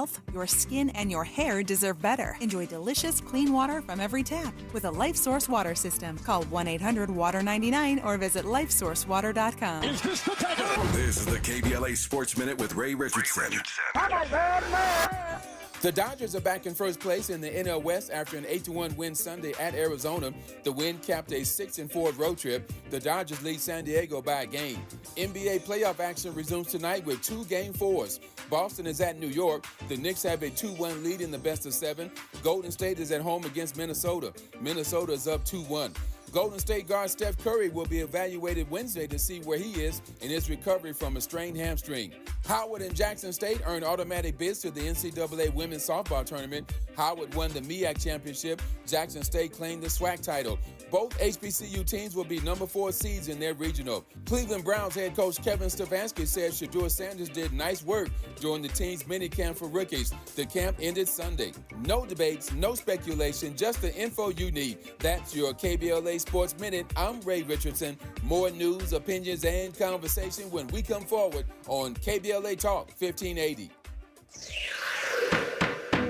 health, your skin, and your hair deserve better. Enjoy delicious, clean water from every tap with a LifeSource water system. Call 1-800-WATER-99 or visit lifesourcewater.com. Is this the tackle? This is the KBLA Sports Minute with Ray Richardson. The Dodgers are back in first place in the NL West after an 8-1 win Sunday at Arizona. The win capped a 6-4 road trip. The Dodgers lead San Diego by a game. NBA playoff action resumes tonight with 2 Game 4s. Boston is at New York. The Knicks have a 2-1 lead in the best of 7. Golden State is at home against Minnesota. Minnesota is up 2-1. Golden State guard Steph Curry will be evaluated Wednesday to see where he is in his recovery from a strained hamstring. Howard and Jackson State earned automatic bids to the NCAA women's softball tournament. Howard won the MEAC championship. Jackson State claimed the SWAC title. Both HBCU teams will be number 4 seeds in their regional. Cleveland Browns head coach Kevin Stefanski said Shedeur Sanders did nice work during the team's minicamp for rookies. The camp ended Sunday. No debates, no speculation, just the info you need. That's your KBLA Sports Minute. I'm Ray Richardson. More news, opinions, and conversation when we come forward on KBLA Talk 1580.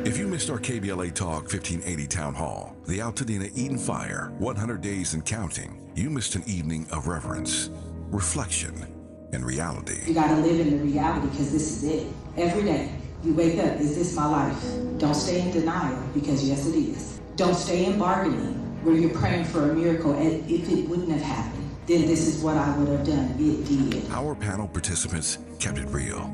If you missed our KBLA Talk 1580 Town Hall, the Altadena Eden Fire, 100 Days and Counting, you missed an evening of reverence, reflection, and reality. You gotta live in the reality because this is it. Every day, you wake up, is this my life? Don't stay in denial because yes, it is. Don't stay in bargaining where you're praying for a miracle and if it wouldn't have happened, then this is what I would have done. It did. Our panel participants kept it real.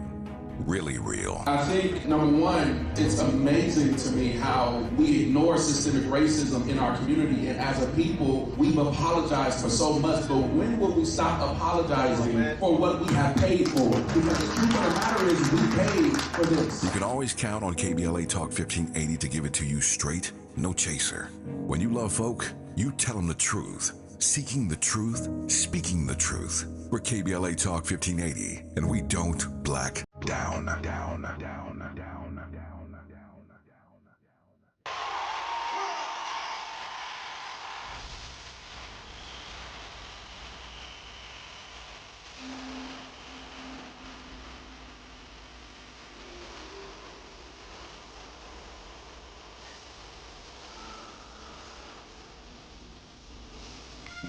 Really real. I think, number one, it's amazing to me how we ignore systemic racism in our community, and as a people, we've apologized for so much, but when will we stop apologizing for what we have paid for? Because the truth of the matter is we paid for this. You can always count on KBLA Talk 1580 to give it to you straight, no chaser. When you love folk, you tell them the truth. Seeking the truth, speaking the truth. We're KBLA Talk 1580, and we don't black down.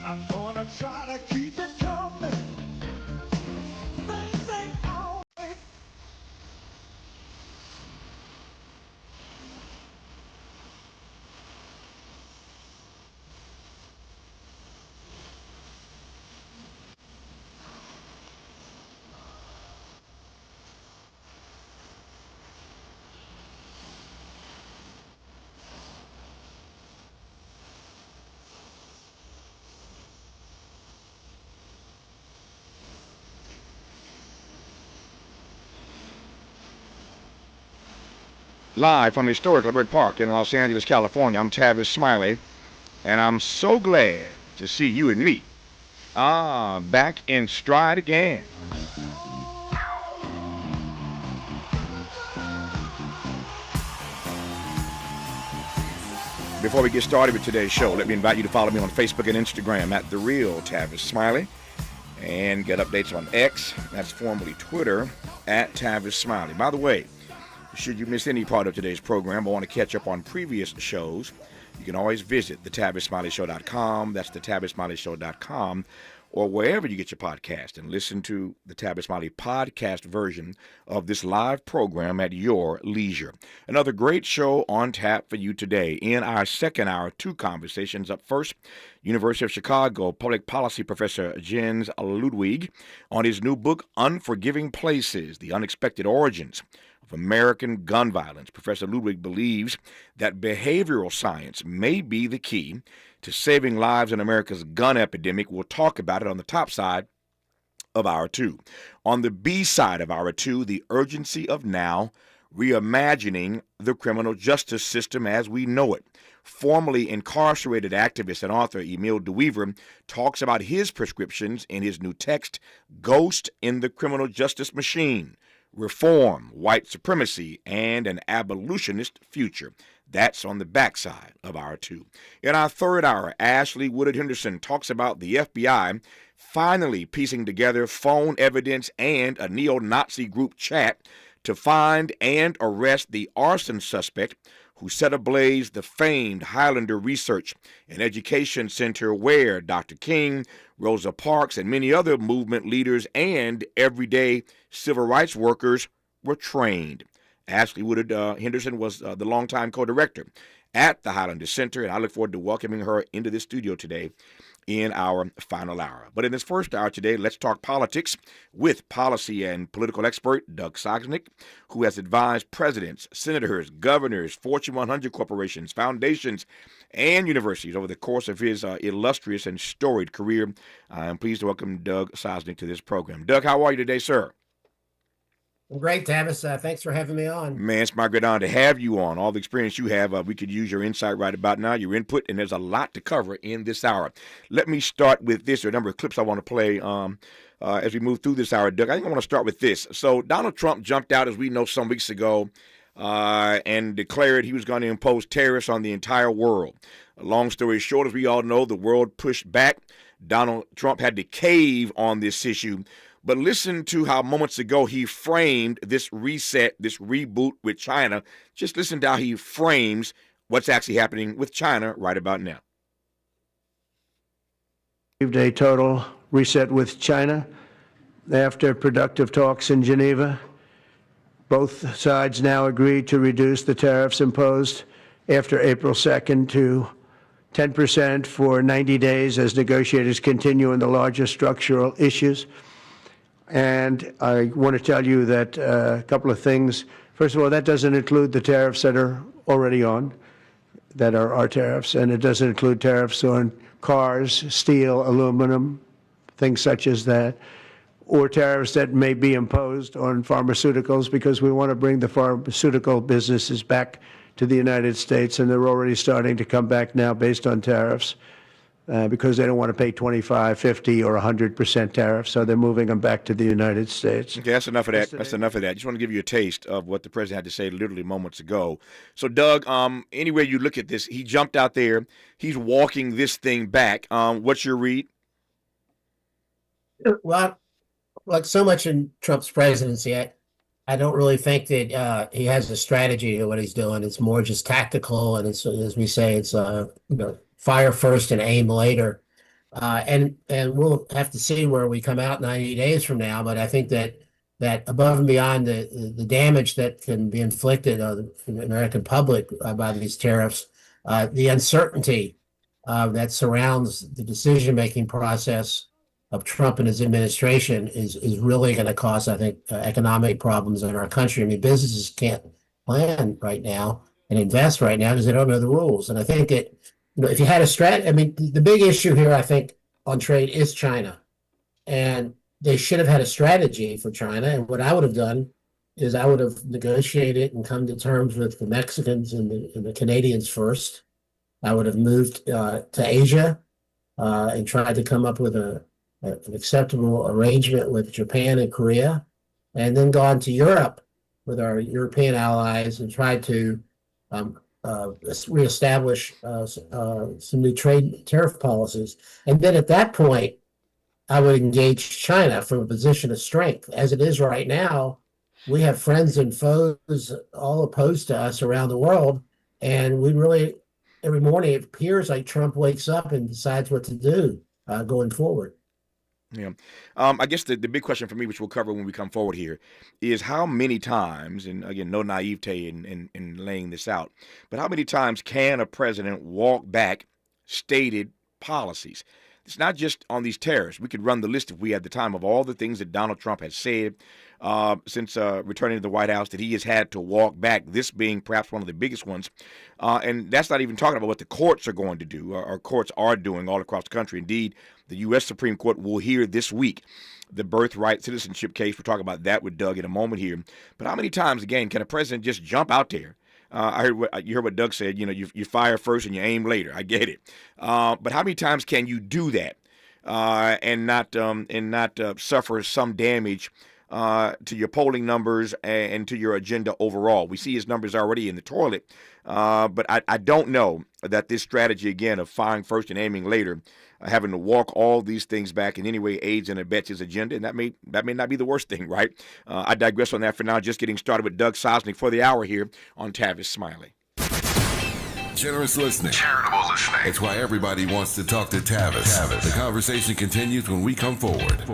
I'm gonna try to keep it coming. Things ain't always. Live from historic Ludwig Park in Los Angeles, California, I'm Tavis Smiley, and I'm so glad to see you and me back in stride again. Before we get started with today's show, let me invite you to follow me on Facebook and Instagram at The Real Tavis Smiley, and get updates on X, that's formerly Twitter, at Tavis Smiley. By the way, should you miss any part of today's program or want to catch up on previous shows, you can always visit thetavismiley.show.com. That's thetavismiley.show.com, or wherever you get your podcast, and listen to the Tavis Smiley podcast version of this live program at your leisure. Another great show on tap for you today. In our second hour, 2 conversations. Up first, University of Chicago public policy professor Jens Ludwig on his new book, Unforgiving Places, The Unexpected Origins of American Gun Violence. Professor Ludwig believes that behavioral science may be the key to saving lives in America's gun epidemic. We'll talk about it on the top side of Hour 2. On the B side of Hour 2, the urgency of now, reimagining the criminal justice system as we know it. Formerly incarcerated activist and author Emile DeWeaver talks about his prescriptions in his new text, Ghost in the Criminal Justice Machine: Reform, White Supremacy, and an Abolitionist Future. That's on the backside of Hour 2. In our third hour, Ashley Woodard Henderson talks about the FBI finally piecing together phone evidence and a neo-Nazi group chat to find and arrest the arson suspect who set ablaze the famed Highlander Research and Education Center where Dr. King, Rosa Parks, and many other movement leaders and everyday civil rights workers were trained. Ashley Woodard Henderson was the longtime co-director at the Highlander Center, and I look forward to welcoming her into the studio today in our final hour. But in this first hour today, let's talk politics with policy and political expert Doug Sosnik, who has advised presidents, senators, governors, Fortune 100 corporations, foundations, and universities over the course of his illustrious and storied career. I'm pleased to welcome Doug Sosnik to this program. Doug, how are you today, sir? Great, Tavis. Thanks for having me on. Man, it's my great honor to have you on. All the experience you have, we could use your insight right about now, your input, and there's a lot to cover in this hour. Let me start with this. There are a number of clips I want to play as we move through this hour, Doug. I think I want to start with this. So Donald Trump jumped out, as we know, some weeks ago and declared he was going to impose tariffs on the entire world. Long story short, as we all know, the world pushed back. Donald Trump had to cave on this issue. But listen to how moments ago he framed this reset, this reboot with China. Just listen to how he frames what's actually happening with China right about now. A total reset with China after productive talks in Geneva. Both sides now agreed to reduce the tariffs imposed after April 2nd to 10% for 90 days as negotiators continue on the largest structural issues. And I want to tell you that a couple of things. First of all, that doesn't include the tariffs that are already on, that are our tariffs, and it doesn't include tariffs on cars, steel, aluminum, things such as that, or tariffs that may be imposed on pharmaceuticals, because we want to bring the pharmaceutical businesses back to the United States, and they're already starting to come back now based on tariffs. Because they don't want to pay 25, 50, or 100% tariffs, so they're moving them back to the United States. Okay, that's enough of that. That's enough of that. Just want to give you a taste of what the president had to say literally moments ago. So, Doug, anywhere you look at this, he jumped out there. He's walking this thing back. What's your read? Well, like so much in Trump's presidency, I don't really think that he has a strategy to what he's doing. It's more just tactical, and it's, as we say, it's fire first and aim later. And we'll have to see where we come out 90 days from now. But I think that above and beyond the damage that can be inflicted on the American public by these tariffs, the uncertainty that surrounds the decision-making process of Trump and his administration is really going to cause, I think, economic problems in our country. I mean, businesses can't plan right now and invest right now because they don't know the rules. And I think that, if you had a strategy, I mean, the big issue here, I think, on trade is China. And they should have had a strategy for China. And what I would have done is I would have negotiated and come to terms with the Mexicans and the Canadians first. I would have moved to Asia and tried to come up with an acceptable arrangement with Japan and Korea, and then gone to Europe with our European allies and tried to reestablish some new trade tariff policies. And then at that point, I would engage China from a position of strength. As it is right now, we have friends and foes all opposed to us around the world. And we really, every morning, it appears like Trump wakes up and decides what to do going forward. Yeah. I guess the big question for me, which we'll cover when we come forward here, is how many times, and again, no naivete in laying this out, but how many times can a president walk back stated policies? It's not just on these tariffs. We could run the list if we had the time of all the things that Donald Trump has said since returning to the White House that he has had to walk back, this being perhaps one of the biggest ones. And that's not even talking about what the courts are going to do, or courts are doing all across the country. Indeed, the U.S. Supreme Court will hear this week the birthright citizenship case. We'll talk about that with Doug in a moment here. But how many times, again, can a president just jump out there? You heard what Doug said. You fire first and you aim later. I get it. But how many times can you do that and not suffer some damage to your polling numbers and to your agenda overall. We see his numbers already in the toilet, but I don't know that this strategy, again, of firing first and aiming later, having to walk all these things back in any way aids and abets his agenda, and that may not be the worst thing, right? I digress on that for now. Just getting started with Doug Sosnik for the hour here on Tavis Smiley. Generous listening. Charitable listening. It's why everybody wants to talk to Tavis. The conversation continues when we come forward.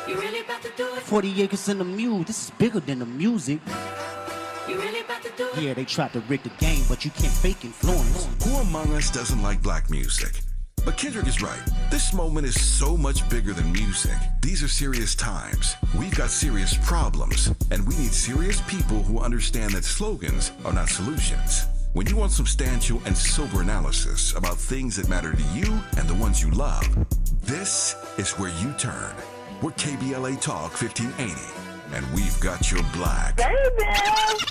You really about to do it? 40 acres and a mule. This is bigger than the music. You really about to do it? Yeah, they tried to rig the game, but you can't fake influence. Who among us doesn't like black music? But Kendrick is right. This moment is so much bigger than music. These are serious times. We've got serious problems, and we need serious people who understand that slogans are not solutions. When you want substantial and sober analysis about things that matter to you and the ones you love, this is where you turn. We're KBLA Talk 1580, and we've got your black.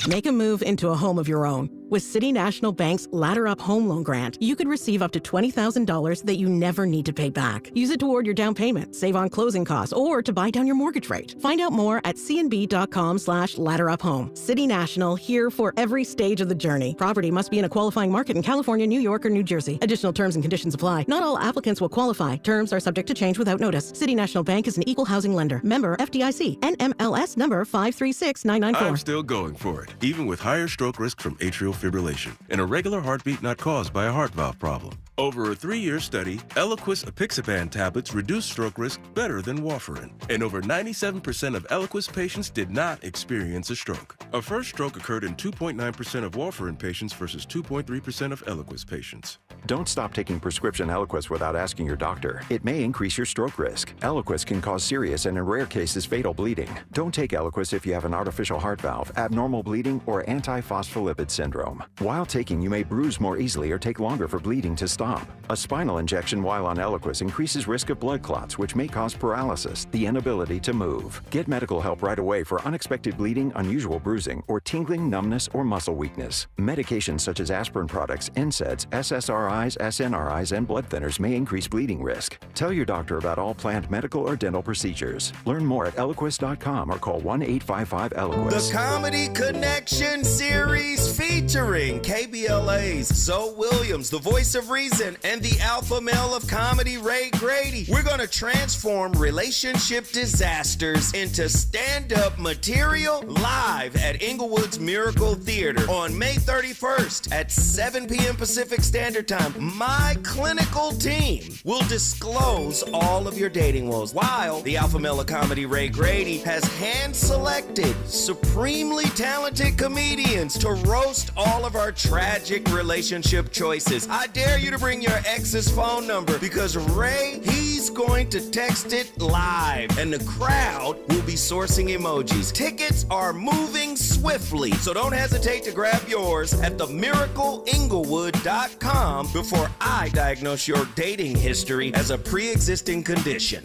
Make a move into a home of your own. With City National Bank's Ladder Up Home Loan Grant, you could receive up to $20,000 that you never need to pay back. Use it toward your down payment, save on closing costs, or to buy down your mortgage rate. Find out more at cnb.com/ladderuphome. City National, here for every stage of the journey. Property must be in a qualifying market in California, New York, or New Jersey. Additional terms and conditions apply. Not all applicants will qualify. Terms are subject to change without notice. City National Bank is an equal housing lender. Member FDIC. NMLS number 536994. I'm still going for it, even with higher stroke risk from atrial fibrillation, an irregular heartbeat not caused by a heart valve problem. Over a 3-year study, Eliquis apixaban tablets reduced stroke risk better than warfarin, and over 97% of Eliquis patients did not experience a stroke. A first stroke occurred in 2.9% of warfarin patients versus 2.3% of Eliquis patients. Don't stop taking prescription Eliquis without asking your doctor. It may increase your stroke risk. Eliquis can cause serious and in rare cases fatal bleeding. Don't take Eliquis if you have an artificial heart valve, abnormal bleeding, or antiphospholipid syndrome. While taking, you may bruise more easily or take longer for bleeding to stop. A spinal injection while on Eliquis increases risk of blood clots, which may cause paralysis, the inability to move. Get medical help right away for unexpected bleeding, unusual bruising, or tingling, numbness, or muscle weakness. Medications such as aspirin products, NSAIDs, SSRIs, SNRIs, and blood thinners may increase bleeding risk. Tell your doctor about all planned medical or dental procedures. Learn more at Eliquis.com or call 1-855-ELIQUIS. The Comedy Connection series featuring KBLA's Zoe Williams, the voice of reason, and the alpha male of comedy, Ray Grady. We're going to transform relationship disasters into stand-up material live at Inglewood's Miracle Theater on May 31st at 7 p.m. Pacific Standard Time. My clinical team will disclose all of your dating woes, while the alpha male of comedy, Ray Grady, has hand-selected supremely talented comedians to roast all of our tragic relationship choices. I dare you to bring your ex's phone number, because Ray, he's going to text it live, and the crowd will be sourcing emojis. Tickets are moving swiftly, so don't hesitate to grab yours at themiracleinglewood.com before I diagnose your dating history as a pre-existing condition.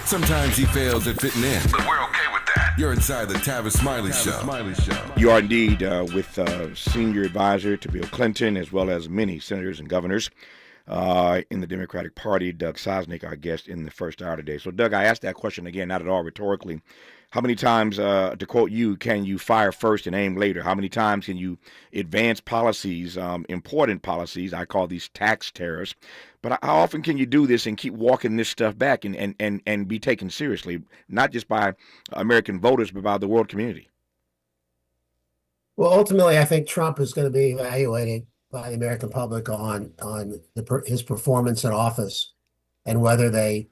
Sometimes he fails at fitting in, but we're okay with that. You're inside the Tavis Smiley Show. You are indeed with senior advisor to Bill Clinton, as well as many senators and governors in the Democratic Party. Doug Sosnik, our guest in the first hour today. So, Doug, I asked that question again, not at all rhetorically. How many times, to quote you, can you fire first and aim later? How many times can you advance policies, important policies? I call these tax tariffs. But how often can you do this and keep walking this stuff back and be taken seriously, not just by American voters, but by the world community? Well, ultimately, I think Trump is going to be evaluated by the American public on his performance in office and whether the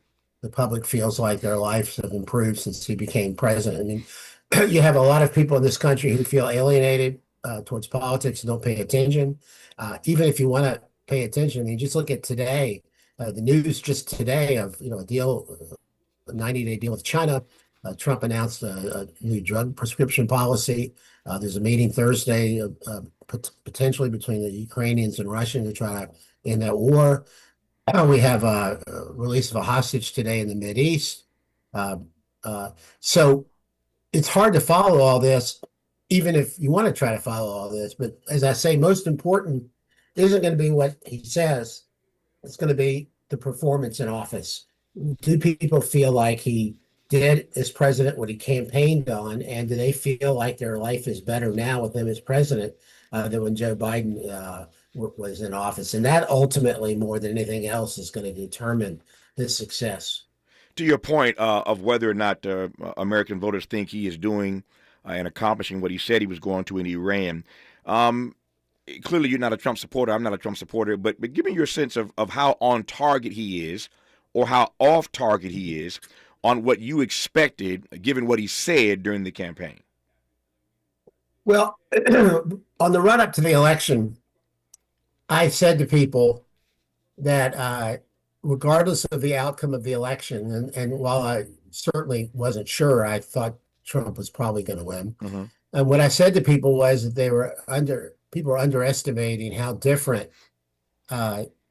public feels like their lives have improved since he became president. I mean, you have a lot of people in this country who feel alienated towards politics and don't pay attention. Even if you want to pay attention, I mean, just look at today, the news just today of, a deal, a 90-day deal with China. Trump announced a new drug prescription policy. There's a meeting Thursday, potentially between the Ukrainians and Russians to try to end that war. We have a release of a hostage today in the Mideast. So it's hard to follow all this, even if you want to try to follow all this. But as I say, most important isn't going to be what he says. It's going to be the performance in office. Do people feel like he did as president what he campaigned on, and do they feel like their life is better now with him as president than when Joe Biden was in office? And that ultimately, more than anything else, is going to determine his success. To your point of whether or not American voters think he is doing and accomplishing what he said he was going to in Iran, clearly you're not a Trump supporter. I'm not a Trump supporter, but give me your sense of how on target he is or how off target he is on what you expected, given what he said during the campaign. Well, on the run up to the election, I said to people that regardless of the outcome of the election, and while I certainly wasn't sure, I thought Trump was probably going to win. Mm-hmm. And what I said to people was that people were underestimating how different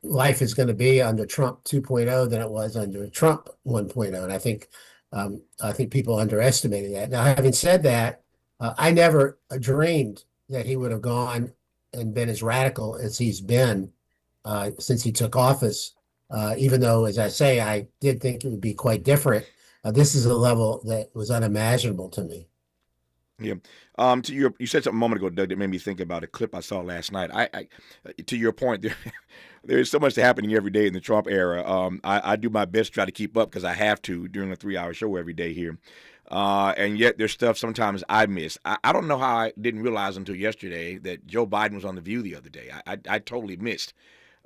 life is going to be under Trump 2.0 than it was under Trump 1.0. And I think people underestimated that. Now, having said that, I never dreamed that he would have gone and been as radical as he's been since he took office. Even though, as I say, I did think it would be quite different. This is a level that was unimaginable to me. Yeah. You said something a moment ago, Doug, that made me think about a clip I saw last night. I to your point, there is so much happening every day in the Trump era. I do my best to try to keep up because I have to during a 3-hour show every day here. And yet there's stuff sometimes I miss. I don't know how I didn't realize until yesterday that Joe Biden was on The View the other day. I totally missed.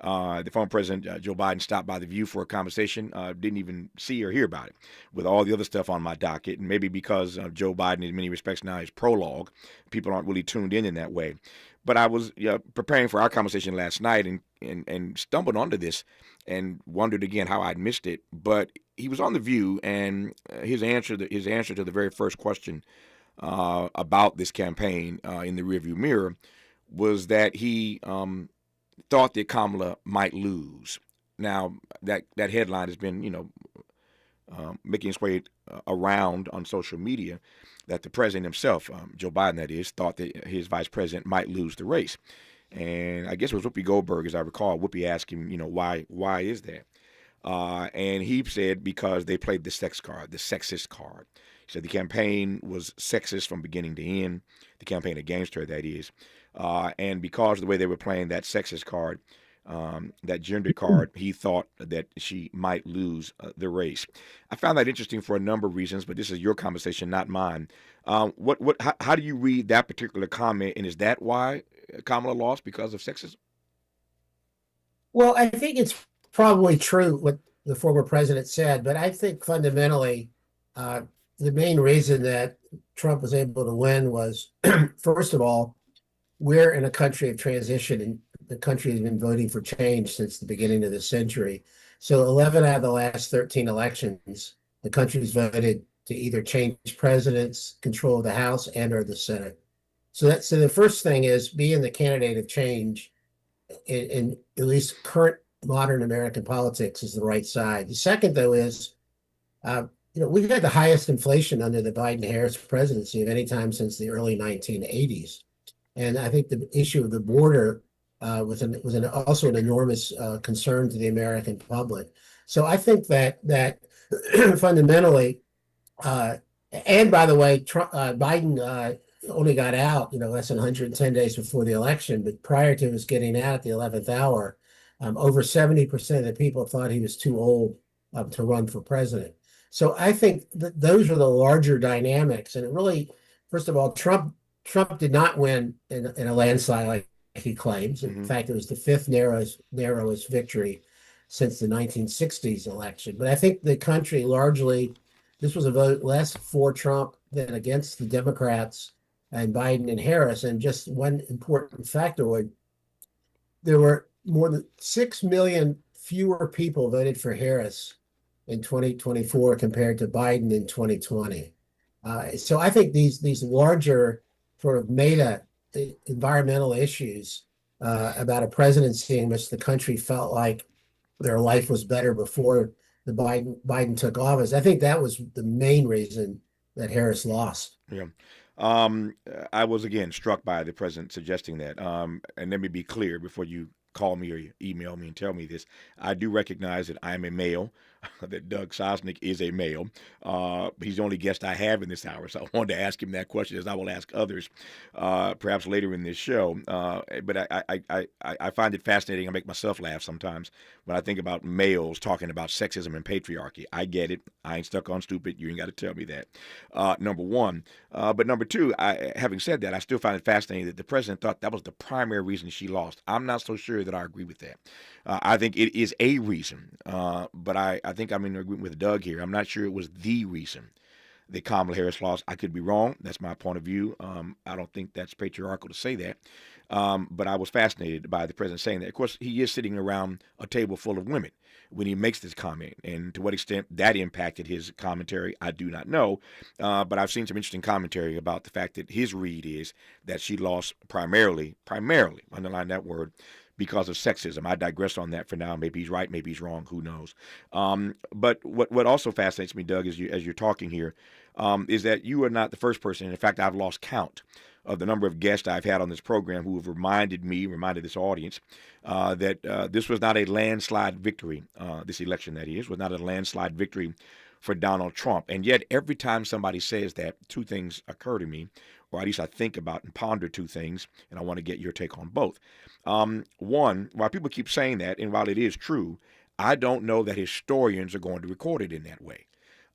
The former president, Joe Biden, stopped by The View for a conversation. Didn't even see or hear about it with all the other stuff on my docket. And maybe because Joe Biden, in many respects now, is prologue, people aren't really tuned in that way. But I was preparing for our conversation last night and stumbled onto this and wondered again how I'd missed it. But he was on The View, and his answer to the very first question about this campaign in the rearview mirror was that he thought that Kamala might lose. Now, that headline has been, making its way around on social media, that the president himself, Joe Biden that is, thought that his vice president might lose the race. And I guess it was Whoopi Goldberg, as I recall. Whoopi asked him, why is that? And he said because they played the sex card, the sexist card. He said the campaign was sexist from beginning to end, the campaign against her, that is. And because of the way they were playing that sexist card, that gender card, he thought that she might lose the race. I found that interesting for a number of reasons, but this is your conversation, not mine. How do you read that particular comment, and is that why Kamala lost, because of sexism? Well, I think it's probably true what the former president said, but I think fundamentally the main reason that Trump was able to win was, first of all, we're in a country of transition, and the country has been voting for change since the beginning of the century. So 11 out of the last 13 elections, the country's voted to either change presidents, control the House and or the Senate. So the first thing is being the candidate of change in at least current modern American politics is the right side. The second, though, is we've had the highest inflation under the Biden-Harris presidency of any time since the early 1980s. And I think the issue of the border was also an enormous concern to the American public. So I think that fundamentally, and by the way, Biden only got out, less than 110 days before the election. But prior to his getting out at the 11th hour, over 70% of the people thought he was too old to run for president. So I think that those are the larger dynamics. And it really, first of all, Trump did not win in a landslide like he claims. In fact, it was the fifth narrowest victory since the 1960s election. But I think the country largely, this was a vote less for Trump than against the Democrats and Biden and Harris. And just one important factoid, there were more than 6 million fewer people voted for Harris in 2024 compared to Biden in 2020. So I think these larger sort of meta environmental issues about a presidency in which the country felt like their life was better before Biden took office. I think that was the main reason that Harris lost. Yeah. I was again struck by the president suggesting that. And let me be clear before you call me or you email me and tell me this. I do recognize that I am a male, that Doug Sosnik is a male. He's the only guest I have in this hour, so I wanted to ask him that question, as I will ask others, perhaps later in this show. But I find it fascinating. I make myself laugh sometimes when I think about males talking about sexism and patriarchy. I get it. I ain't stuck on stupid. You ain't got to tell me that. Number one. But number two, having said that, I still find it fascinating that the president thought that was the primary reason she lost. I'm not so sure that I agree with that. I think it is a reason, but I think I'm in agreement with Doug here. I'm not sure it was the reason that Kamala Harris lost. I could be wrong. That's my point of view. I don't think that's patriarchal to say that. But I was fascinated by the president saying that. Of course, he is sitting around a table full of women when he makes this comment. And to what extent that impacted his commentary, I do not know. But I've seen some interesting commentary about the fact that his read is that she lost primarily, underline that word, because of sexism. I digress on that for now. Maybe he's right, maybe he's wrong, who knows. But what also fascinates me, Doug, as you're talking here, is that you are not the first person. In fact, I've lost count of the number of guests I've had on this program who have reminded this audience, that this was not a landslide victory, this election that is, was not a landslide victory for Donald Trump. And yet every time somebody says that, two things occur to me, or at least I think about and ponder two things, and I want to get your take on both. One, while people keep saying that, and while it is true, I don't know that historians are going to record it in that way,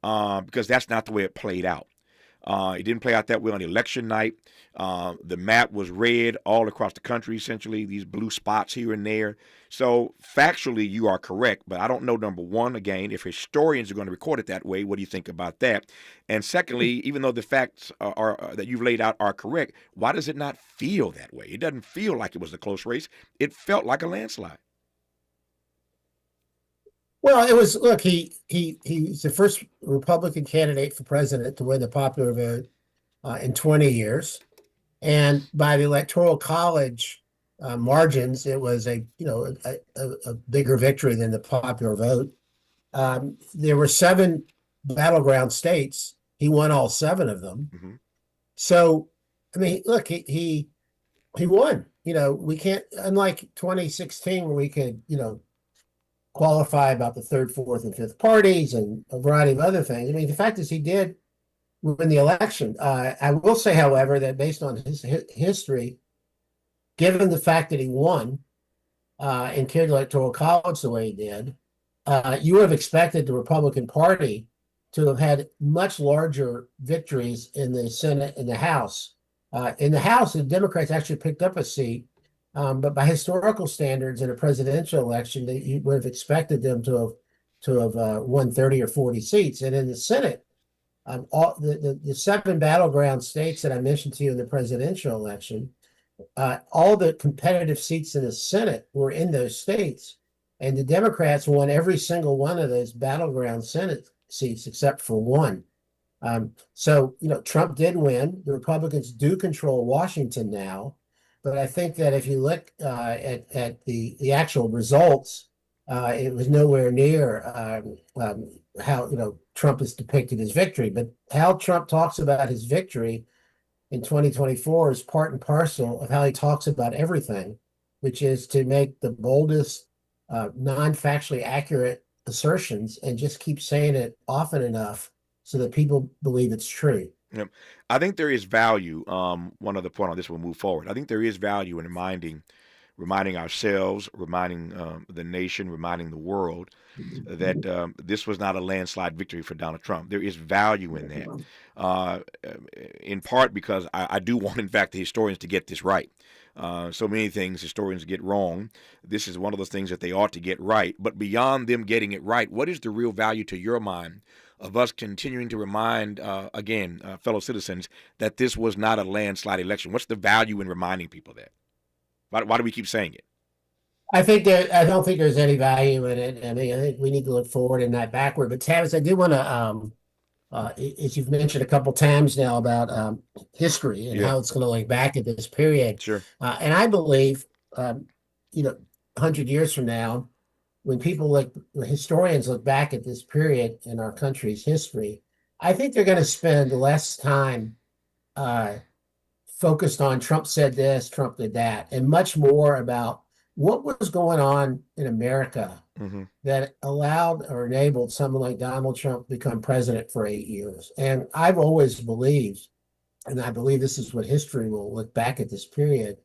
because that's not the way it played out. It didn't play out that way on election night. The map was red all across the country, essentially, these blue spots here and there. So factually, you are correct. But I don't know, number one, again, if historians are going to record it that way, what do you think about that? And secondly, even though the facts are that you've laid out are correct, why does it not feel that way? It doesn't feel like it was a close race. It felt like a landslide. Well, it was, look, he's the first Republican candidate for president to win the popular vote in 20 years. And by the Electoral College margins, it was a bigger victory than the popular vote. There were 7 battleground states. He won all 7 of them. Mm-hmm. So, I mean, look, he won. We can't, unlike 2016 where we could, qualify about the 3rd, 4th, and 5th parties and a variety of other things. I mean, the fact is he did win the election. I will say, however, that based on his history, given the fact that he won and carried the Electoral College the way he did, you would have expected the Republican Party to have had much larger victories in the Senate and the House. In the House, the Democrats actually picked up a seat. But by historical standards in a presidential election, you would have expected them to have won 30 or 40 seats. And in the Senate, all the 7 battleground states that I mentioned to you in the presidential election, all the competitive seats in the Senate were in those states. And the Democrats won every single one of those battleground Senate seats except for one. So, Trump did win. The Republicans do control Washington now. But I think that if you look at the actual results, it was nowhere near how Trump has depicted his victory. But how Trump talks about his victory in 2024 is part and parcel of how he talks about everything, which is to make the boldest, non-factually accurate assertions and just keep saying it often enough so that people believe it's true. Yeah. I think there is value. One other point on this, we'll move forward. I think there is value in reminding ourselves, reminding the nation, reminding the world that this was not a landslide victory for Donald Trump. There is value in that, in part because I do want, in fact, the historians to get this right. So many things historians get wrong. This is one of those things that they ought to get right. But beyond them getting it right, what is the real value to your mind of us continuing to remind, fellow citizens, that this was not a landslide election? What's the value in reminding people that? Why do we keep saying it? I don't think there's any value in it. I mean, I think we need to look forward and not backward. But Tavis, I do want to, as you've mentioned a couple times now about history and how it's going to look back at this period. Sure. And I believe, 100 years from now, when people when historians look back at this period in our country's history, I think they're going to spend less time focused on Trump said this, Trump did that, and much more about what was going on in America that allowed or enabled someone like Donald Trump to become president for 8 years. And I've always believed, and I believe this is what history will look back at this period,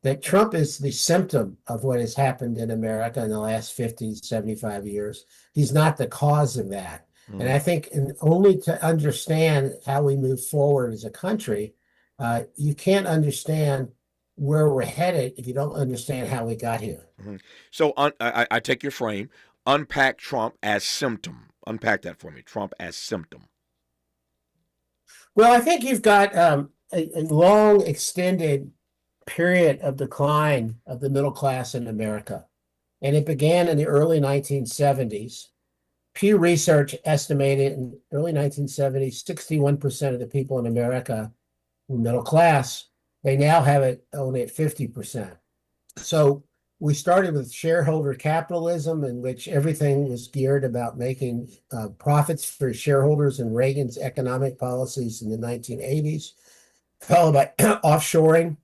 that Trump is the symptom of what has happened in America in the last 50, 75 years. He's not the cause of that. And I think only to understand how we move forward as a country, you can't understand where we're headed if you don't understand how we got here. So I take your frame, unpack Trump as symptom. Unpack that for me, Trump as symptom. Well, I think you've got a long extended period of decline of the middle class in America. And it began in the early 1970s. Pew Research estimated in early 1970s, 61% of the people in America were middle class. They now have it only at 50%. So we started with shareholder capitalism, in which everything was geared about making profits for shareholders and Reagan's economic policies in the 1980s, followed by offshoring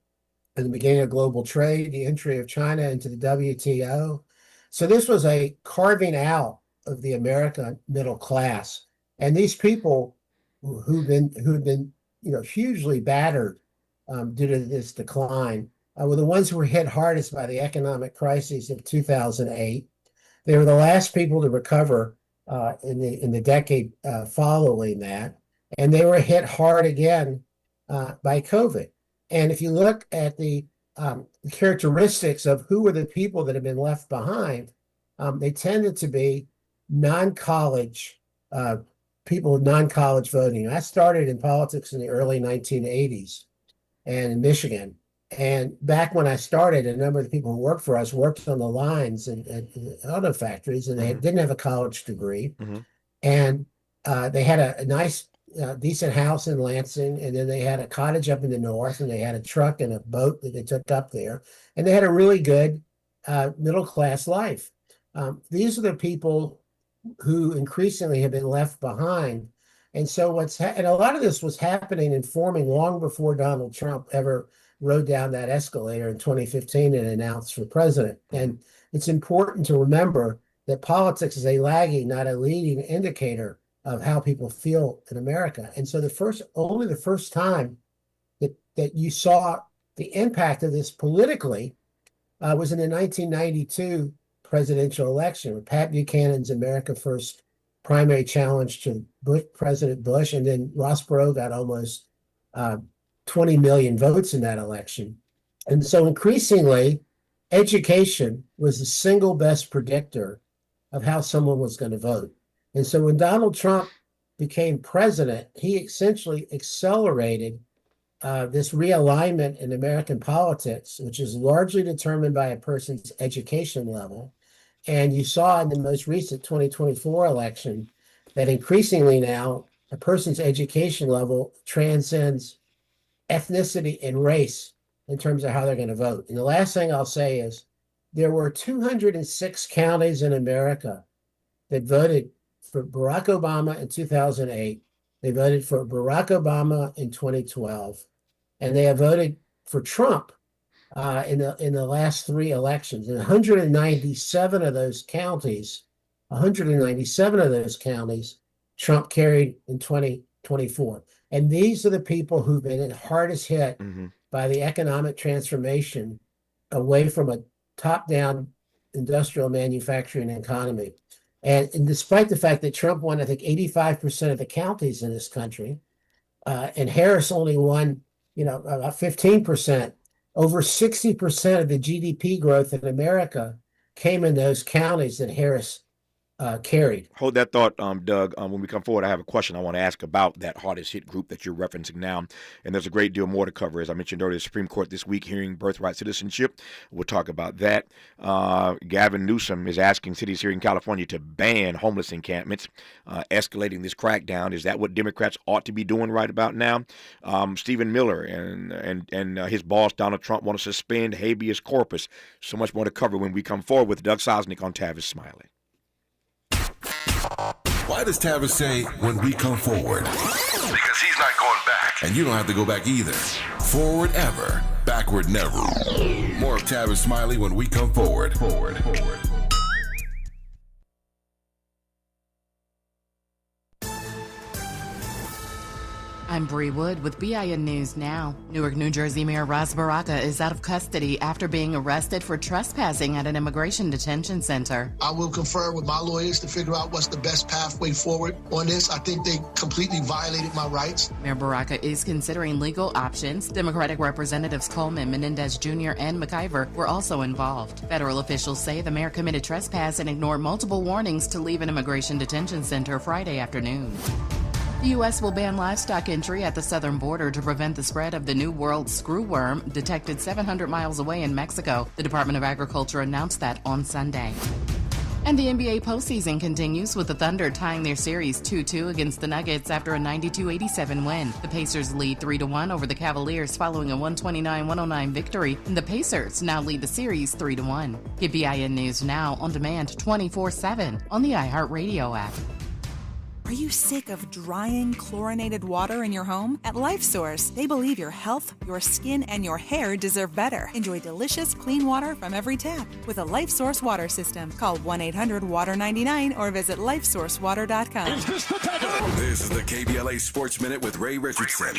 and the beginning of global trade, the entry of China into the WTO. So this was a carving out of the American middle class. And these people who've been hugely battered due to this decline were the ones who were hit hardest by the economic crisis of 2008. They were the last people to recover in the decade following that, and they were hit hard again by COVID. And if you look at the characteristics of who were the people that have been left behind, they tended to be non-college people with non-college voting. I started in politics in the early 1980s and in Michigan. And back when I started, a number of the people who worked for us worked on the lines and auto factories, and they didn't have a college degree. And they had a nice, decent house in Lansing, and then they had a cottage up in the north, and they had a truck and a boat that they took up there. And they had a really good middle-class life. These are the people who increasingly have been left behind. And so and a lot of this was happening and forming long before Donald Trump ever rode down that escalator in 2015 and announced for president. And it's important to remember that politics is a lagging, not a leading indicator of how people feel in America. And so only the first time that you saw the impact of this politically was in the 1992 presidential election, with Pat Buchanan's America First primary challenge to President Bush, and then Ross Perot got almost 20 million votes in that election. And so increasingly, education was the single best predictor of how someone was going to vote. And so when Donald Trump became president, he essentially accelerated this realignment in American politics, which is largely determined by a person's education level. And you saw in the most recent 2024 election that increasingly now a person's education level transcends ethnicity and race in terms of how they're going to vote. And the last thing I'll say is there were 206 counties in America that voted for Barack Obama in 2008. They voted for Barack Obama in 2012. And they have voted for Trump in the last three elections. In 197 of those counties, Trump carried in 2024. And these are the people who've been hardest hit by the economic transformation away from a top-down industrial manufacturing economy. And despite the fact that Trump won, I think, 85% of the counties in this country, and Harris only won, about 15%, over 60% of the GDP growth in America came in those counties that Harris carried. Hold that thought, Doug. When we come forward, I have a question I want to ask about that hardest hit group that you're referencing now. And there's a great deal more to cover. As I mentioned earlier, the Supreme Court this week hearing birthright citizenship. We'll talk about that. Gavin Newsom is asking cities here in California to ban homeless encampments, escalating this crackdown. Is that what Democrats ought to be doing right about now? Stephen Miller and his boss, Donald Trump, want to suspend habeas corpus. So much more to cover when we come forward with Doug Sosnik on Tavis Smiley. Why does Tavis say, when we come forward? Because he's not going back. And you don't have to go back either. Forward ever, backward never. More of Tavis Smiley when we come forward. Forward. I'm Bree Wood with BIN News Now. Newark, New Jersey Mayor Ras Baraka is out of custody after being arrested for trespassing at an immigration detention center. I will confer with my lawyers to figure out what's the best pathway forward on this. I think they completely violated my rights. Mayor Baraka is considering legal options. Democratic Representatives Coleman, Menendez Jr., and McIver were also involved. Federal officials say the mayor committed trespass and ignored multiple warnings to leave an immigration detention center Friday afternoon. The U.S. will ban livestock entry at the southern border to prevent the spread of the New World screwworm detected 700 miles away in Mexico. The Department of Agriculture announced that on Sunday. And the NBA postseason continues with the Thunder tying their series 2-2 against the Nuggets after a 92-87 win. The Pacers lead 3-1 over the Cavaliers following a 129-109 victory, and the Pacers now lead the series 3-1. Get BIN News Now on demand 24/7 on the iHeartRadio app. Are you sick of drying, chlorinated water in your home? At LifeSource, they believe your health, your skin, and your hair deserve better. Enjoy delicious, clean water from every tap with a LifeSource water system. Call 1-800-WATER-99 or visit lifesourcewater.com. This is the KBLA Sports Minute with Ray Richardson.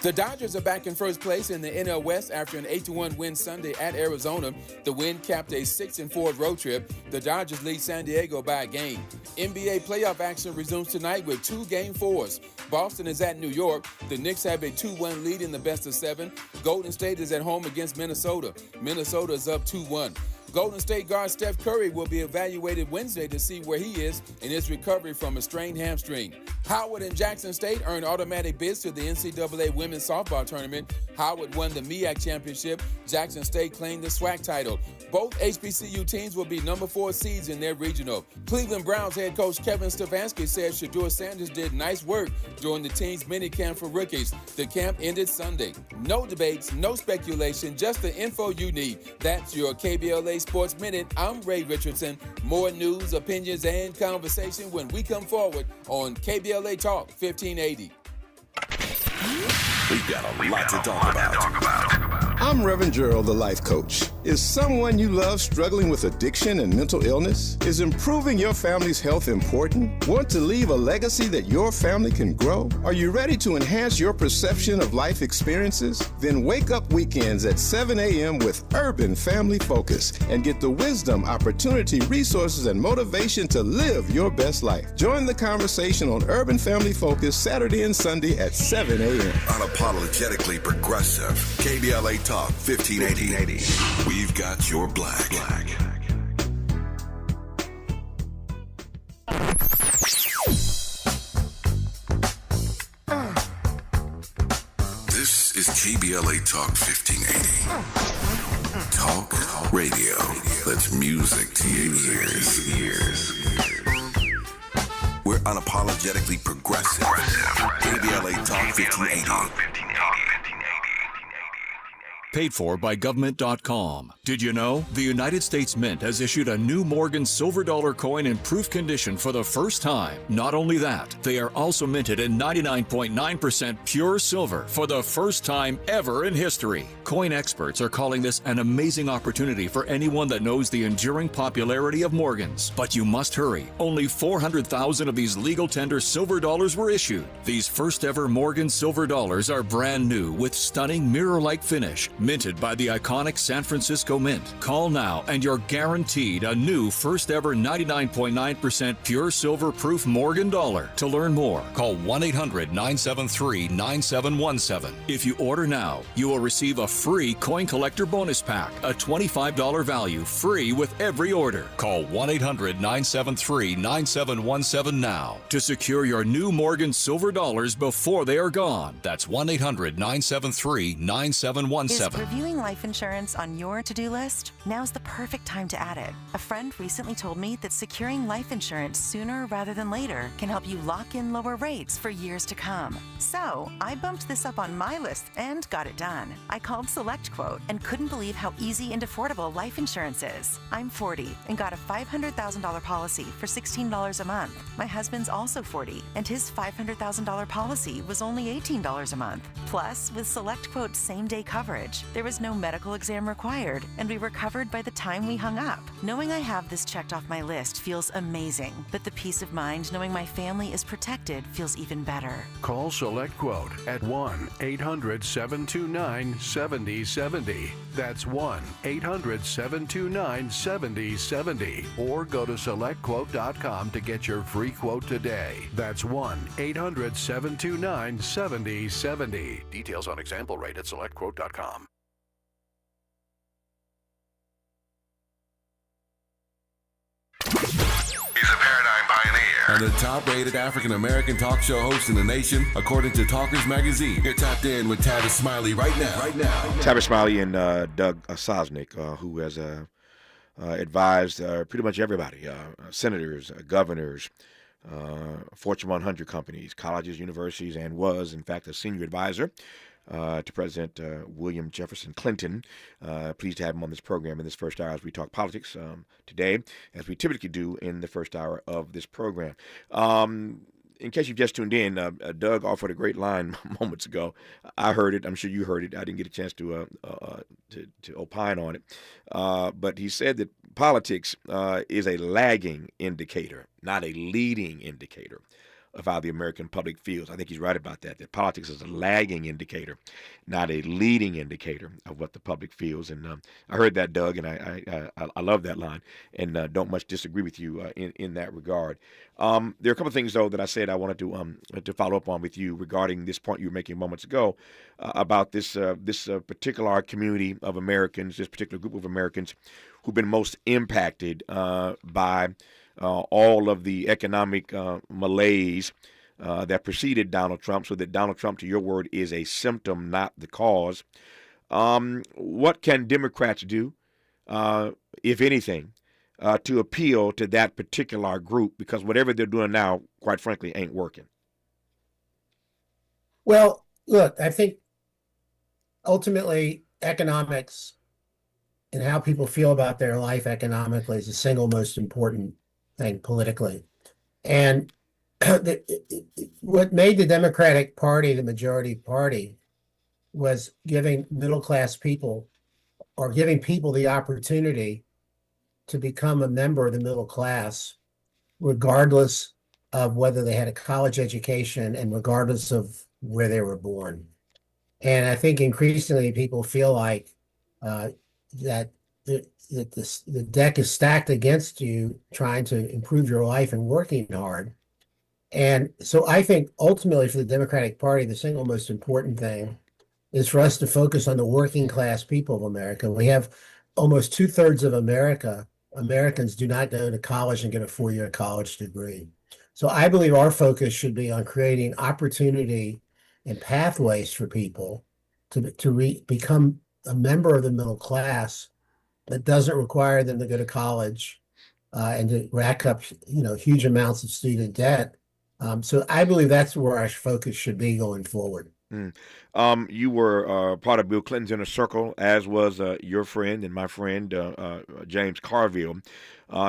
The Dodgers are back in first place in the NL West after an 8-1 win Sunday at Arizona. The win capped a 6-4 road trip. The Dodgers lead San Diego by a game. NBA playoff action resumes tonight with 2 Game 4s. Boston is at New York. The Knicks have a 2-1 lead in the best of 7. Golden State is at home against Minnesota. Minnesota is up 2-1. Golden State guard Steph Curry will be evaluated Wednesday to see where he is in his recovery from a strained hamstring. Howard and Jackson State earned automatic bids to the NCAA Women's Softball Tournament. Howard won the MEAC Championship. Jackson State claimed the SWAC title. Both HBCU teams will be number 4 seeds in their regional. Cleveland Browns head coach Kevin Stefanski said Shedeur Sanders did nice work during the team's minicamp for rookies. The camp ended Sunday. No debates, no speculation, just the info you need. That's your KBLA Sports Minute. I'm Ray Richardson. More news, opinions, and conversation when we come forward on KBLA Talk 1580. We've got a lot to talk about. I'm Reverend Gerald, the life coach. Is someone you love struggling with addiction and mental illness? Is improving your family's health important? Want to leave a legacy that your family can grow? Are you ready to enhance your perception of life experiences? Then wake up weekends at 7 a.m. with Urban Family Focus and get the wisdom, opportunity, resources, and motivation to live your best life. Join the conversation on Urban Family Focus Saturday and Sunday at 7 a.m. Unapologetically progressive. KBLA Talk 1580. We've got your black. This is KBLA Talk 1580. Talk radio. That's music to your ears. We're unapologetically progressive. KBLA Talk 1580. Paid for by government.com. Did you know? The United States Mint has issued a new Morgan silver dollar coin in proof condition for the first time. Not only that, they are also minted in 99.9% pure silver for the first time ever in history. Coin experts are calling this an amazing opportunity for anyone that knows the enduring popularity of Morgans. But you must hurry. Only 400,000 of these legal tender silver dollars were issued. These first ever Morgan silver dollars are brand new with stunning mirror-like finish, minted by the iconic San Francisco Mint. Call now and you're guaranteed a new first ever 99.9% pure silver proof Morgan dollar. To learn more, call 1-800-973-9717. If you order now, you will receive a free coin collector bonus pack, a $25 value, free with every order. Call 1-800-973-9717 now to secure your new Morgan silver dollars before they are gone. That's 1-800-973-9717. Is reviewing life insurance on your to-do list? Now's the perfect time to add it. A friend recently told me that securing life insurance sooner rather than later can help you lock in lower rates for years to come. So I bumped this up on my list and got it done. I called SelectQuote and couldn't believe how easy and affordable life insurance is. I'm 40 and got a $500,000 policy for $16 a month. My husband's also 40 and his $500,000 policy was only $18 a month. Plus, with SelectQuote's same-day coverage, there was no medical exam required, and we were covered by the time we hung up. Knowing I have this checked off my list feels amazing, but the peace of mind knowing my family is protected feels even better. Call SelectQuote at 1-800-729-7070. That's 1-800-729-7070. Or go to SelectQuote.com to get your free quote today. That's 1-800-729-7070. Details on example rate at SelectQuote.com. He's a paradigm pioneer and the top-rated African-American talk show host in the nation, according to Talkers Magazine. You're tapped in with Tavis Smiley right now. Tavis Smiley and Doug Sosnik, who has advised pretty much everybody, senators, governors, Fortune 100 companies, colleges, universities, and was, in fact, a senior advisor to President William Jefferson Clinton. Pleased to have him on this program in this first hour as we talk politics today, as we typically do in the first hour of this program. In case you've just tuned in, Doug offered a great line moments ago. I heard it. I'm sure you heard it. I didn't get a chance to opine on it. But he said that politics is a lagging indicator, not a leading indicator of how the American public feels. I think he's right about that politics is a lagging indicator, not a leading indicator of what the public feels. And I heard that, Doug, and I love that line, and don't much disagree with you in that regard. There are a couple of things, though, that I said I wanted to follow up on with you regarding this point you were making moments ago about this particular community of Americans, this particular group of Americans who've been most impacted by all of the economic malaise that preceded Donald Trump, so that Donald Trump, to your word, is a symptom, not the cause. What can Democrats do, if anything, to appeal to that particular group? Because whatever they're doing now, quite frankly, ain't working. Well, look, I think ultimately economics and how people feel about their life economically is the single most important thing politically. And what made the Democratic Party the majority party was giving middle-class people, or giving people the opportunity to become a member of the middle class, regardless of whether they had a college education and regardless of where they were born. And I think increasingly people feel like that the deck is stacked against you trying to improve your life and working hard. And so I think ultimately for the Democratic Party, the single most important thing is for us to focus on the working class people of America. We have almost 2/3 of Americans do not go to college and get a 4-year college degree. So I believe our focus should be on creating opportunity and pathways for people to become a member of the middle class that doesn't require them to go to college and to rack up, huge amounts of student debt. So I believe that's where our focus should be going forward. You were part of Bill Clinton's inner circle, as was your friend and my friend, James Carville.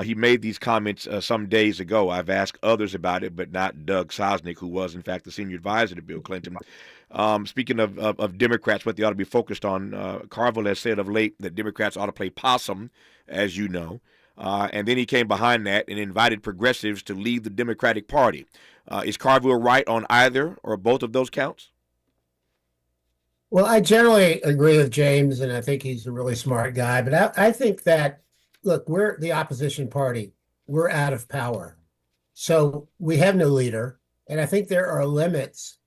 He made these comments some days ago. I've asked others about it, but not Doug Sosnik, who was, in fact, the senior advisor to Bill Clinton. Speaking of Democrats, what they ought to be focused on, Carville has said of late that Democrats ought to play possum, as you know. And then he came behind that and invited progressives to lead the Democratic Party. Is Carville right on either or both of those counts? Well, I generally agree with James, and I think he's a really smart guy. But I think that, look, we're the opposition party. We're out of power. So we have no leader. And I think there are limits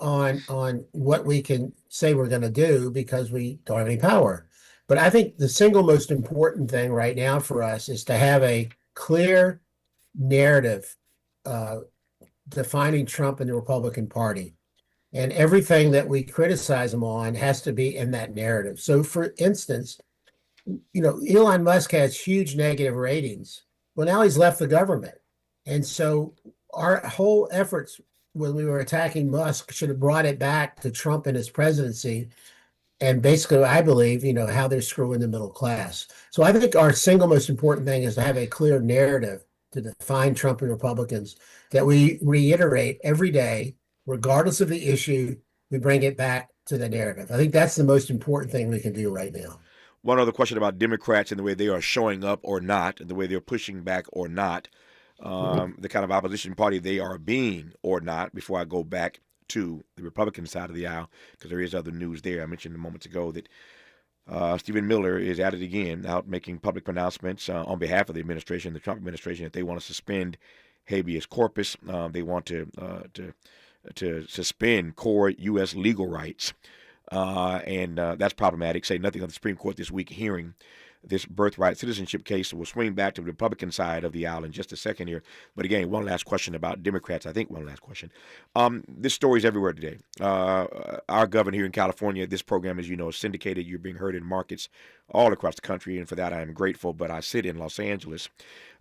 on what we can say we're going to do because we don't have any power. But I think the single most important thing right now for us is to have a clear narrative defining Trump and the Republican Party. And everything that we criticize him on has to be in that narrative. So, for instance, Elon Musk has huge negative ratings. Well, now he's left the government. And so our whole efforts when we were attacking Musk should have brought it back to Trump and his presidency. And basically, I believe, how they're screwing the middle class. So I think our single most important thing is to have a clear narrative to define Trump and Republicans that we reiterate every day, regardless of the issue, we bring it back to the narrative. I think that's the most important thing we can do right now. One other question about Democrats and the way they are showing up or not, and the way they're pushing back or not, the kind of opposition party they are being or not, before I go back to the Republican side of the aisle, because there is other news there. I mentioned moments ago that Stephen Miller is at it again, out making public pronouncements on behalf of the administration, the Trump administration, that they want to suspend habeas corpus. They want to suspend core U.S. legal rights. And that's problematic. Say nothing of the Supreme Court this week hearing this birthright citizenship case. So we'll swing back to the Republican side of the aisle in just a second here. But again, one last question about Democrats. I think one last question. This story is everywhere today. Our governor here in California, this program, as you know, is syndicated. You're being heard in markets all across the country, and for that I am grateful. But I sit in Los Angeles.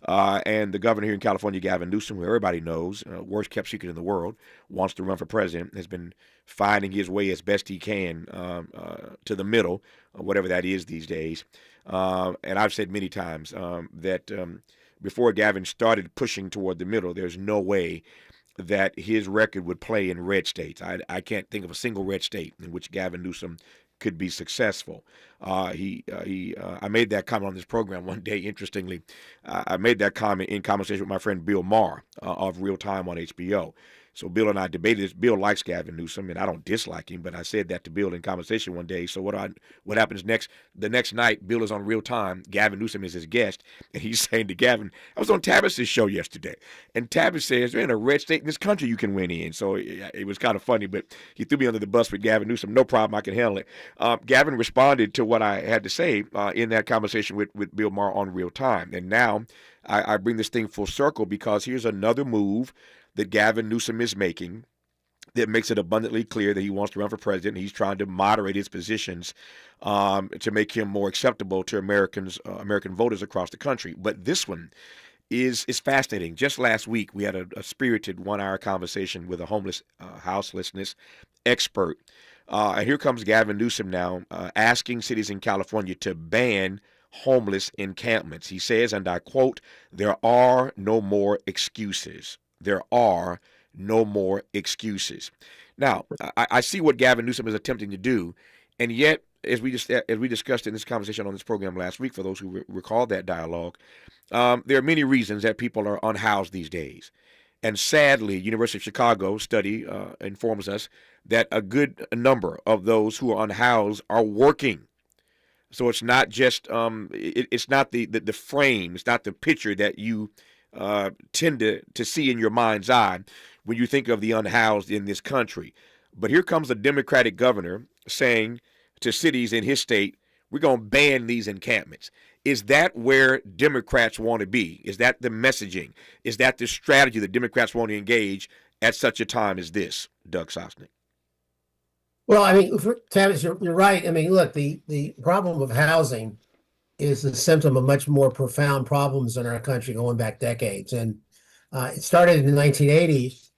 And the governor here in California, Gavin Newsom, who everybody knows, worst kept secret in the world, wants to run for president, has been finding his way as best he can to the middle, whatever that is these days. And I've said many times that before Gavin started pushing toward the middle, there's no way that his record would play in red states. I can't think of a single red state in which Gavin Newsom could be successful. I made that comment on this program one day, interestingly. I made that comment in conversation with my friend Bill Maher of Real Time on HBO. So Bill and I debated this. Bill likes Gavin Newsom, and I don't dislike him, but I said that to Bill in conversation one day. So what happens next? The next night, Bill is on Real Time. Gavin Newsom is his guest, and he's saying to Gavin, I was on Tavis's show yesterday, and Tavis says, there ain't a red state in this country you can win in. So it was kind of funny, but he threw me under the bus with Gavin Newsom. No problem, I can handle it. Gavin responded to what I had to say in that conversation with Bill Maher on Real Time. And now I bring this thing full circle because here's another move that Gavin Newsom is making that makes it abundantly clear that he wants to run for president. He's trying to moderate his positions to make him more acceptable to American voters across the country. But this one is fascinating. Just last week, we had a spirited one-hour conversation with a houselessness expert. And here comes Gavin Newsom now asking cities in California to ban homeless encampments. He says, and I quote, "There are no more excuses. There are no more excuses." Now, I see what Gavin Newsom is attempting to do, and yet, as we discussed in this conversation on this program last week, for those who recall that dialogue, there are many reasons that people are unhoused these days. And sadly, University of Chicago study informs us that a good number of those who are unhoused are working. So it's not just it's not the frame, it's not the picture that you tend to see in your mind's eye when you think of the unhoused in this country. But here comes a Democratic governor saying to cities in his state, we're going to ban these encampments. Is that where Democrats want to be? Is that the messaging? Is that the strategy that Democrats want to engage at such a time as this, Doug Sosnik? Well, I mean, Tavis, you're right. I mean, look, the problem of housing is a symptom of much more profound problems in our country going back decades. And it started in the 1980s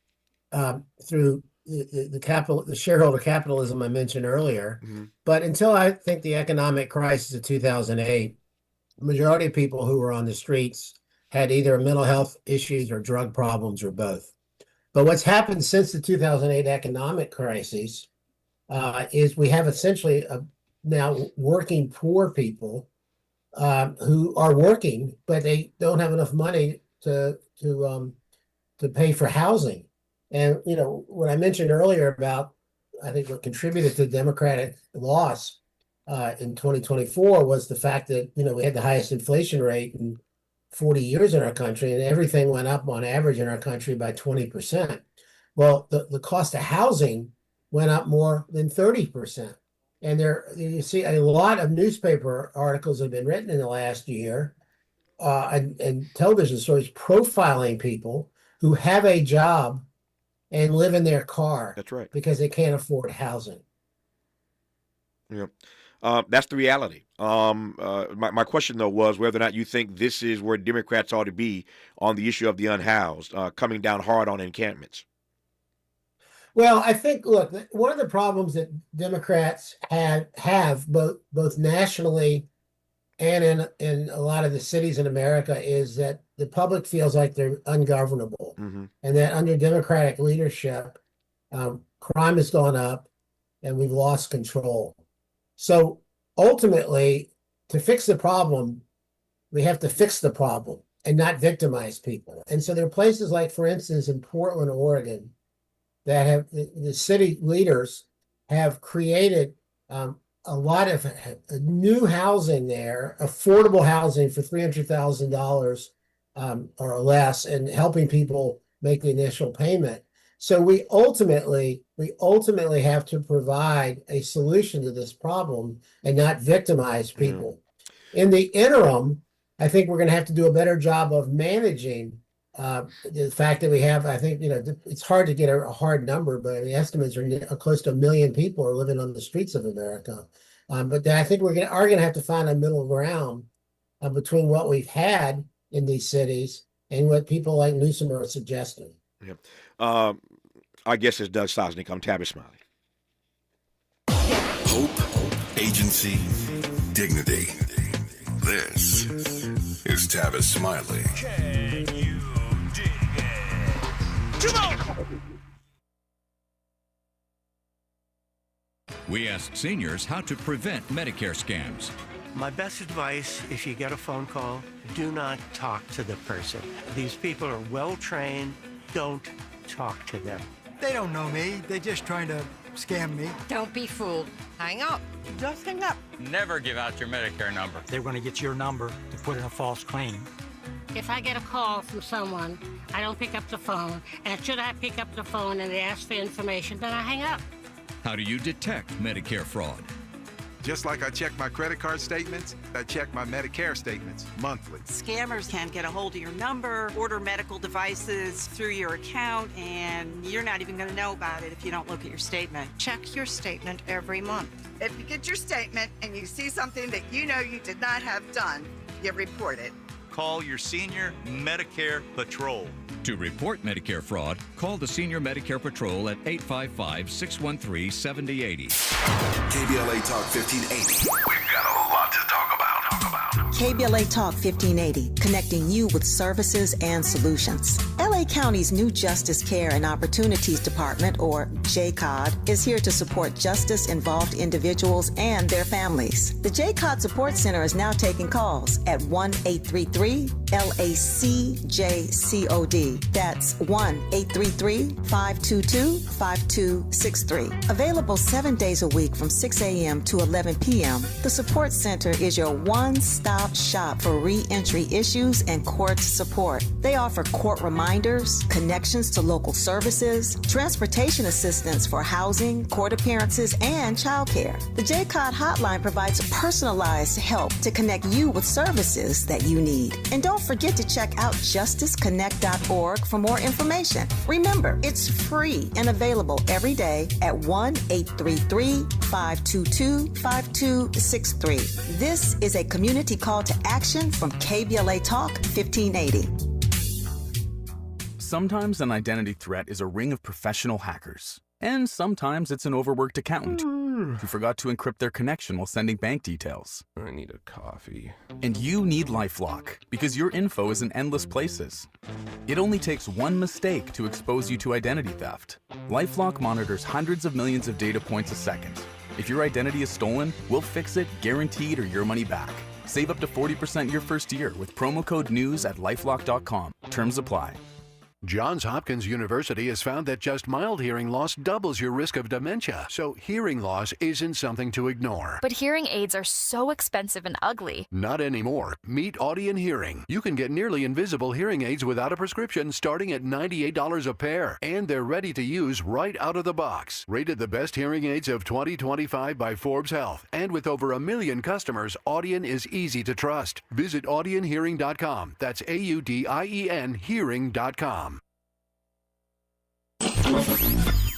through the shareholder capitalism I mentioned earlier. Mm-hmm. But until I think the economic crisis of 2008, the majority of people who were on the streets had either mental health issues or drug problems or both. But what's happened since the 2008 economic crisis is we have essentially now working poor people who are working, but they don't have enough money to pay for housing. And, you know, what I mentioned earlier about I think what contributed to the Democratic loss in 2024 was the fact that, we had the highest inflation rate in 40 years in our country, and everything went up on average in our country by 20%. Well, the cost of housing went up more than 30%. And you see a lot of newspaper articles have been written in the last year and television stories profiling people who have a job and live in their car. That's right. Because they can't afford housing. Yeah. That's the reality. My question, though, was whether or not you think this is where Democrats ought to be on the issue of the unhoused, coming down hard on encampments. Well, I think, look, one of the problems that Democrats have both nationally and in a lot of the cities in America is that the public feels like they're ungovernable, and that under Democratic leadership, crime has gone up and we've lost control. So ultimately, to fix the problem, we have to fix the problem and not victimize people. And so there are places like, for instance, in Portland, Oregon, that have the city leaders have created a lot of new housing there, affordable housing for $300,000 or less, and helping people make the initial payment. So we ultimately have to provide a solution to this problem and not victimize people. In the interim, I think we're going to have to do a better job of managing the fact that we have, I think, it's hard to get a hard number, but the estimates are close to 1 million people are living on the streets of America. But I think are going to have to find a middle ground between what we've had in these cities and what people like Newsom are suggesting. Yeah. Our guest is Doug Sosnik. I'm Tavis Smiley. Hope, agency, dignity. This is Tavis Smiley. Can you dig it? Come on! We ask seniors how to prevent Medicare scams. My best advice, if you get a phone call, do not talk to the person. These people are well trained. Don't talk to them. They don't know me. They're just trying to scam me. Don't be fooled. Hang up. Just hang up. Never give out your Medicare number. They're going to get your number to put in a false claim. If I get a call from someone, I don't pick up the phone. And should I pick up the phone and they ask for information, then I hang up. How do you detect Medicare fraud? Just like I check my credit card statements, I check my Medicare statements monthly. Scammers can get a hold of your number, order medical devices through your account, and you're not even going to know about it if you don't look at your statement. Check your statement every month. If you get your statement and you see something that you know you did not have done, you report it. Call your senior Medicare Patrol. To report Medicare fraud, call the Senior Medicare Patrol at 855-613-7080. KBLA Talk 1580. We've got a lot to talk about. KBLA Talk 1580, connecting you with services and solutions. LA County's new Justice Care and Opportunities Department, or JCOD, is here to support justice-involved individuals and their families. The JCOD Support Center is now taking calls at 1-833-LACJCOD. That's 1-833-522-5263. Available 7 days a week from 6 a.m. to 11 p.m., the Support Center is your one-stop shop for re-entry issues and court support. They offer court reminders, connections to local services, transportation assistance for housing, court appearances, and childcare. The JCOD hotline provides personalized help to connect you with services that you need. And don't forget to check out justiceconnect.org for more information. Remember, it's free and available every day at 1-833-522-5263. This is a community call to action from KBLA Talk 1580. Sometimes an identity threat is a ring of professional hackers. And sometimes it's an overworked accountant who forgot to encrypt their connection while sending bank details. I need a coffee. And you need LifeLock, because your info is in endless places. It only takes one mistake to expose you to identity theft. LifeLock monitors hundreds of millions of data points a second. If your identity is stolen, we'll fix it, guaranteed, or your money back. Save up to 40% your first year with promo code NEWS at LifeLock.com. Terms apply. Johns Hopkins University has found that just mild hearing loss doubles your risk of dementia, so hearing loss isn't something to ignore. But hearing aids are so expensive and ugly. Not anymore. Meet Audien Hearing. You can get nearly invisible hearing aids without a prescription starting at $98 a pair, and they're ready to use right out of the box. Rated the best hearing aids of 2025 by Forbes Health, and with over 1 million customers, Audien is easy to trust. Visit audienhearing.com. That's AUDIEN hearing.com.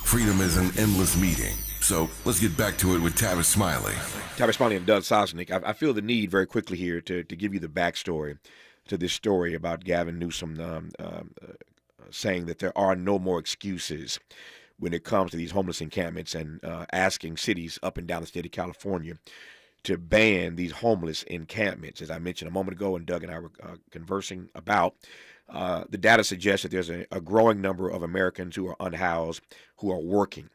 Freedom is an endless meeting. So let's get back to it with Tavis Smiley. Tavis Smiley and Doug Sosnik. I feel the need very quickly here to give you the backstory to this story about Gavin Newsom saying that there are no more excuses when it comes to these homeless encampments and asking cities up and down the state of California to ban these homeless encampments. As I mentioned a moment ago and Doug and I were conversing about, the data suggests that there's a growing number of Americans who are unhoused, who are working.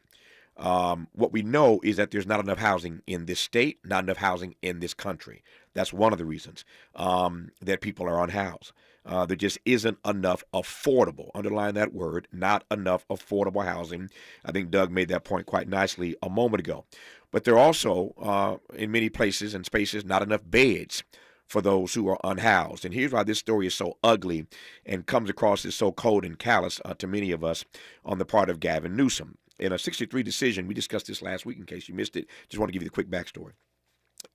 What we know is that there's not enough housing in this state, not enough housing in this country. That's one of the reasons that people are unhoused. There just isn't enough affordable, underline that word, not enough affordable housing. I think Doug made that point quite nicely a moment ago. But there are also, in many places and spaces, not enough beds for those who are unhoused. And here's why this story is so ugly and comes across as so cold and callous to many of us on the part of Gavin Newsom. In a 6-3 decision, we discussed this last week in case you missed it, just want to give you the quick backstory.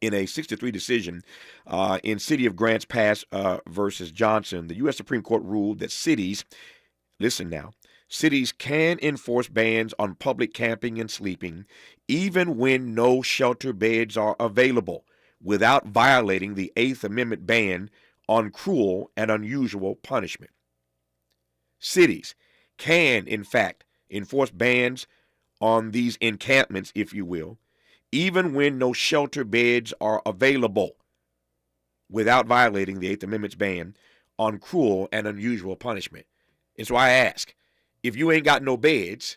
In a 6-3 decision in City of Grants Pass versus Johnson, the U.S. Supreme Court ruled that cities, listen now, cities can enforce bans on public camping and sleeping even when no shelter beds are available, without violating the Eighth Amendment ban on cruel and unusual punishment. Cities can, in fact, enforce bans on these encampments, if you will, even when no shelter beds are available, without violating the Eighth Amendment's ban on cruel and unusual punishment. And so I ask, if you ain't got no beds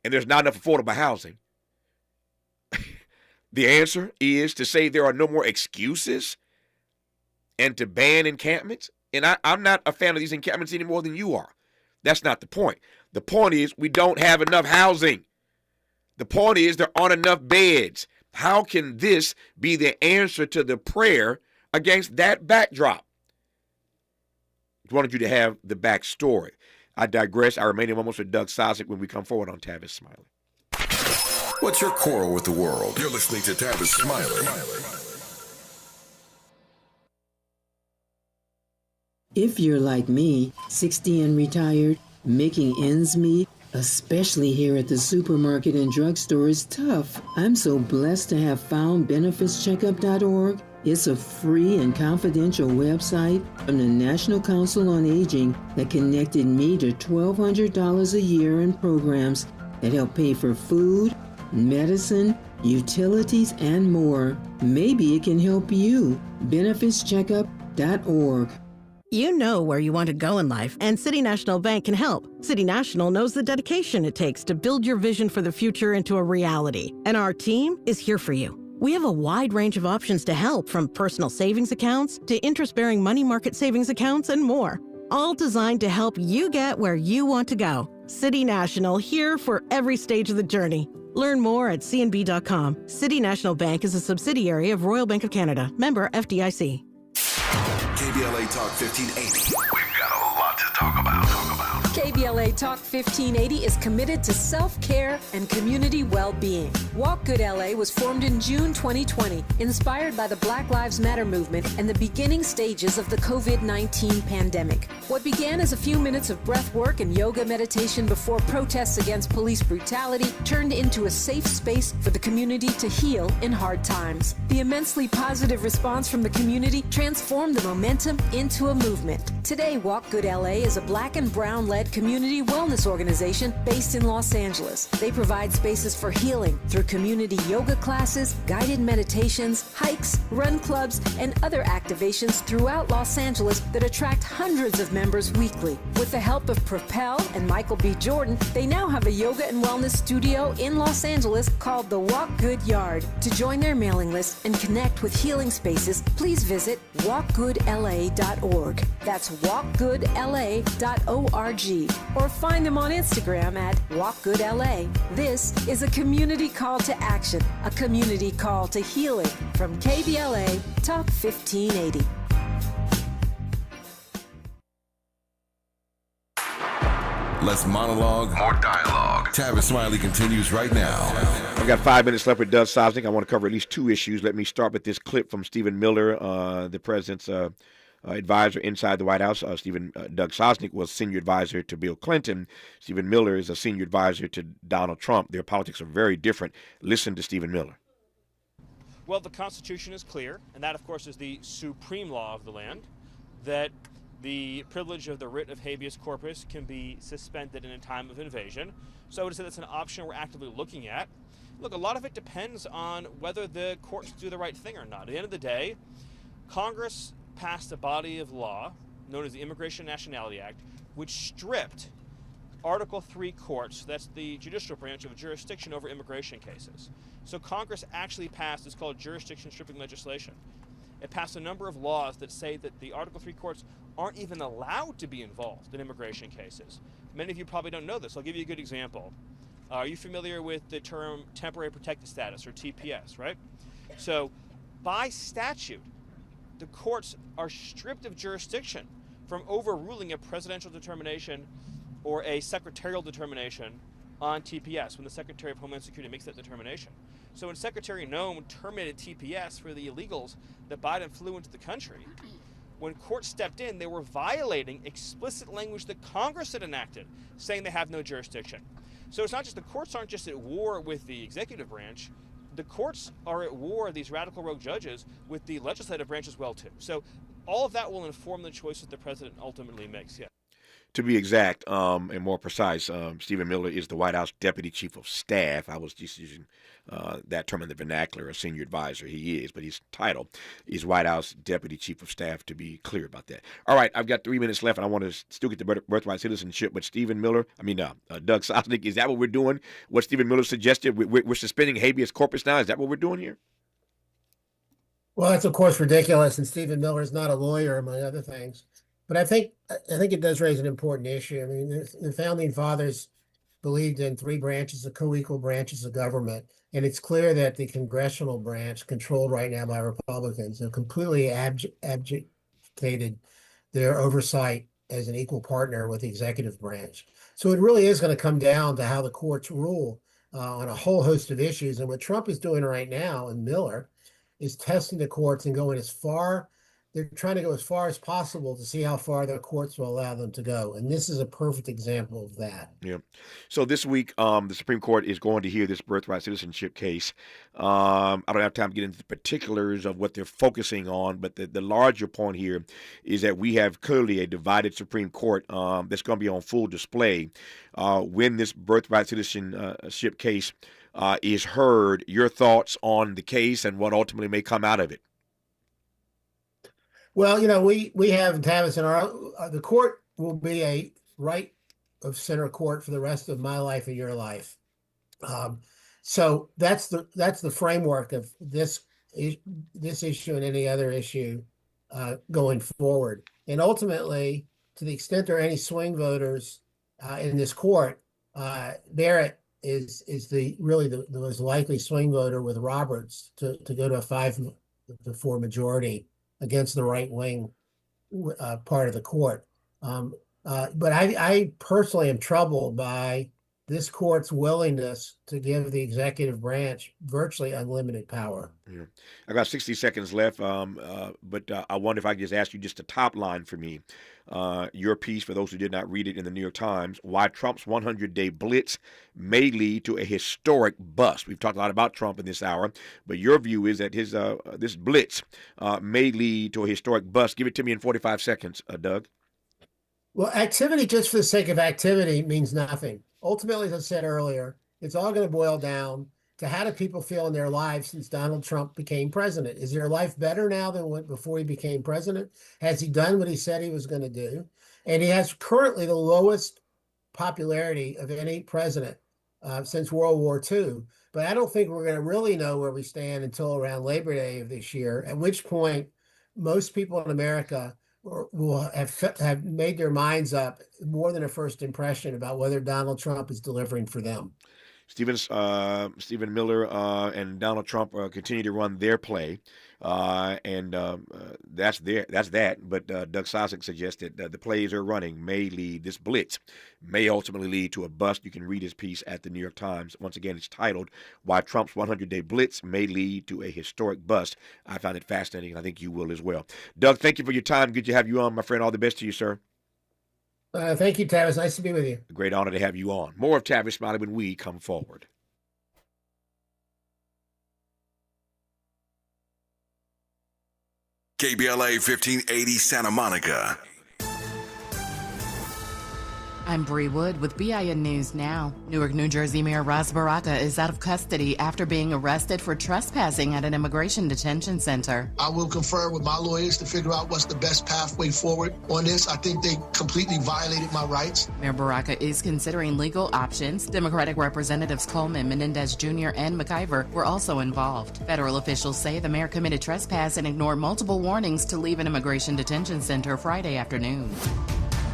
and there's not enough affordable housing, the answer is to say there are no more excuses and to ban encampments. And I'm not a fan of these encampments any more than you are. That's not the point. The point is we don't have enough housing. The point is there aren't enough beds. How can this be the answer to the prayer against that backdrop? I wanted you to have the backstory. I digress. I remain in moments with Doug Sosnik when we come forward on Tavis Smiley. What's your quarrel with the world? You're listening to Tavis Smiley. If you're like me, 60 and retired, making ends meet, especially here at the supermarket and drugstore, is tough. I'm so blessed to have found benefitscheckup.org. It's a free and confidential website from the National Council on Aging that connected me to $1,200 a year in programs that help pay for food, medicine, utilities, and more. Maybe it can help you. benefitscheckup.org. You know where you want to go in life, and City National Bank can help. City National knows the dedication it takes to build your vision for the future into a reality, and our team is here for you. We have a wide range of options to help, from personal savings accounts to interest-bearing money market savings accounts and more, all designed to help you get where you want to go. City National, here for every stage of the journey. Learn more at cnb.com. City National Bank is a subsidiary of Royal Bank of Canada, member FDIC. KBLA Talk 1580. We've got a lot to talk about. KBLA Talk 1580 is committed to self-care and community well-being. Walk Good LA was formed in June 2020, inspired by the Black Lives Matter movement and the beginning stages of the COVID-19 pandemic. What began as a few minutes of breath work and yoga meditation before protests against police brutality turned into a safe space for the community to heal in hard times. The immensely positive response from the community transformed the momentum into a movement. Today, Walk Good LA is a Black and Brown-led community wellness organization based in Los Angeles. They provide spaces for healing through community yoga classes, guided meditations, hikes, run clubs, and other activations throughout Los Angeles that attract hundreds of members weekly. With the help of Propel and Michael B. Jordan, they now have a yoga and wellness studio in Los Angeles called the Walk Good Yard. To join their mailing list and connect with healing spaces, please visit walkgoodla.org. That's walkgoodla.org. or find them on Instagram at WalkGoodLA. This is a community call to action, a community call to healing from KBLA Talk 1580. Less monologue, more dialogue. Tavis Smiley continues right now. I've got 5 minutes left with Doug Sosnik. I want to cover at least 2 issues. Let me start with this clip from Stephen Miller, the president's advisor inside the White House. Doug Sosnik was senior advisor to Bill Clinton. Stephen Miller is a senior advisor to Donald Trump. Their politics are very different. Listen to Stephen Miller. Well, the Constitution is clear, and that, of course, is the supreme law of the land, that the privilege of the writ of habeas corpus can be suspended in a time of invasion. So I would say that's an option we're actively looking at. Look, a lot of it depends on whether the courts do the right thing or not. At the end of the day, Congress passed a body of law known as the Immigration and Nationality Act, which stripped Article III courts, that's the judicial branch, of jurisdiction over immigration cases. So Congress actually passed, it's called jurisdiction stripping legislation. It passed a number of laws that say that the Article III courts aren't even allowed to be involved in immigration cases. Many of you probably don't know this. I'll give you a good example. Are you familiar with the term temporary protected status, or TPS, right? So by statute, the courts are stripped of jurisdiction from overruling a presidential determination or a secretarial determination on TPS when the Secretary of Homeland Security makes that determination. So when Secretary Noem terminated TPS for the illegals that Biden flew into the country, when courts stepped in, they were violating explicit language that Congress had enacted, saying they have no jurisdiction. So it's not just, the courts aren't just at war with the executive branch, the courts are at war, these radical rogue judges, with the legislative branch as well too. So all of that will inform the choices the president ultimately makes, yeah. To be exact and more precise, Stephen Miller is the White House Deputy Chief of Staff. I was just using that term in the vernacular, a senior advisor. He is, but his title is White House Deputy Chief of Staff, to be clear about that. All right, I've got 3 minutes left, and I want to still get the birthright citizenship, but Doug Sosnik, is that what we're doing? What Stephen Miller suggested? We're suspending habeas corpus now? Is that what we're doing here? Well, that's, of course, ridiculous, and Stephen Miller is not a lawyer, among other things. But I think it does raise an important issue. I mean, the founding fathers believed in 3 branches, the co-equal branches of government, and it's clear that the congressional branch, controlled right now by Republicans, have completely abdicated their oversight as an equal partner with the executive branch. So it really is going to come down to how the courts rule on a whole host of issues. And what Trump is doing right now, and Miller, is testing the courts and going as far. They're trying to go as far as possible to see how far their courts will allow them to go. And this is a perfect example of that. Yeah. So this week, the Supreme Court is going to hear this birthright citizenship case. I don't have time to get into the particulars of what they're focusing on, but the larger point here is that we have clearly a divided Supreme Court that's going to be on full display when this birthright citizenship case is heard. Your thoughts on the case and what ultimately may come out of it? Well, we have Tavis in our the court will be a right of center court for the rest of my life and your life. So that's the framework of this issue and any other issue going forward. And ultimately, to the extent there are any swing voters in this court, Barrett is the most likely swing voter with Roberts to go to a 5-4 majority against the right wing part of the court. But I personally am troubled by this court's willingness to give the executive branch virtually unlimited power. Yeah. I got 60 seconds left, but I wonder if I could just ask you just a top line for me. Your piece, for those who did not read it in the New York Times, why Trump's 100-day blitz may lead to a historic bust. We've talked a lot about Trump in this hour, but your view is that his this blitz may lead to a historic bust. Give it to me in 45 seconds, Doug. Well, activity just for the sake of activity means nothing. Ultimately, as I said earlier, it's all going to boil down to how do people feel in their lives since Donald Trump became president. Is their life better now than before he became president? Has he done what he said he was going to do? And he has currently the lowest popularity of any president since World War II. But I don't think we're going to really know where we stand until around Labor Day of this year, at which point most people in America will have made their minds up more than a first impression about whether Donald Trump is delivering for them. Stephen Miller and Donald Trump continue to run their play, and that's that. But Doug Sosnik suggested that the plays they're running may lead, this blitz may ultimately lead to a bust. You can read his piece at the New York Times. Once again, it's titled "Why Trump's 100-Day Blitz May Lead to a Historic Bust." I found it fascinating, and I think you will as well. Doug, thank you for your time. Good to have you on, my friend. All the best to you, sir. Thank you, Tavis. Nice to be with you. A great honor to have you on. More of Tavis Smiley when we come forward. KBLA 1580 Santa Monica. I'm Bree Wood with BIN News Now. Newark, New Jersey Mayor Ras Baraka is out of custody after being arrested for trespassing at an immigration detention center. I will confer with my lawyers to figure out what's the best pathway forward on this. I think they completely violated my rights. Mayor Baraka is considering legal options. Democratic Representatives Coleman, Menendez Jr., and McIver were also involved. Federal officials say the mayor committed trespass and ignored multiple warnings to leave an immigration detention center Friday afternoon.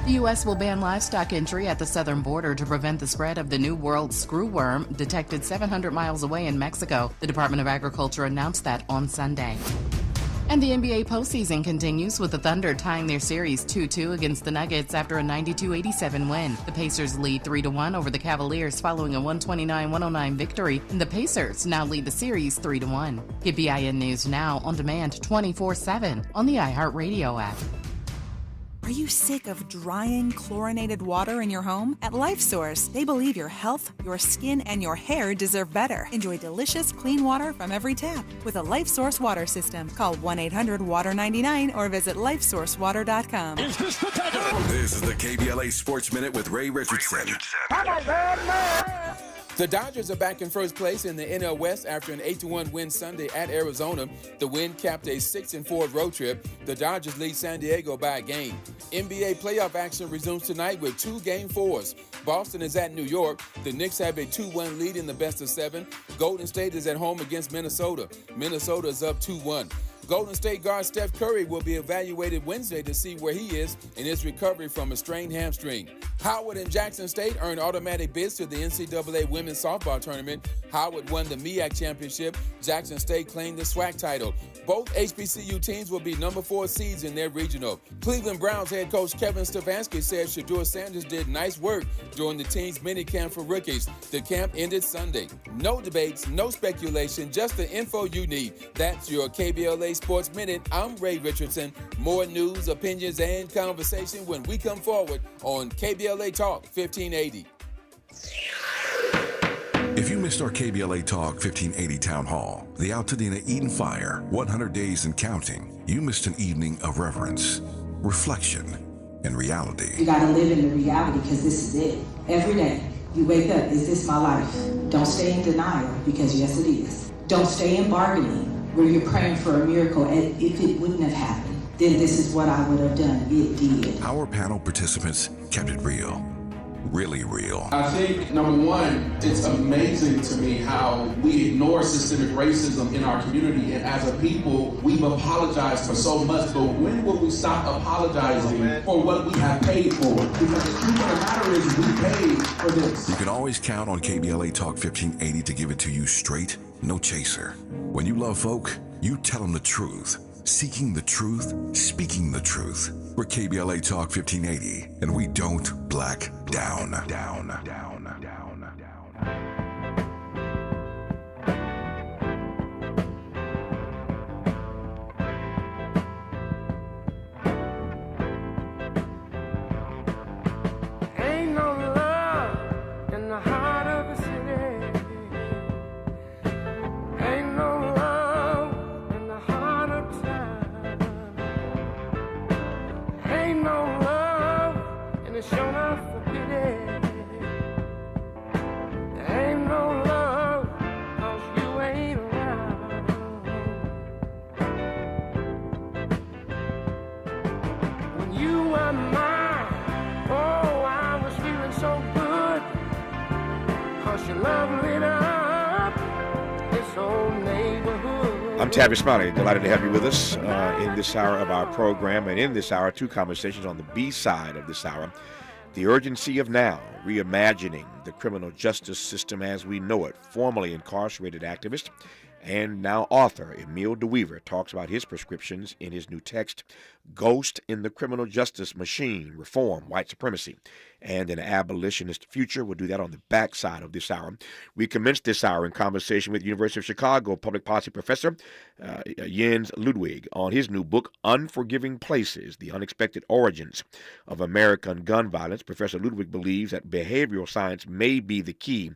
The U.S. will ban livestock entry at the southern border to prevent the spread of the New World screwworm detected 700 miles away in Mexico. The Department of Agriculture announced that on Sunday. And the NBA postseason continues with the Thunder tying their series 2-2 against the Nuggets after a 92-87 win. The Pacers lead 3-1 over the Cavaliers following a 129-109 victory, and the Pacers now lead the series 3-1. Get BIN News Now on demand 24/7 on the iHeartRadio app. Are you sick of drying, chlorinated water in your home? At LifeSource, they believe your health, your skin, and your hair deserve better. Enjoy delicious, clean water from every tap with a LifeSource water system. Call 1-800-WATER-99 or visit lifesourcewater.com. Is this the time? This is the KBLA Sports Minute with Ray Richardson. The Dodgers are back in first place in the NL West after an 8-1 win Sunday at Arizona. The win capped a 6-4 road trip. The Dodgers lead San Diego by a game. NBA playoff action resumes tonight with 2 Game 4s. Boston is at New York. The Knicks have a 2-1 lead in the best of 7. Golden State is at home against Minnesota. Minnesota is up 2-1. Golden State guard Steph Curry will be evaluated Wednesday to see where he is in his recovery from a strained hamstring. Howard and Jackson State earned automatic bids to the NCAA women's softball tournament. Howard won the MEAC championship. Jackson State claimed the SWAC title. Both HBCU teams will be number 4 seeds in their regional. Cleveland Browns head coach Kevin Stefanski said Shedeur Sanders did nice work during the team's minicamp for rookies. The camp ended Sunday. No debates, no speculation, just the info you need. That's your KBLA Sports Minute. I'm Ray Richardson. More news, opinions, and conversation when we come forward on KBLA Talk 1580. If you missed our KBLA Talk 1580 Town Hall, the Altadena Eden Fire, 100 Days and Counting, you missed an evening of reverence, reflection, and reality. You gotta live in the reality because this is it. Every day, you wake up, is this my life? Don't stay in denial because yes it is. Don't stay in bargaining where you're praying for a miracle and if it wouldn't have happened, then this is what I would have done. It did. Our panel participants kept it real. Really real. I think, number one, it's amazing to me how we ignore systemic racism in our community, and as a people, we've apologized for so much, but when will we stop apologizing for what we have paid for? Because the truth of the matter is we paid for this. You can always count on KBLA Talk 1580 to give it to you straight, no chaser. When you love folk, you tell them the truth. Seeking the truth, speaking the truth. We're KBLA Talk 1580, and we don't black down. Ain't no love in the heart of the city. Ain't no love in the heart of town. Ain't no love and it's shown up for pity. Ain't no love 'cause you ain't around. When you were mine, oh, I was feeling so good, 'cause your love lit up this whole neighborhood. I'm Tavis Smiley. Delighted to have you with us in this hour of our program. And in this hour, two conversations on the B side of this hour. The urgency of now, reimagining the criminal justice system as we know it. Formerly incarcerated activist and now author Emile DeWeaver talks about his prescriptions in his new text, Ghost in the Criminal Justice Machine, Reform, White Supremacy, and an Abolitionist Future. We'll do that on the backside of this hour. We commenced this hour in conversation with University of Chicago public policy professor Jens Ludwig on his new book, Unforgiving Places, The Unexpected Origins of American Gun Violence. Professor Ludwig believes that behavioral science may be the key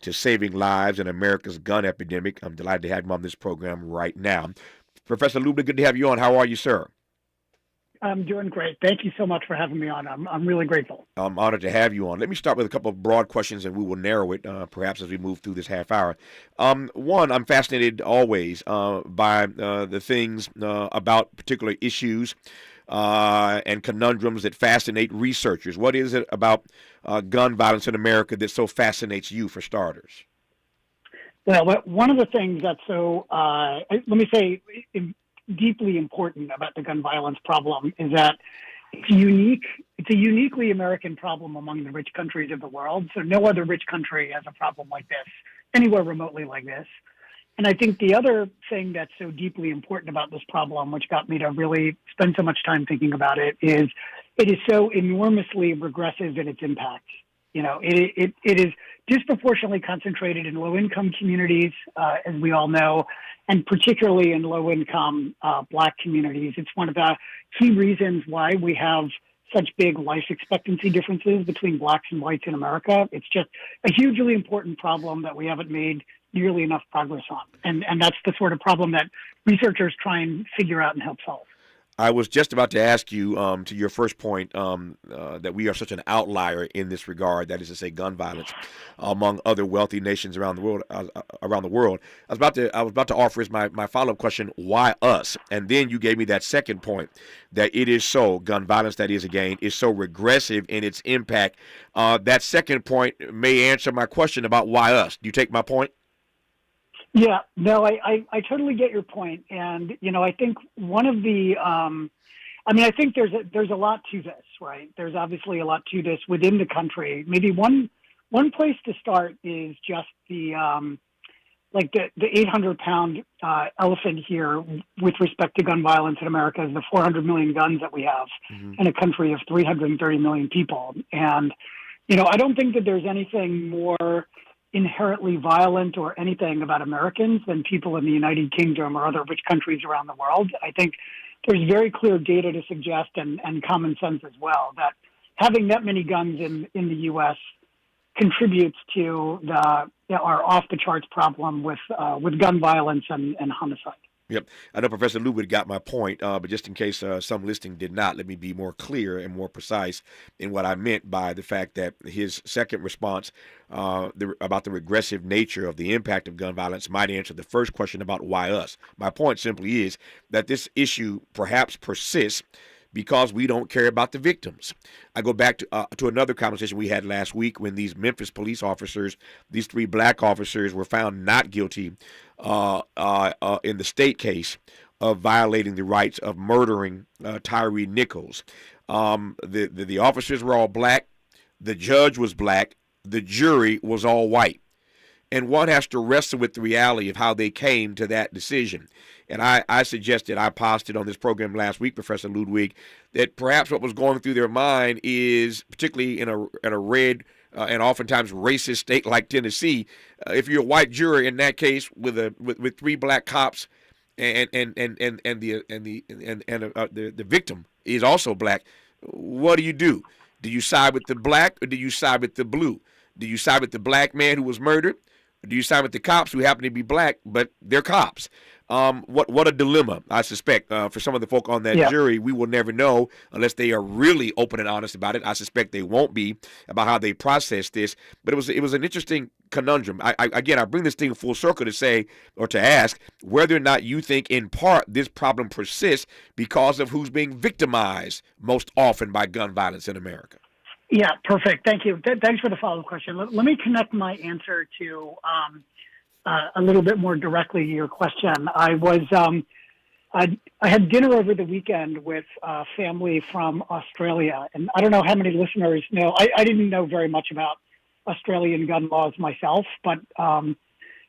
to saving lives in America's gun epidemic. I'm delighted to have him on this program right now. Professor Ludwig, good to have you on. How are you, sir? I'm doing great. Thank you so much for having me on. I'm really grateful. I'm honored to have you on. Let me start with a couple of broad questions, and we will narrow it perhaps as we move through this half hour. One, I'm fascinated always by the things about particular issues and conundrums that fascinate researchers. What is it about gun violence in America that so fascinates you, for starters? Well, one of the things that's so, let me say, deeply important about the gun violence problem is that it's a uniquely American problem among the rich countries of the world. So no other rich country has a problem like this, anywhere remotely like this. And I think the other thing that's so deeply important about this problem, which got me to really spend so much time thinking about it is so enormously regressive in its impact. You know, it is disproportionately concentrated in low-income communities, as we all know, and particularly in low-income Black communities. It's one of the key reasons why we have such big life expectancy differences between Blacks and whites in America. It's just a hugely important problem that we haven't made nearly enough progress on. And that's the sort of problem that researchers try and figure out and help solve. I was just about to ask you, to your first point, that we are such an outlier in this regard, that is to say, gun violence, among other wealthy nations around the world. I was about to offer as my follow-up question, why us? And then you gave me that second point, that it is so, gun violence, that is again, is so regressive in its impact. That second point may answer my question about why us. Do you take my point? Yeah, no, I totally get your point. And, you know, I think one of the, I think there's a lot to this, right? There's obviously a lot to this within the country. Maybe one place to start is just the 800-pound elephant here with respect to gun violence in America is the 400 million guns that we have in a country of 330 million people. And, you know, I don't think that there's anything more inherently violent or anything about Americans than people in the United Kingdom or other rich countries around the world. I think there's very clear data to suggest, and common sense as well, that having that many guns in the U.S. contributes to our off-the-charts problem with gun violence and homicide. Yep. I know Professor Ludwig got my point, but just in case some listening did not, let me be more clear and more precise in what I meant by the fact that his second response about the regressive nature of the impact of gun violence might answer the first question about why us. My point simply is that this issue perhaps persists because we don't care about the victims. I go back to another conversation we had last week when these Memphis police officers, these 3 Black officers, were found not guilty in the state case of violating the rights of murdering Tyree Nichols. The officers were all Black. The judge was Black. The jury was all white. And one has to wrestle with the reality of how they came to that decision. And I suggested, I posited on this program last week, Professor Ludwig, that perhaps what was going through their mind is, particularly in a red and oftentimes racist state like Tennessee, if you're a white juror in that case with 3 Black cops and the victim is also Black, what do? Do you side with the Black or do you side with the blue? Do you side with the Black man who was murdered? Or do you side with the cops who happen to be Black, but they're cops? What a dilemma, I suspect, for some of the folk on that jury. We will never know unless they are really open and honest about it. I suspect they won't be about how they process this. But it was an interesting conundrum. I bring this thing full circle to say, or to ask, whether or not you think in part this problem persists because of who's being victimized most often by gun violence in America. Yeah, perfect. Thank you. Thanks for the follow-up question. Let me connect my answer to a little bit more directly to your question. I was I had dinner over the weekend with family from Australia, and I don't know how many listeners know. I didn't know very much about Australian gun laws myself, but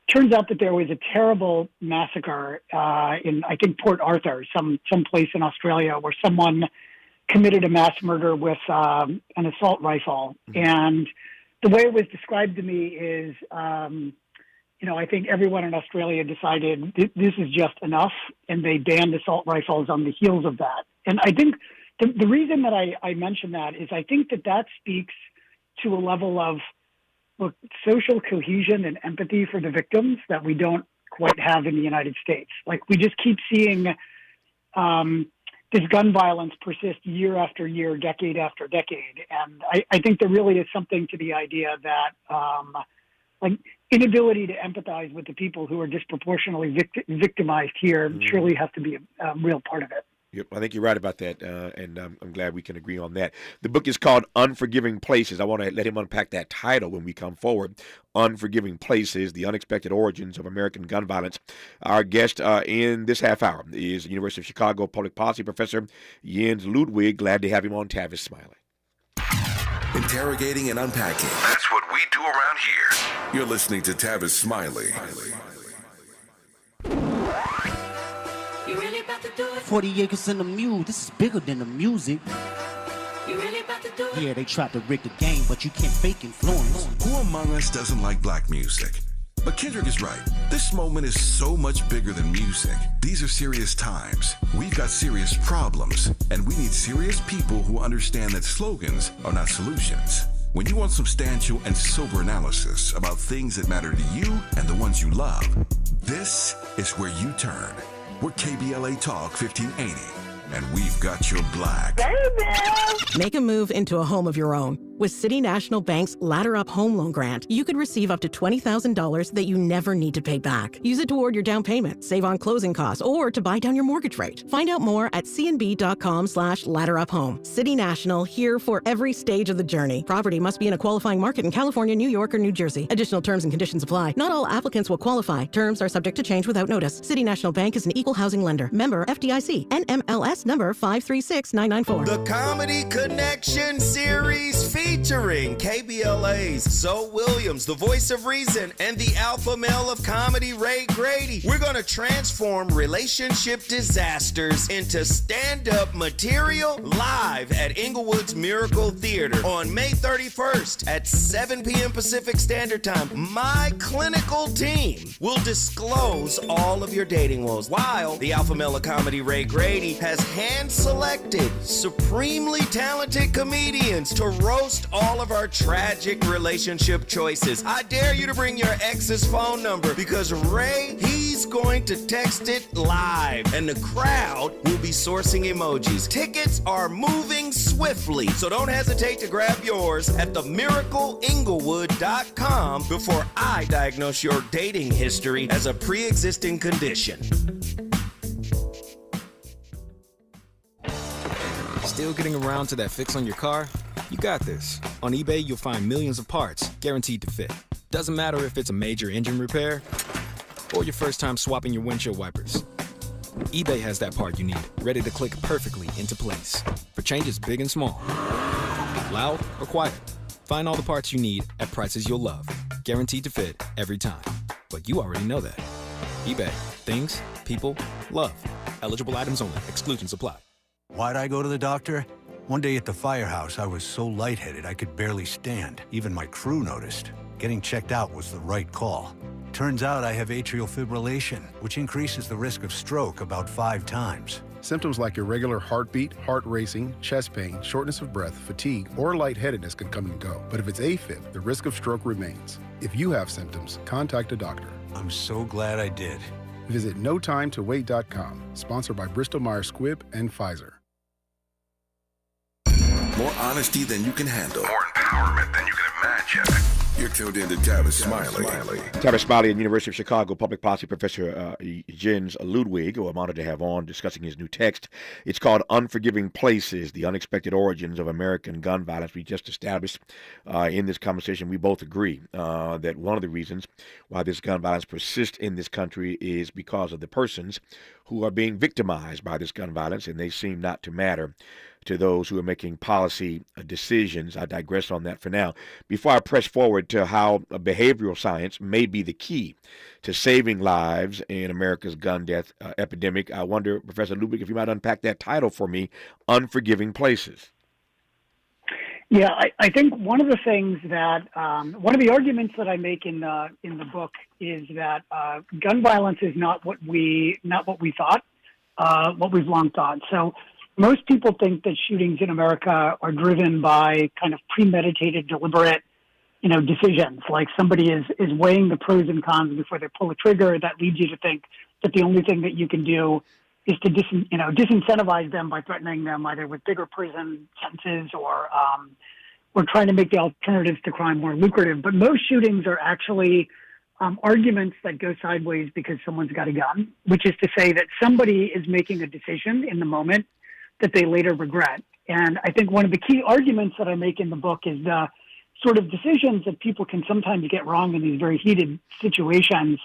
turns out that there was a terrible massacre in, I think, Port Arthur, some place in Australia, where someone committed a mass murder with an assault rifle. And the way it was described to me is, I think everyone in Australia decided this is just enough, and they banned assault rifles on the heels of that. And I think the reason that I mention that is I think that speaks to a level of social cohesion and empathy for the victims that we don't quite have in the United States. Like, we just keep seeing this gun violence persist year after year, decade after decade. And I think there really is something to the idea that inability to empathize with the people who are disproportionately victimized here surely has to be a real part of it. Yep, I think you're right about that, and I'm glad we can agree on that. The book is called Unforgiving Places. I want to let him unpack that title when we come forward. Unforgiving Places, The Unexpected Origins of American Gun Violence. Our guest in this half hour is University of Chicago Public Policy Professor Jens Ludwig. Glad to have him on. Tavis Smiley. Interrogating and unpacking. That's what we do around here. You're listening to Tavis Smiley. 40 acres in the mule, this is bigger than the music. You really about to do it? Yeah, they tried to rig the game, but you can't fake influence. Who among us doesn't like black music? But Kendrick is right. This moment is so much bigger than music. These are serious times. We've got serious problems, and we need serious people who understand that slogans are not solutions. When you want substantial and sober analysis about things that matter to you and the ones you love, this is where you turn. We're KBLA Talk 1580, and we've got your black. Make a move into a home of your own. With City National Bank's Ladder Up Home Loan Grant, you could receive up to $20,000 that you never need to pay back. Use it toward your down payment, save on closing costs, or to buy down your mortgage rate. Find out more at cnb.com/ladderuphome. City National, here for every stage of the journey. Property must be in a qualifying market in California, New York, or New Jersey. Additional terms and conditions apply. Not all applicants will qualify. Terms are subject to change without notice. City National Bank is an equal housing lender. Member FDIC. NMLS number 536994. The Comedy Connection series featuring KBLA's Zoe Williams, the voice of reason, and the alpha male of comedy, Ray Grady. We're going to transform relationship disasters into stand-up material live at Inglewood's Miracle Theater on May 31st at 7 p.m. Pacific Standard Time. My clinical team will disclose all of your dating woes, while the alpha male of comedy, Ray Grady, has hand-selected, supremely talented comedians to roast all of our tragic relationship choices. I dare you to bring your ex's phone number, because Ray, he's going to text it live, and the crowd will be sourcing emojis. Tickets are moving swiftly, so don't hesitate to grab yours at themiracleinglewood.com before I diagnose your dating history as a pre-existing condition. Still getting around to that fix on your car? You got this. On eBay, you'll find millions of parts guaranteed to fit. Doesn't matter if it's a major engine repair or your first time swapping your windshield wipers. eBay has that part you need, ready to click perfectly into place for changes big and small. Loud or quiet, find all the parts you need at prices you'll love. Guaranteed to fit every time. But you already know that. eBay. Things, people, love. Eligible items only. Exclusions apply. Why'd I go to the doctor? One day at the firehouse, I was so lightheaded I could barely stand. Even my crew noticed. Getting checked out was the right call. Turns out I have atrial fibrillation, which increases the risk of stroke about 5 times. Symptoms like irregular heartbeat, heart racing, chest pain, shortness of breath, fatigue, or lightheadedness can come and go. But if it's AFib, the risk of stroke remains. If you have symptoms, contact a doctor. I'm so glad I did. Visit NoTimeToWait.com, sponsored by Bristol-Myers Squibb and Pfizer. More honesty than you can handle. More empowerment than you can imagine. You're tuned in to Tavis Smiley. Tavis Smiley and University of Chicago public policy professor Jens Ludwig, who I'm honored to have on, discussing his new text. It's called Unforgiving Places, The Unexpected Origins of American Gun Violence. We just established in this conversation, we both agree that one of the reasons why this gun violence persists in this country is because of the persons who are being victimized by this gun violence, and they seem not to matter to those who are making policy decisions. I digress on that for now. Before I press forward to how behavioral science may be the key to saving lives in America's gun death epidemic, I wonder, Professor Ludwig, if you might unpack that title for me, Unforgiving Places. Yeah, I think one of the things that one of the arguments that I make in the book is that gun violence is not what we thought, what we've long thought. So most people think that shootings in America are driven by kind of premeditated, deliberate, decisions. Like somebody is weighing the pros and cons before they pull a trigger. That leads you to think that the only thing that you can do is to disincentivize them by threatening them either with bigger prison sentences or trying to make the alternatives to crime more lucrative. But most shootings are actually arguments that go sideways because someone's got a gun, which is to say that somebody is making a decision in the moment that they later regret. And I think one of the key arguments that I make in the book is the sort of decisions that people can sometimes get wrong in these very heated situations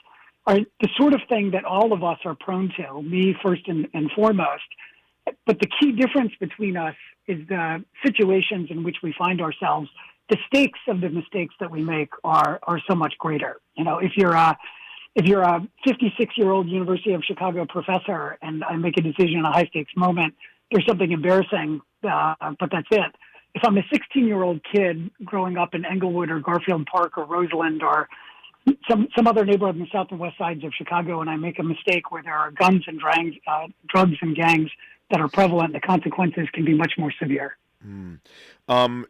are the sort of thing that all of us are prone to, me first and foremost. But the key difference between us is the situations in which we find ourselves. The stakes of the mistakes that we make are so much greater. If you're a 56-year-old University of Chicago professor and I make a decision in a high-stakes moment, there's something embarrassing, but that's it. If I'm a 16-year-old kid growing up in Englewood or Garfield Park or Roseland or some other neighborhood in the south and west sides of Chicago, and I make a mistake where there are guns and drugs and gangs that are prevalent, the consequences can be much more severe.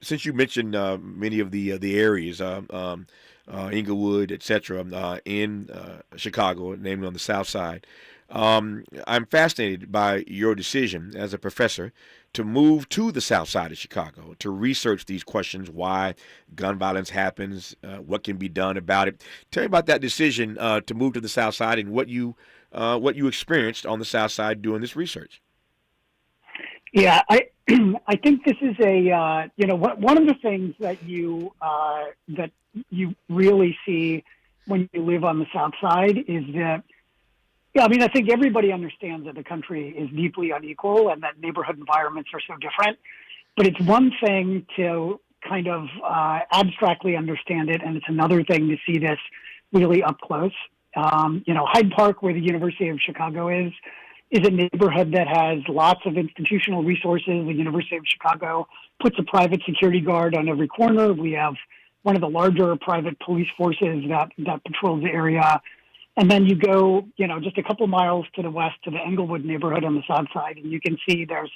Since you mentioned many of the areas, Englewood, etc., in Chicago, namely on the south side, I'm fascinated by your decision as a professor to move to the south side of Chicago to research these questions, why gun violence happens, what can be done about it. Tell me about that decision to move to the south side and what you experienced on the south side doing this research. Yeah, I think this is one of the things that you really see when you live on the south side is that. Yeah, I think everybody understands that the country is deeply unequal and that neighborhood environments are so different. But it's one thing to kind of abstractly understand it, and it's another thing to see this really up close. Hyde Park, where the University of Chicago is a neighborhood that has lots of institutional resources. The University of Chicago puts a private security guard on every corner. We have one of the larger private police forces that patrols the area. And then you go, just a couple miles to the west to the Englewood neighborhood on the south side, and you can see there's,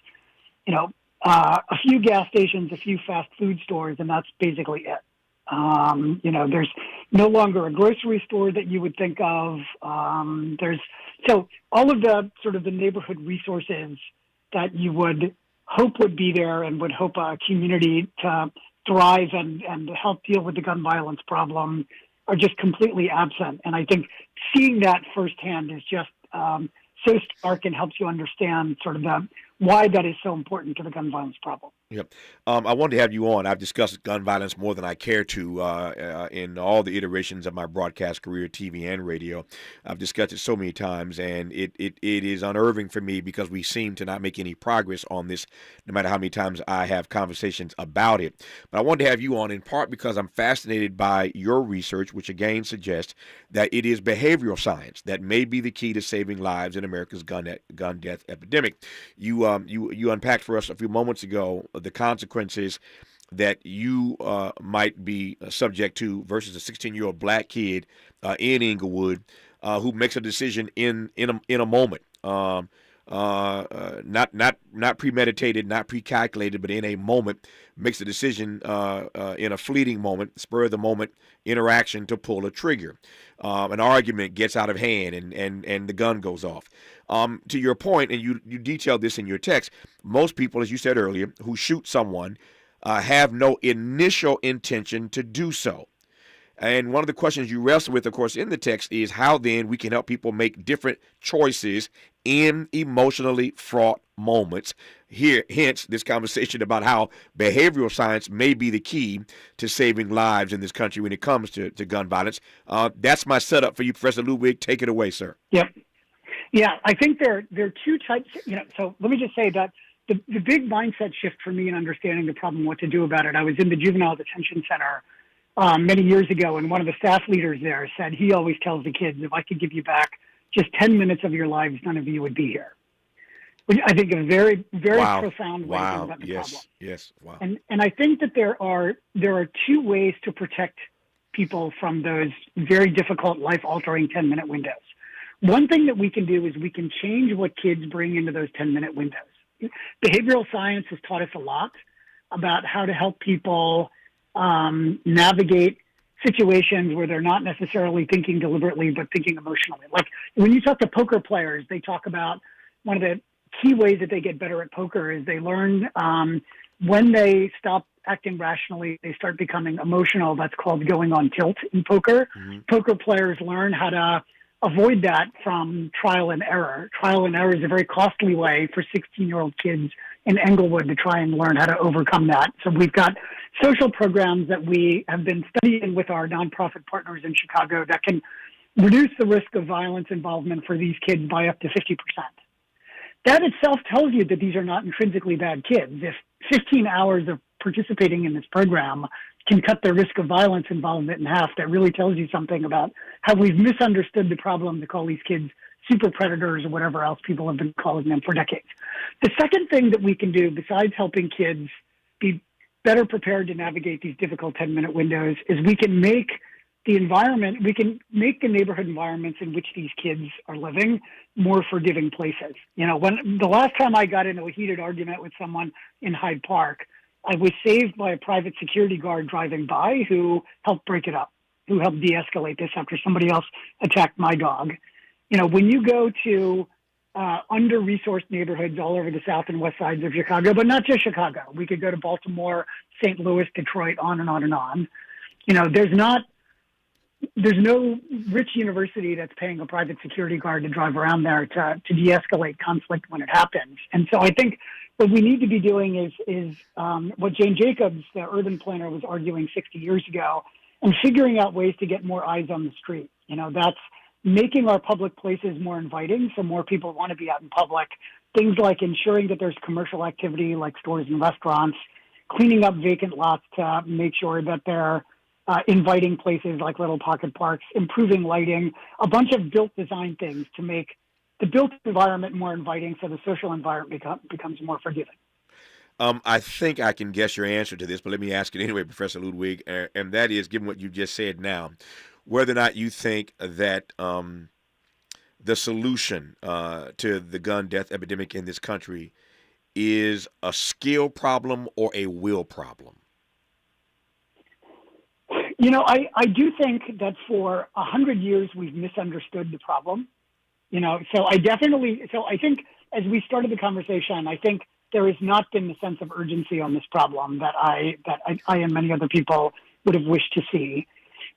a few gas stations, a few fast food stores, and that's basically it. There's no longer a grocery store that you would think of. So all of the sort of the neighborhood resources that you would hope would be there and would hope a community to thrive and help deal with the gun violence problem are just completely absent. And I think seeing that firsthand is just so stark and helps you understand sort of why that is so important to the gun violence problem. Yep. I wanted to have you on. I've discussed gun violence more than I care to in all the iterations of my broadcast career, TV and radio. I've discussed it so many times, and it is unnerving for me because we seem to not make any progress on this, no matter how many times I have conversations about it. But I wanted to have you on in part because I'm fascinated by your research, which again suggests that it is behavioral science that may be the key to saving lives in America's gun death epidemic. You unpacked for us a few moments ago the consequences that you might be subject to versus a 16-year-old black kid in Englewood who makes a decision in a moment, not premeditated, not pre-calculated, but in a moment makes a decision in a fleeting moment, spur of the moment interaction to pull a trigger. An argument gets out of hand and the gun goes off. To your point, and you detailed this in your text, most people, as you said earlier, who shoot someone have no initial intention to do so. And one of the questions you wrestle with, of course, in the text is how then we can help people make different choices in emotionally fraught moments. Here, hence this conversation about how behavioral science may be the key to saving lives in this country when it comes to gun violence. That's my setup for you, Professor Ludwig. Take it away, sir. Yep. Yeah, I think there are two types. So let me just say that the big mindset shift for me in understanding the problem, what to do about it. I was in the juvenile detention center many years ago, and one of the staff leaders there said he always tells the kids, if I could give you back just 10 minutes of your lives, none of you would be here. Which I think a very, very profound way to think about the problem. Yes. Wow. And I think that there are two ways to protect people from those very difficult, life-altering 10-minute windows. One thing that we can do is we can change what kids bring into those 10-minute windows. Behavioral science has taught us a lot about how to help people navigate situations where they're not necessarily thinking deliberately, but thinking emotionally. Like when you talk to poker players, they talk about one of the key ways that they get better at poker is they learn when they stop acting rationally, they start becoming emotional. That's called going on tilt in poker. Mm-hmm. Poker players learn how to avoid that from trial and error. Trial and error is a very costly way for 16-year-old kids in Englewood to try and learn how to overcome that. So we've got social programs that we have been studying with our nonprofit partners in Chicago that can reduce the risk of violence involvement for these kids by up to 50%. That itself tells you that these are not intrinsically bad kids. If 15 hours of participating in this program can cut the risk of violence involvement in half, that really tells you something about how we've misunderstood the problem to call these kids super predators or whatever else people have been calling them for decades. The second thing that we can do, besides helping kids be better prepared to navigate these difficult 10-minute windows, is we can make the environment, we can make the neighborhood environments in which these kids are living more forgiving places. When the last time I got into a heated argument with someone in Hyde Park, I was saved by a private security guard driving by who helped break it up, who helped de-escalate this after somebody else attacked my dog. When you go to under-resourced neighborhoods all over the south and west sides of Chicago, but not just Chicago. We could go to Baltimore, St. Louis, Detroit, on and on and on. There's no rich university that's paying a private security guard to drive around there to de-escalate conflict when it happens. And so I think what we need to be doing is what Jane Jacobs, the urban planner, was arguing 60 years ago, and figuring out ways to get more eyes on the street. That's making our public places more inviting so more people want to be out in public. Things like ensuring that there's commercial activity like stores and restaurants, cleaning up vacant lots to make sure that they're inviting places like little pocket parks, improving lighting, a bunch of built design things to make the built environment more inviting so the social environment becomes more forgiving. I think I can guess your answer to this, but let me ask it anyway, Professor Ludwig, and that is, given what you just said now, whether or not you think that the solution to the gun death epidemic in this country is a skill problem or a will problem. I do think that for 100 years we've misunderstood the problem. So I think as we started the conversation, I think there has not been the sense of urgency on this problem that I and many other people would have wished to see.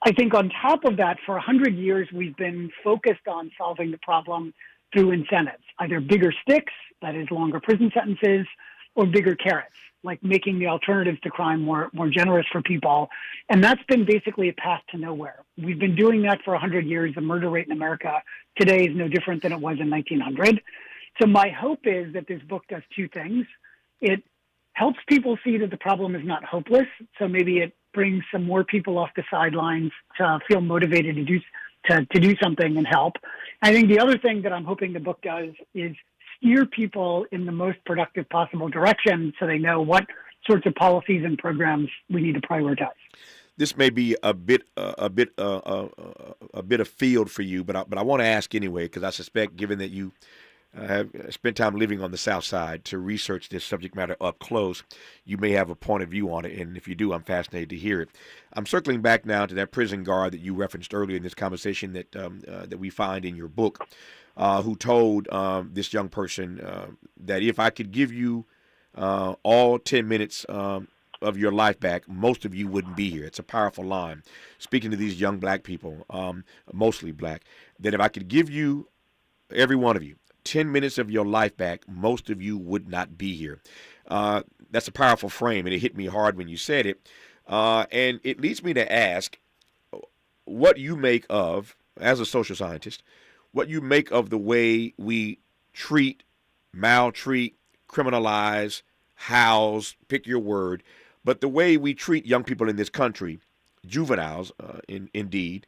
I think on top of that, for 100 years, we've been focused on solving the problem through incentives, either bigger sticks, that is longer prison sentences, or bigger carrots, like making the alternatives to crime more generous for people. And that's been basically a path to nowhere. We've been doing that for 100 years. The murder rate in America today is no different than it was in 1900. So my hope is that this book does two things. It helps people see that the problem is not hopeless. So maybe it brings some more people off the sidelines to feel motivated to do something and help. I think the other thing that I'm hoping the book does is steer people in the most productive possible direction so they know what sorts of policies and programs we need to prioritize. This may be a bit of field for you, but I want to ask anyway, because I suspect, given that you have spent time living on the South Side to research this subject matter up close, you may have a point of view on it, and if you do, I'm fascinated to hear it. I'm circling back now to that prison guard that you referenced earlier in this conversation that we find in your book, who told this young person that if I could give you all 10 minutes of your life back, most of you wouldn't be here. It's a powerful line. Speaking to these young black people, mostly black, that if I could give you, every one of you, 10 minutes of your life back, most of you would not be here. That's a powerful frame, and it hit me hard when you said it. And it leads me to ask what you make of, as a social scientist, what you make of the way we treat, maltreat, criminalize, house, pick your word, but the way we treat young people in this country, juveniles, indeed,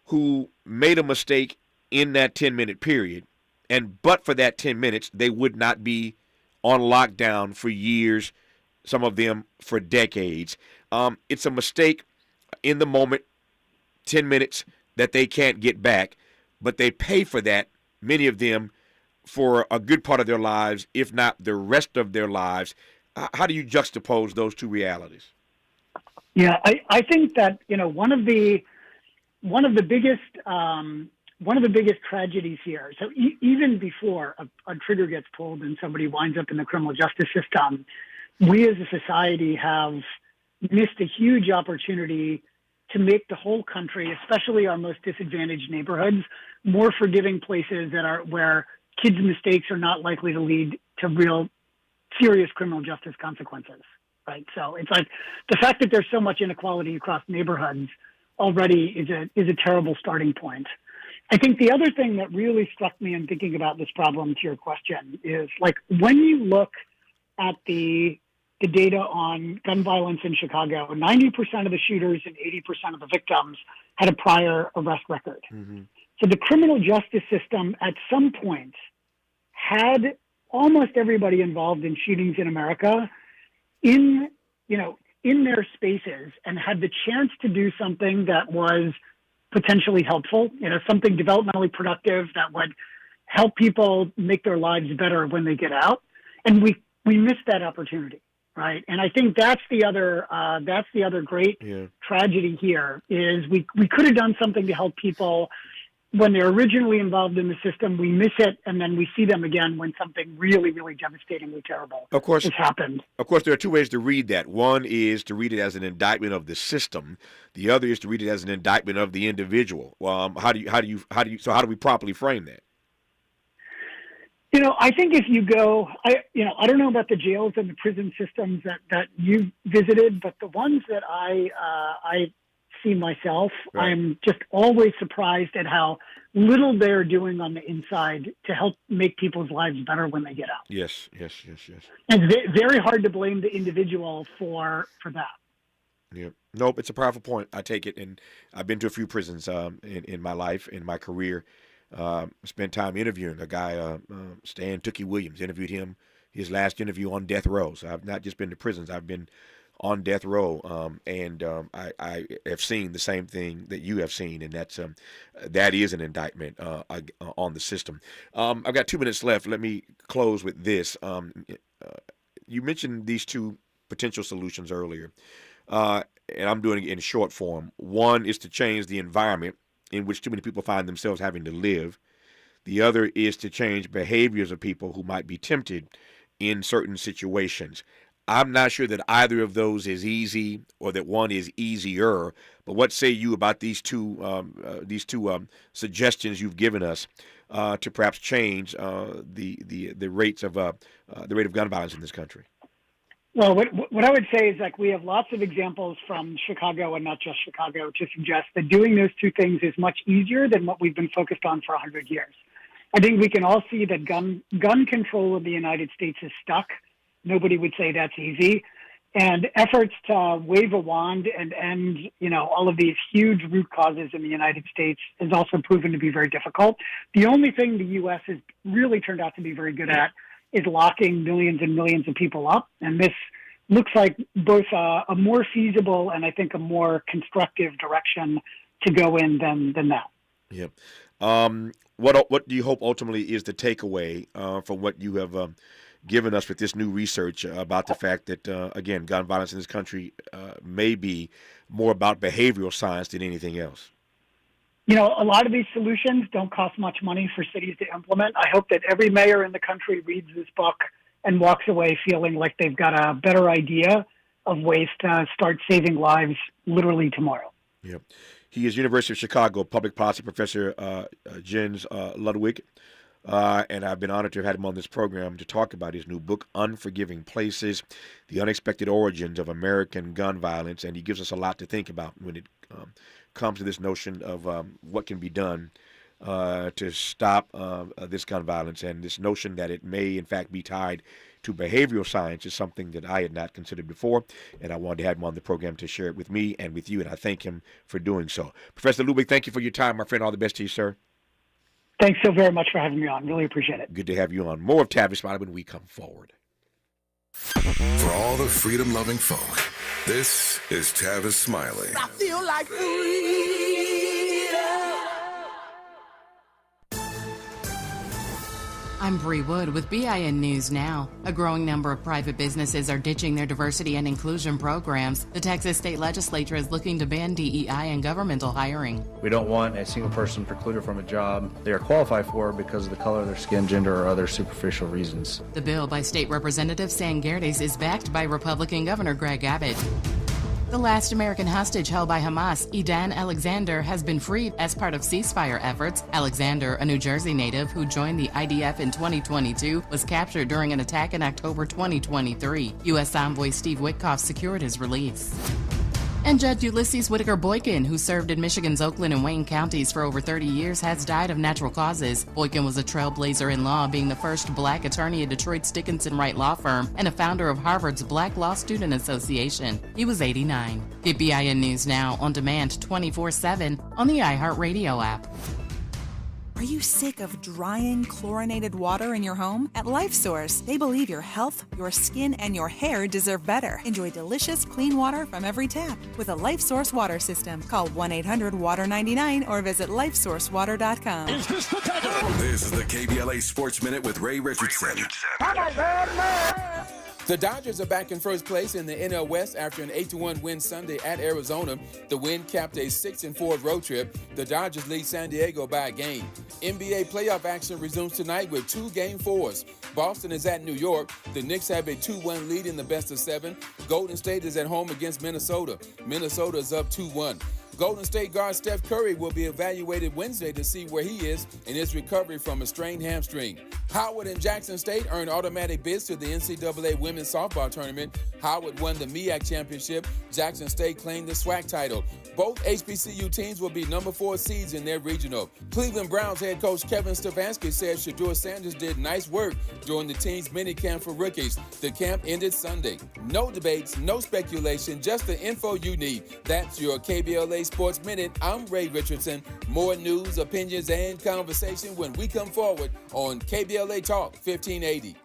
who made a mistake in that 10-minute period, and but for that 10 minutes, they would not be on lockdown for years, some of them for decades. It's a mistake in the moment, 10 minutes, that they can't get back, but they pay for that, many of them, for a good part of their lives, if not the rest of their lives. How do you juxtapose those two realities? Yeah, I think that, you know, one of the biggest tragedies here. So even before a trigger gets pulled and somebody winds up in the criminal justice system, we as a society have missed a huge opportunity to make the whole country, especially our most disadvantaged neighborhoods, more forgiving places where kids' mistakes are not likely to lead to real serious criminal justice consequences, right? So it's like the fact that there's so much inequality across neighborhoods already is a terrible starting point. I think the other thing that really struck me in thinking about this problem, to your question, is like when you look at the data on gun violence in Chicago, 90% of the shooters and 80% of the victims had a prior arrest record. Mm-hmm. So the criminal justice system at some point had almost everybody involved in shootings in America in their spaces and had the chance to do something that was potentially helpful, something developmentally productive that would help people make their lives better when they get out. And we missed that opportunity, right? And I think that's the other great tragedy here is we could have done something to help people when they're originally involved in the system. We miss it, and then we see them again when something really, really devastatingly terrible has happened. Of course, there are two ways to read that. One is to read it as an indictment of the system. The other is to read it as an indictment of the individual. How do we properly frame that? I think if you go, I don't know about the jails and the prison systems that you visited, but the ones that I see myself, right. I'm just always surprised at how little they're doing on the inside to help make people's lives better when they get out. Yes. And it's very hard to blame the individual for that. Yeah. Nope, it's a powerful point. I take it, and I've been to a few prisons in my life, in my career. Spent time interviewing a guy, Stan Tookie Williams, interviewed him, his last interview on death row. So I've not just been to prisons, I've been on death row, and I have seen the same thing that you have seen, and that is an indictment on the system. I've got 2 minutes left. Let me close with this. You mentioned these two potential solutions earlier, and I'm doing it in short form. One is to change the environment in which too many people find themselves having to live. The other is to change behaviors of people who might be tempted in certain situations. I'm not sure that either of those is easy or that one is easier, but what say you about these two suggestions you've given us to perhaps change the rate of gun violence in this country? Well, what I would say is we have lots of examples from Chicago and not just Chicago to suggest that doing those two things is much easier than what we've been focused on for 100 years. I think we can all see that gun control in the United States is stuck. Nobody would say that's easy. And efforts to wave a wand and end, all of these huge root causes in the United States has also proven to be very difficult. The only thing the U.S. has really turned out to be very good at is locking millions and millions of people up. And this looks like both a more feasible and I think a more constructive direction to go in than that. Yeah. What do you hope ultimately is the takeaway from what you have given us with this new research about the fact that, again, gun violence in this country may be more about behavioral science than anything else? A lot of these solutions don't cost much money for cities to implement. I hope that every mayor in the country reads this book and walks away feeling like they've got a better idea of ways to start saving lives literally tomorrow. Yep. He is University of Chicago public policy professor Jens Ludwig. And I've been honored to have had him on this program to talk about his new book, Unforgiving Places, The Unexpected Origins of American Gun Violence. And he gives us a lot to think about when it comes to this notion of what can be done to stop this gun violence. And this notion that it may, in fact, be tied to behavioral science is something that I had not considered before. And I wanted to have him on the program to share it with me and with you. And I thank him for doing so. Professor Ludwig, thank you for your time, my friend. All the best to you, sir. Thanks so very much for having me on. Really appreciate it. Good to have you on. More of Tavis Smiley when we come forward. For all the freedom-loving folk, this is Tavis Smiley. I feel like freedom. I'm Bree Wood with BIN News Now. A growing number of private businesses are ditching their diversity and inclusion programs. The Texas state legislature is looking to ban DEI in governmental hiring. We don't want a single person precluded from a job they are qualified for because of the color of their skin, gender, or other superficial reasons. The bill by State Representative San Gerdes is backed by Republican Governor Greg Abbott. The last American hostage held by Hamas, Edan Alexander, has been freed as part of ceasefire efforts. Alexander, a New Jersey native who joined the IDF in 2022, was captured during an attack in October 2023. U.S. Envoy Steve Witkoff secured his release. And Judge Ulysses Whitaker Boykin, who served in Michigan's Oakland and Wayne counties for over 30 years, has died of natural causes. Boykin was a trailblazer in law, being the first black attorney at Detroit's Dickinson Wright law firm and a founder of Harvard's Black Law Student Association. He was 89. Get BIN News Now on demand 24/7 on the iHeartRadio app. Are you sick of drying, chlorinated water in your home? At LifeSource, they believe your health, your skin, and your hair deserve better. Enjoy delicious, clean water from every tap with a LifeSource water system. Call 1-800-WATER-99 or visit lifesourcewater.com. This is the KBLA Sports Minute with Ray Richardson. The Dodgers are back in first place in the NL West after an 8-1 win Sunday at Arizona. The win capped a 6-4 road trip. The Dodgers lead San Diego by a game. NBA playoff action resumes tonight with 2 Game 4s. Boston is at New York. The Knicks have a 2-1 lead in the best of 7. Golden State is at home against Minnesota. Minnesota is up 2-1. Golden State guard Steph Curry will be evaluated Wednesday to see where he is in his recovery from a strained hamstring. Howard and Jackson State earned automatic bids to the NCAA women's softball tournament. Howard won the MEAC championship. Jackson State claimed the SWAC title. Both HBCU teams will be number 4 seeds in their regional. Cleveland Browns head coach Kevin Stefanski said Shedeur Sanders did nice work during the team's minicamp for rookies. The camp ended Sunday. No debates, no speculation, just the info you need. That's your KBLA Sports Minute. I'm Ray Richardson. More news, opinions, and conversation when we come forward on KBLA Talk 1580.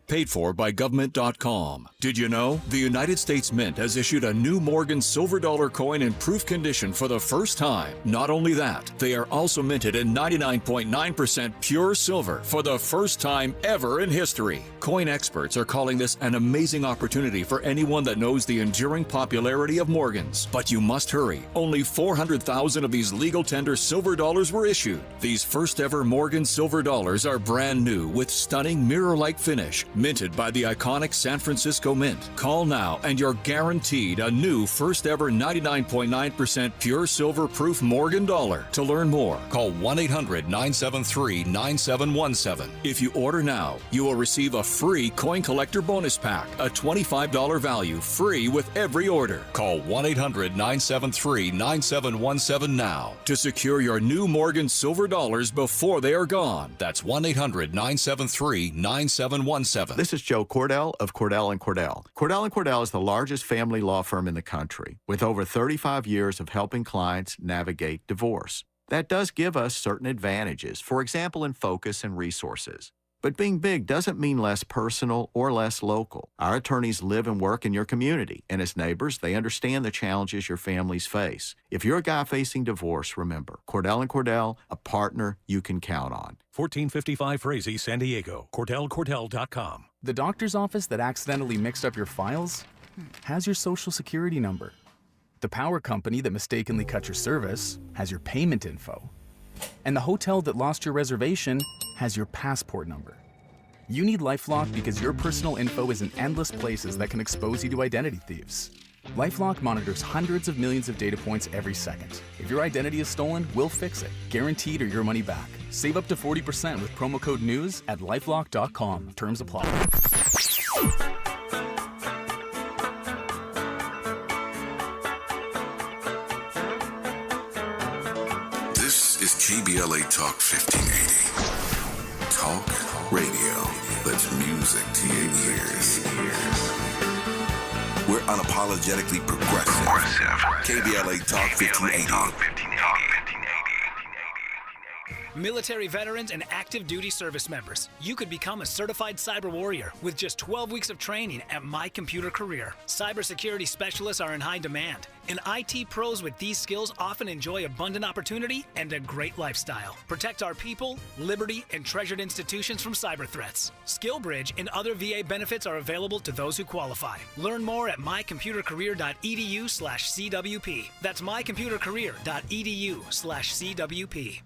Paid for by government.com. Did you know? The United States Mint has issued a new Morgan silver dollar coin in proof condition for the first time. Not only that, they are also minted in 99.9% pure silver for the first time ever in history. Coin experts are calling this an amazing opportunity for anyone that knows the enduring popularity of Morgans. But you must hurry. Only 400,000 of these legal tender silver dollars were issued. These first ever Morgan silver dollars are brand new with stunning mirror-like finish, minted by the iconic San Francisco Mint. Call now and you're guaranteed a new first ever 99.9% pure silver proof Morgan dollar. To learn more, call 1-800-973-9717. If you order now, you will receive a free coin collector bonus pack, a $25 value, free with every order. Call 1-800-973-9717 now to secure your new Morgan silver dollars before they are gone. That's 1-800-973-9717. This is Joe Cordell of Cordell & Cordell. Cordell & Cordell is the largest family law firm in the country, with over 35 years of helping clients navigate divorce. That does give us certain advantages, for example, in focus and resources. But being big doesn't mean less personal or less local. Our attorneys live and work in your community, and as neighbors, they understand the challenges your families face. If you're a guy facing divorce, remember, Cordell & Cordell, a partner you can count on. 1455 Frazee, San Diego. CordellCordell.com. The doctor's office that accidentally mixed up your files has your social security number. The power company that mistakenly cut your service has your payment info. And the hotel that lost your reservation has your passport number. You need LifeLock because your personal info is in endless places that can expose you to identity thieves. LifeLock monitors hundreds of millions of data points every second. If your identity is stolen, we'll fix it, guaranteed or your money back. Save up to 40% with promo code NEWS at LifeLock.com. Terms apply. This is KBLA Talk 1580. Talk radio that's music to your ears. We're unapologetically progressive. KBLA Talk 1580. Military veterans and active duty service members, you could become a certified cyber warrior with just 12 weeks of training at My Computer Career. Cybersecurity specialists are in high demand, and IT pros with these skills often enjoy abundant opportunity and a great lifestyle. Protect our people, liberty, and treasured institutions from cyber threats. SkillBridge and other VA benefits are available to those who qualify. Learn more at mycomputercareer.edu/CWP. That's mycomputercareer.edu/CWP.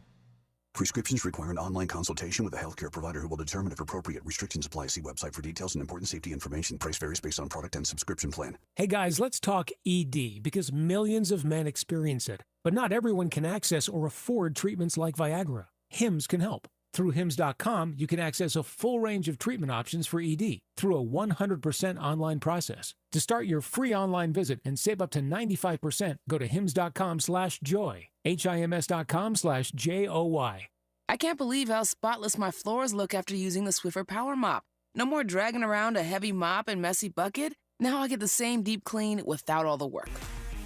Prescriptions require an online consultation with a healthcare provider who will determine if appropriate. Restrictions apply. See website for details and important safety information. Price varies based on product and subscription plan. Hey guys, let's talk ED because millions of men experience it, but not everyone can access or afford treatments like Viagra. Hims can help. Through Hims.com, you can access a full range of treatment options for ED through a 100% online process. To start your free online visit and save up to 95%, go to Hims.com/joy. HIMS.com/JOY. I can't believe how spotless my floors look after using the Swiffer Power Mop. No more dragging around a heavy mop and messy bucket. Now I get the same deep clean without all the work.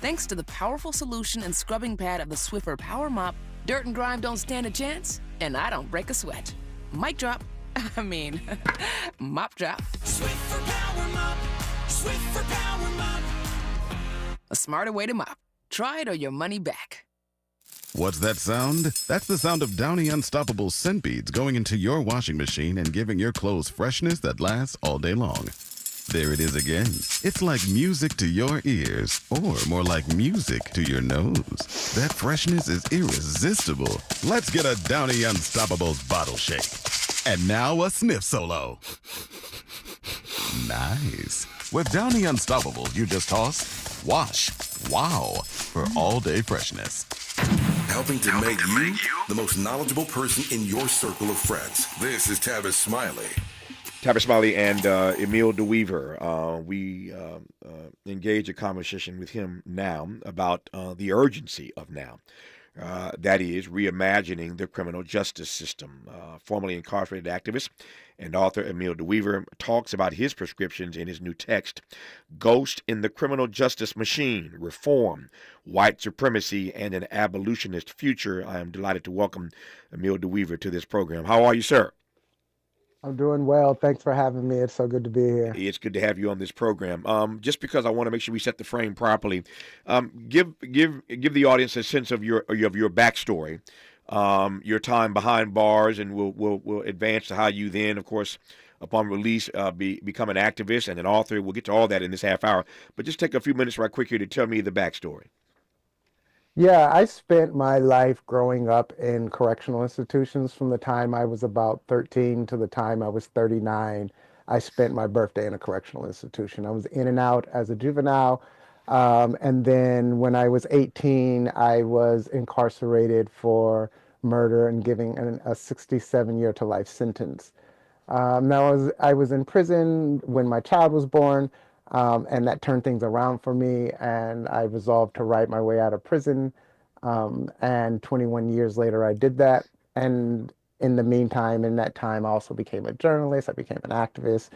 Thanks to the powerful solution and scrubbing pad of the Swiffer Power Mop, dirt and grime don't stand a chance, and I don't break a sweat. Mic drop. Mop drop. Swiffer Power Mop. Swiffer Power Mop. A smarter way to mop. Try it or your money back. What's that sound? That's the sound of Downy Unstoppable scent beads going into your washing machine and giving your clothes freshness that lasts all day long. There it is again. It's like music to your ears, or more like music to your nose. That freshness is irresistible. Let's get a Downy Unstoppables bottle shake. And now a sniff solo. Nice. With Downy Unstoppables, you just toss, wash, wow, for all-day freshness. Helping to make you the most knowledgeable person in your circle of friends. This is Tavis Smiley. Tavis Smiley and Emile DeWeaver. We engage a conversation with him now about the urgency of now. That is, reimagining the criminal justice system. Formerly incarcerated activist and author Emile DeWeaver talks about his prescriptions in his new text, Ghost in the Criminal Justice Machine, Reform, White Supremacy, and an Abolitionist Future. I am delighted to welcome Emile DeWeaver to this program. How are you, sir? I'm doing well. Thanks for having me. It's so good to be here. It's good to have you on this program. Just because I want to make sure we set the frame properly, give the audience a sense of your backstory, your time behind bars, and we'll advance to how you then, of course, upon release, become an activist and an author. We'll get to all that in this half hour. But just take a few minutes right quick here to tell me the backstory. Yeah, I spent my life growing up in correctional institutions from the time I was about 13 to the time I was 39. I spent my birthday in a correctional institution. I was in and out as a juvenile. And then when I was 18, I was incarcerated for murder and giving a 67-year to life sentence. Now I was in prison when my child was born. And that turned things around for me, and I resolved to write my way out of prison. And 21 years later, I did that. And in the meantime, in that time, I also became a journalist. I became an activist.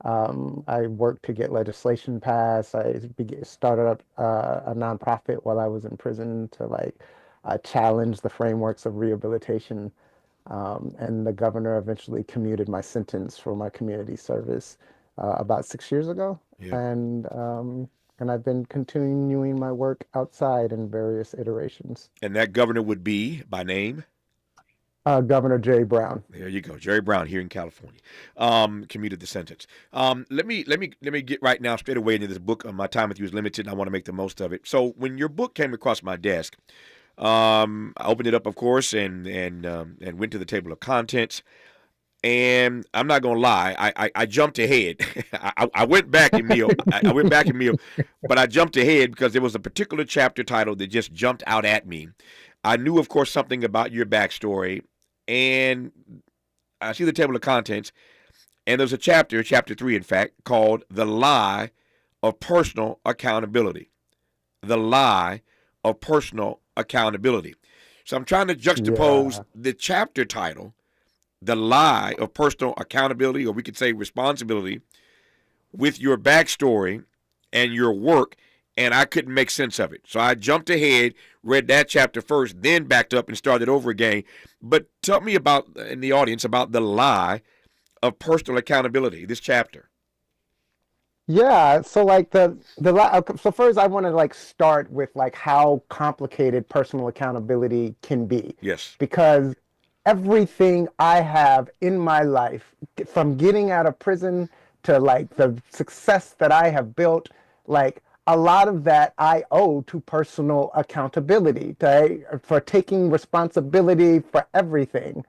I worked to get legislation passed. I started up a nonprofit while I was in prison to challenge the frameworks of rehabilitation. And the governor eventually commuted my sentence for my community service about 6 years ago. Yeah. And I've been continuing my work outside in various iterations. And that governor would be, by name? Governor Jerry Brown. There you go, Jerry Brown here in California. Commuted the sentence. Let me get right now straight away into this book. My time with you is limited, and I want to make the most of it. So when your book came across my desk, I opened it up, of course, and went to the table of contents. And I'm not gonna lie, I jumped ahead. I went back, Emile. I went back, Emile, but I jumped ahead because there was a particular chapter title that just jumped out at me. I knew, of course, something about your backstory, and I see the table of contents, and there's a chapter 3, in fact, called "The Lie of Personal Accountability." The lie of personal accountability. So I'm trying to juxtapose the chapter title, "The Lie of Personal Accountability," or we could say responsibility, with your backstory and your work, and I couldn't make sense of it. So I jumped ahead, read that chapter first, then backed up and started over again. But tell me about, in the audience, about the lie of personal accountability, this chapter. Yeah, so like so first I want to like start with like how complicated personal accountability can be. Yes. Because everything I have in my life, from getting out of prison to like the success that I have built, like a lot of that I owe to personal accountability, for taking responsibility for everything.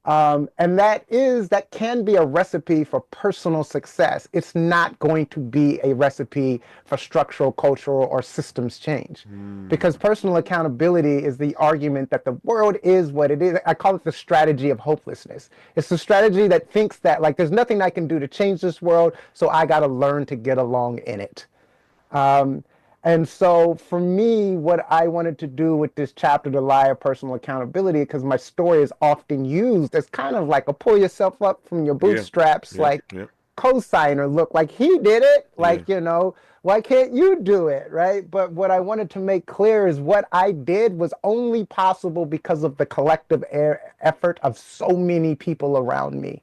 And that can be a recipe for personal success. It's not going to be a recipe for structural, cultural, or systems change. Because personal accountability is the argument that the world is what it is. I call it the strategy of hopelessness. It's the strategy that thinks that like there's nothing I can do to change this world, so I got to learn to get along in it. And so for me, what I wanted to do with this chapter, The Lie of Personal Accountability, because my story is often used as kind of like a pull yourself up from your bootstraps, cosigner look, like he did it, like, you know, why can't you do it, right? But what I wanted to make clear is what I did was only possible because of the collective effort of so many people around me.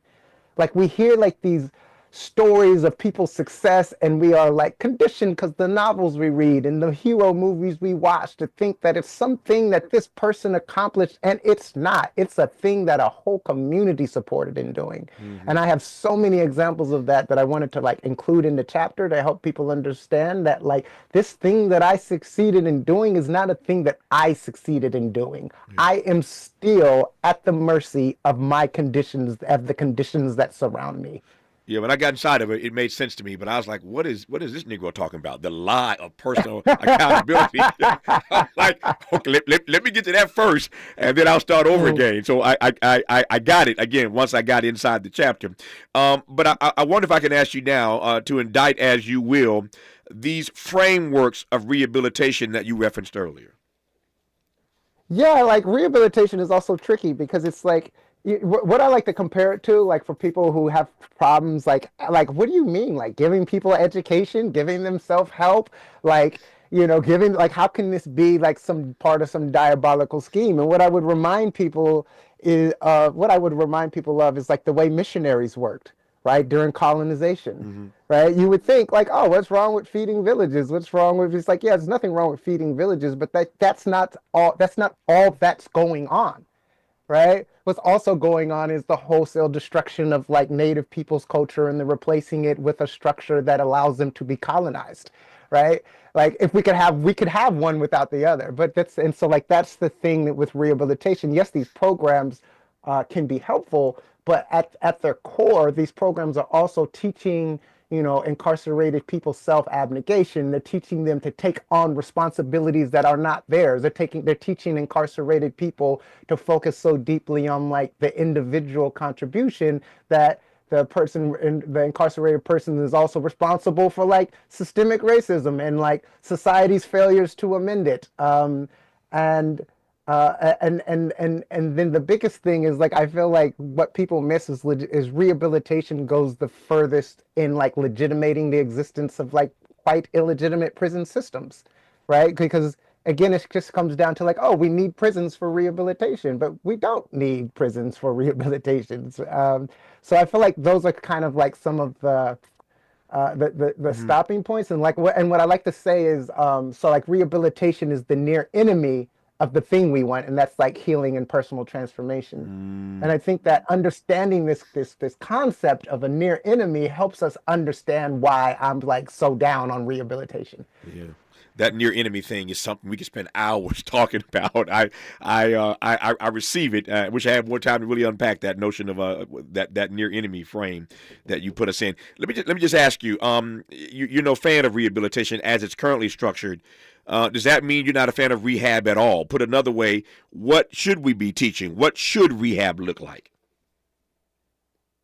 Like we hear like these stories of people's success, and we are like conditioned because the novels we read and the hero movies we watch to think that it's something that this person accomplished, and it's not. It's a thing that a whole community supported in doing. And I have so many examples of that I wanted to like include in the chapter to help people understand that like this thing that I succeeded in doing is not a thing that I succeeded in doing. I am still at the mercy of my conditions, of the conditions that surround me. Yeah, when I got inside of it, it made sense to me. But I was like, what is this Negro talking about? The lie of personal accountability. I'm like, okay, let me get to that first, and then I'll start over again. So I got it, again, once I got inside the chapter. But I wonder if I can ask you now to indict, as you will, these frameworks of rehabilitation that you referenced earlier. Yeah, like rehabilitation is also tricky because it's like, what I like to compare it to, like for people who have problems, like what do you mean? Like giving people education, giving them self-help, like, you know, giving, like, how can this be like some part of some diabolical scheme? And what I would remind people is, is like the way missionaries worked, right, during colonization, right? You would think like, oh, what's wrong with feeding villages? What's wrong with, it's like, yeah, there's nothing wrong with feeding villages, but that's not all that's going on. Right? What's also going on is the wholesale destruction of like native people's culture and the replacing it with a structure that allows them to be colonized, right? Like if we could have one without the other. But that's the thing that with rehabilitation, yes, these programs can be helpful, but at their core, these programs are also teaching, you know, incarcerated people self-abnegation. They're teaching them to take on responsibilities that are not theirs. They're teaching incarcerated people to focus so deeply on like the individual contribution that the incarcerated person is also responsible for like systemic racism and like society's failures to amend it. And then the biggest thing is like I feel like what people miss is rehabilitation goes the furthest in like legitimating the existence of like quite illegitimate prison systems, right? Because again, it just comes down to like, oh, we need prisons for rehabilitation, but we don't need prisons for rehabilitation. So I feel like those are kind of like some of the stopping points, and like what I like to say is so like rehabilitation is the near enemy of the thing we want, and that's like healing and personal transformation. And I think that understanding this concept of a near enemy helps us understand why I'm like so down on rehabilitation. Yeah. That near enemy thing is something we can spend hours talking about. I receive it. I wish I had more time to really unpack that notion of that near enemy frame that you put us in. Let me just ask you. You're no fan of rehabilitation as it's currently structured. Does that mean you're not a fan of rehab at all? Put another way, what should we be teaching? What should rehab look like?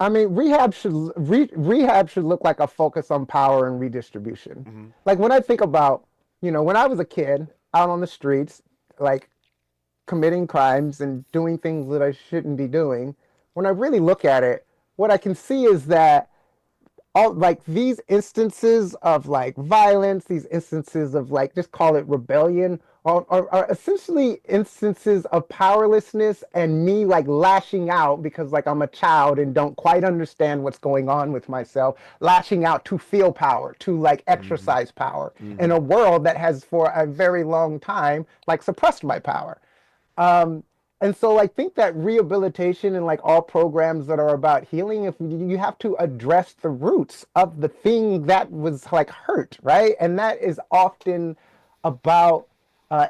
I mean, rehab should look like a focus on power and redistribution. Mm-hmm. Like when I think about, when I was a kid out on the streets, like committing crimes and doing things that I shouldn't be doing, when I really look at it, what I can see is that all like these instances of like violence, these instances of like, just call it rebellion, are essentially instances of powerlessness and me like lashing out because like I'm a child and don't quite understand what's going on with myself, lashing out to feel power, to like exercise power in a world that has for a very long time like suppressed my power. And so I think that rehabilitation and like all programs that are about healing, if you have to address the roots of the thing that was like hurt, right? And that is often about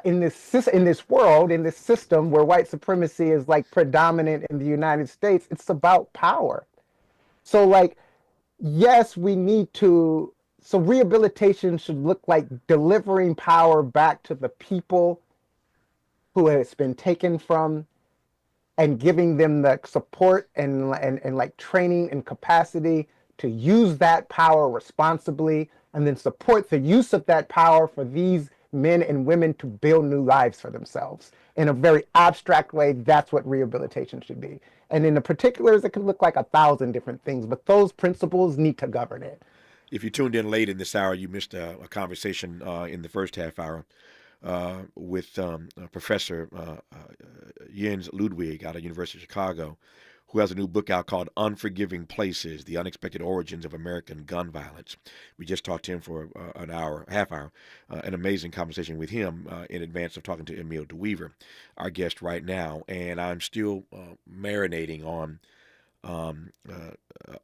in this world, in this system where white supremacy is like predominant in the United States, it's about power. So like, yes, we need to, so rehabilitation should look like delivering power back to the people who has been taken from and giving them the support and like training and capacity to use that power responsibly, and then support the use of that power for these men and women to build new lives for themselves. In a very abstract way, that's what rehabilitation should be. And in the particulars, it could look like 1,000 different things, but those principles need to govern it. If you tuned in late in this hour, you missed a conversation in the first half hour with Professor Jens Ludwig out of University of Chicago, who has a new book out called Unforgiving Places, The Unexpected Origins of American Gun Violence. We just talked to him for an hour, half hour, an amazing conversation with him in advance of talking to Emile DeWeaver, our guest right now. And I'm still marinating on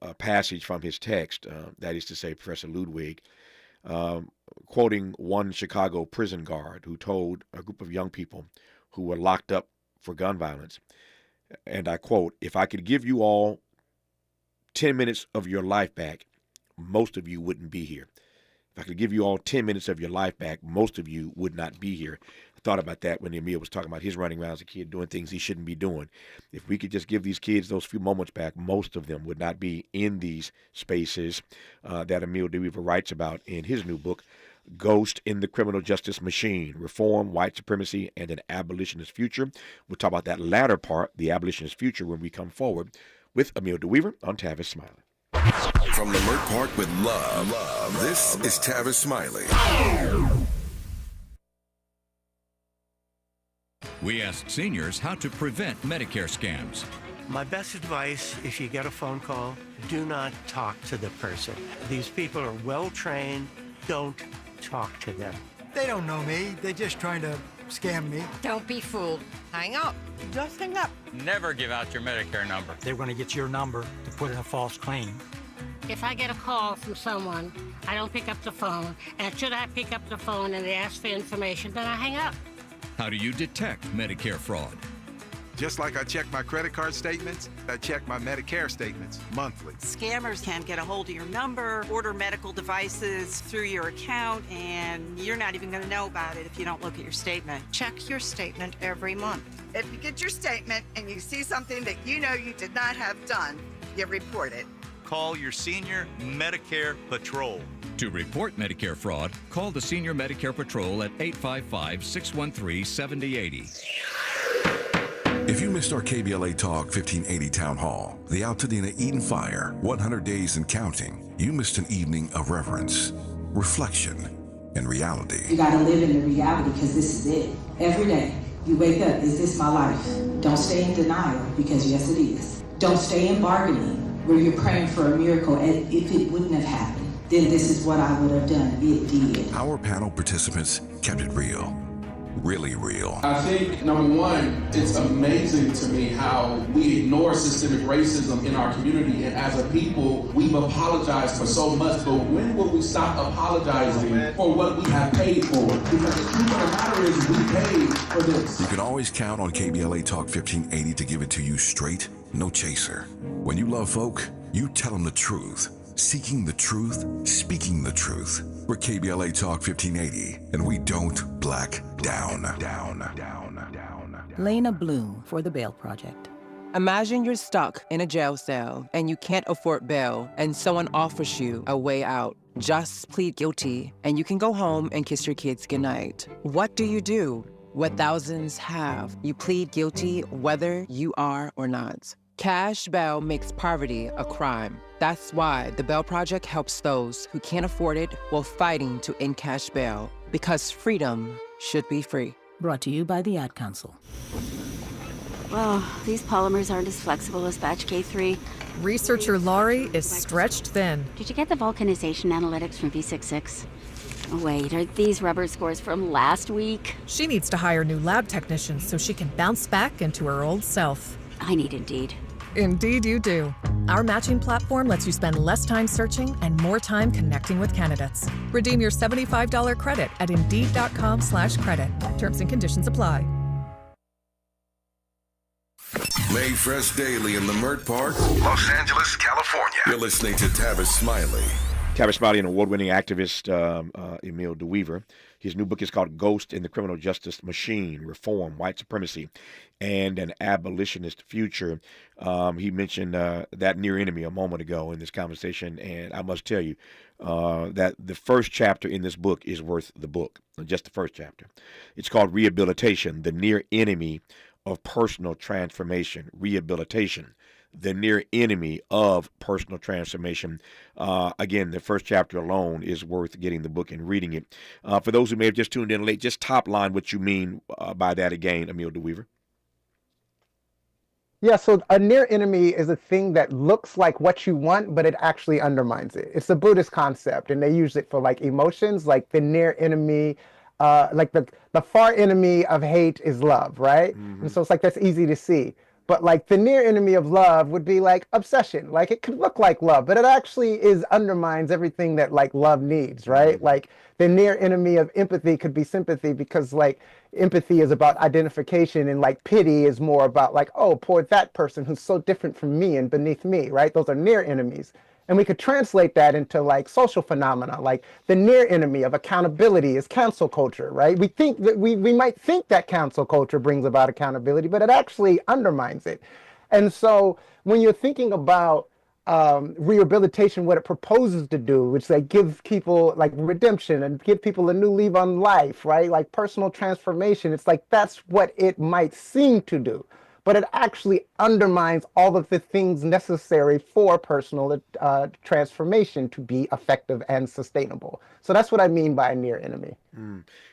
a passage from his text, that is to say, Professor Ludwig, quoting one Chicago prison guard who told a group of young people who were locked up for gun violence, and I quote, "If I could give you all 10 minutes of your life back, most of you wouldn't be here. If I could give you all 10 minutes of your life back, most of you would not be here." I thought about that when Emile was talking about his running around as a kid doing things he shouldn't be doing. If we could just give these kids those few moments back, most of them would not be in these spaces that Emile DeWeaver writes about in his new book, Ghost in the Criminal Justice Machine, Reform, White Supremacy, and an Abolitionist Future. We'll talk about that latter part, the Abolitionist Future, when we come forward with Emile DeWeaver on Tavis Smiley. From the Merck Park with love, this is Tavis Smiley. We asked seniors how to prevent Medicare scams. My best advice, if you get a phone call, do not talk to the person. These people are well trained. Don't talk to them. They don't know me. They're just trying to scam me. Don't be fooled. Hang up. Just hang up. Never give out your Medicare number. They're going to get your number to put in a false claim. If I get a call from someone, I don't pick up the phone. And should I pick up the phone and they ask for information, then I hang up. How do you detect Medicare fraud? Just like I check my credit card statements, I check my Medicare statements monthly. Scammers can get a hold of your number, order medical devices through your account, and you're not even going to know about it if you don't look at your statement. Check your statement every month. If you get your statement and you see something that you know you did not have done, you report it. Call your senior Medicare Patrol. To report Medicare fraud, call the Senior Medicare Patrol at 855-613-7080. If you missed our KBLA Talk 1580 Town Hall, the Altadena Eden Fire, 100 Days and Counting, you missed an evening of reverence, reflection, and reality. You gotta live in the reality because this is it. Every day, you wake up, is this my life? Don't stay in denial because yes, it is. Don't stay in bargaining where you're praying for a miracle and if it wouldn't have happened, then this is what I would have done. It did. Our panel participants kept it real. really real. I think, number one, it's amazing to me how we ignore systemic racism in our community, and as a people, we've apologized for so much, but when will we stop apologizing for what we have paid for? Because the truth of the matter is we paid for this. You can always count on KBLA Talk 1580 to give it to you straight, no chaser. When you love folk, you tell them the truth. Seeking the truth, speaking the truth. We're KBLA Talk 1580, and we don't black down. Lena Bloom for the Bail Project. Imagine you're stuck in a jail cell and you can't afford bail, and someone offers you a way out. Just plead guilty, and you can go home and kiss your kids goodnight. What do? What thousands have. You plead guilty whether you are or not. Cash bail makes poverty a crime. That's why the Bail Project helps those who can't afford it while fighting to end cash bail, because freedom should be free. Brought to you by the Ad Council. Well, these polymers aren't as flexible as batch K3. Researcher Laurie is stretched thin. Did you get the vulcanization analytics from V66? Oh, wait, are these rubber scores from last week? She needs to hire new lab technicians so she can bounce back into her old self. I need Indeed. Indeed you do. Our matching platform lets you spend less time searching and more time connecting with candidates. Redeem your $75 credit at Indeed.com/credit. Terms and conditions apply. Made fresh daily in Leimert Park, Los Angeles, California. You're listening to Tavis Smiley. Tavis Smiley, an award-winning activist, Emile DeWeaver. His new book is called Ghost in the Criminal Justice Machine, Reform, White Supremacy, and an Abolitionist Future. He mentioned that near enemy a moment ago in this conversation, and I must tell you that the first chapter in this book is worth the book, just the first chapter. It's called Rehabilitation, the Near Enemy of Personal Transformation. Rehabilitation, the near enemy of personal transformation. Again, the first chapter alone is worth getting the book and reading it. For those who may have just tuned in late, just top line what you mean by that again, Emile DeWeaver. Yeah, so a near enemy is a thing that looks like what you want, but it actually undermines it. It's a Buddhist concept, and they use it for like emotions, like the near enemy, like the far enemy of hate is love, right? Mm-hmm. And so it's like that's easy to see. But like the near enemy of love would be like obsession. Like it could look like love, but it actually undermines everything that like love needs, right? Mm-hmm. Like the near enemy of empathy could be sympathy, because like empathy is about identification, and like pity is more about like, oh, poor that person who's so different from me and beneath me, right? Those are near enemies. And we could translate that into like social phenomena, like the near enemy of accountability is cancel culture, right? We think that we might think that cancel culture brings about accountability, but it actually undermines it. And so when you're thinking about rehabilitation, what it proposes to do, which like give people like redemption and give people a new lease on life, right? Like personal transformation, it's like that's what it might seem to do. But it actually undermines all of the things necessary for personal transformation to be effective and sustainable. So that's what I mean by a near enemy.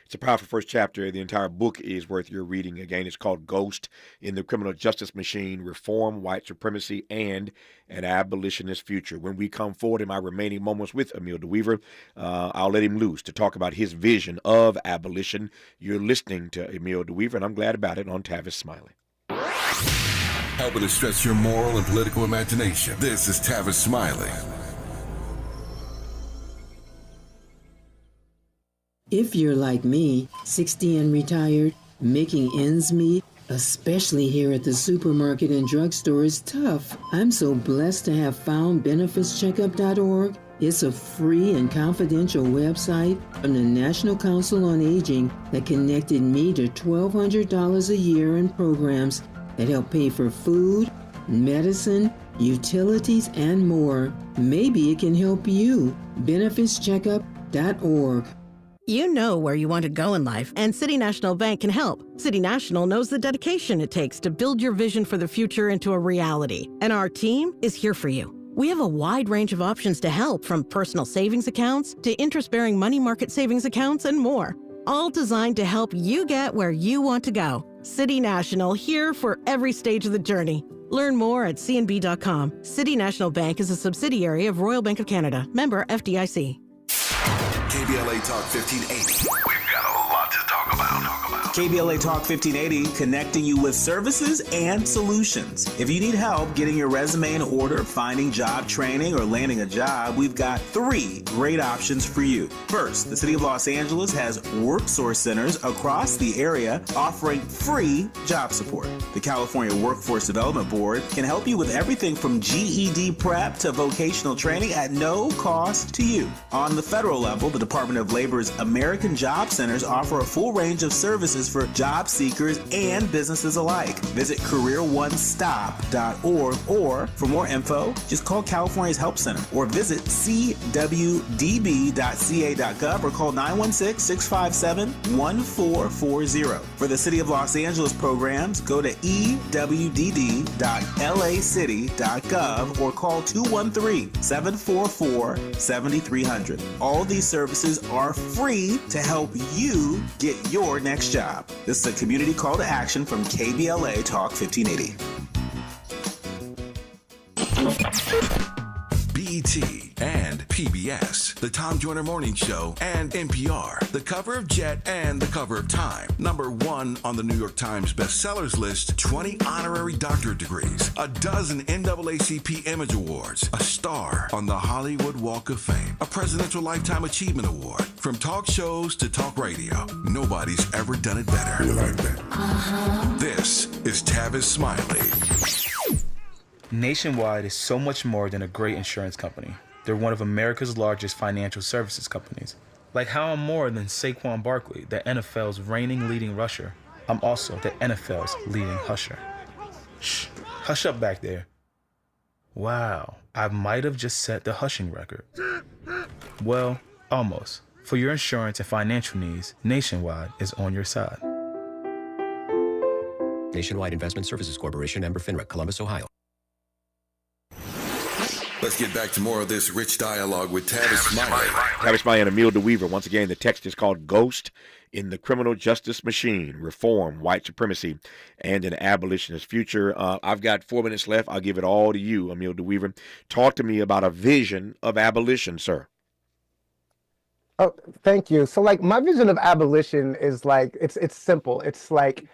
It's a powerful first chapter. The entire book is worth your reading. Again, it's called Ghost in the Criminal Justice Machine, Reform, White Supremacy, and an Abolitionist Future. When we come forward in my remaining moments with Emile DeWeaver, I'll let him loose to talk about his vision of abolition. You're listening to Emile DeWeaver, and I'm glad about it on Tavis Smiley. Helping to stretch your moral and political imagination. This is Tavis Smiley. If you're like me, 60 and retired, making ends meet, especially here at the supermarket and drugstore, is tough. I'm so blessed to have found benefitscheckup.org. It's a free and confidential website from the National Council on Aging that connected me to $1,200 a year in programs that help pay for food, medicine, utilities, and more. Maybe it can help you. benefitscheckup.org. You know where you want to go in life, and City National Bank can help. City National knows the dedication it takes to build your vision for the future into a reality, and our team is here for you. We have a wide range of options to help, from personal savings accounts to interest-bearing money market savings accounts and more, all designed to help you get where you want to go. City National, here for every stage of the journey. Learn more at cnb.com. City National Bank is a subsidiary of Royal Bank of Canada, member FDIC. KBLA Talk 1580. We've got a lot to talk about. KBLA Talk 1580, connecting you with services and solutions. If you need help getting your resume in order, finding job training, or landing a job, we've got 3 great options for you. First, the City of Los Angeles has WorkSource centers across the area offering free job support. The California Workforce Development Board can help you with everything from GED prep to vocational training at no cost to you. On the federal level, the Department of Labor's American Job Centers offer a full range of services for job seekers and businesses alike. Visit careeronestop.org, or for more info, just call California's Help Center or visit cwdb.ca.gov or call 916-657-1440. For the City of Los Angeles programs, go to ewdd.lacity.gov or call 213-744-7300. All these services are free to help you get your next job. This is a community call to action from KBLA Talk 1580. BET and PBS, the Tom Joyner Morning Show, and NPR, the cover of Jet and the cover of Time. #1 on the New York Times bestsellers list, 20 honorary doctorate degrees, a dozen NAACP Image Awards, a star on the Hollywood Walk of Fame, a Presidential Lifetime Achievement Award. From talk shows to talk radio, nobody's ever done it better. You like that? This is Tavis Smiley. Nationwide is so much more than a great insurance company. They're one of America's largest financial services companies. Like how I'm more than Saquon Barkley, the NFL's reigning leading rusher. I'm also the NFL's leading husher. Shh, hush up back there. Wow, I might have just set the hushing record. Well, almost. For your insurance and financial needs, Nationwide is on your side. Nationwide Investment Services Corporation, member FINRA, Columbus, Ohio. Let's get back to more of this rich dialogue with Tavis Smiley. Tavis Smiley and Emile DeWeaver. Once again, the text is called Ghost in the Criminal Justice Machine, Reform, White Supremacy, and an Abolitionist Future. I've got 4 minutes left. I'll give it all to you, Emile DeWeaver. Talk to me about a vision of abolition, sir. Oh, thank you. So like my vision of abolition is like, it's simple. It's like,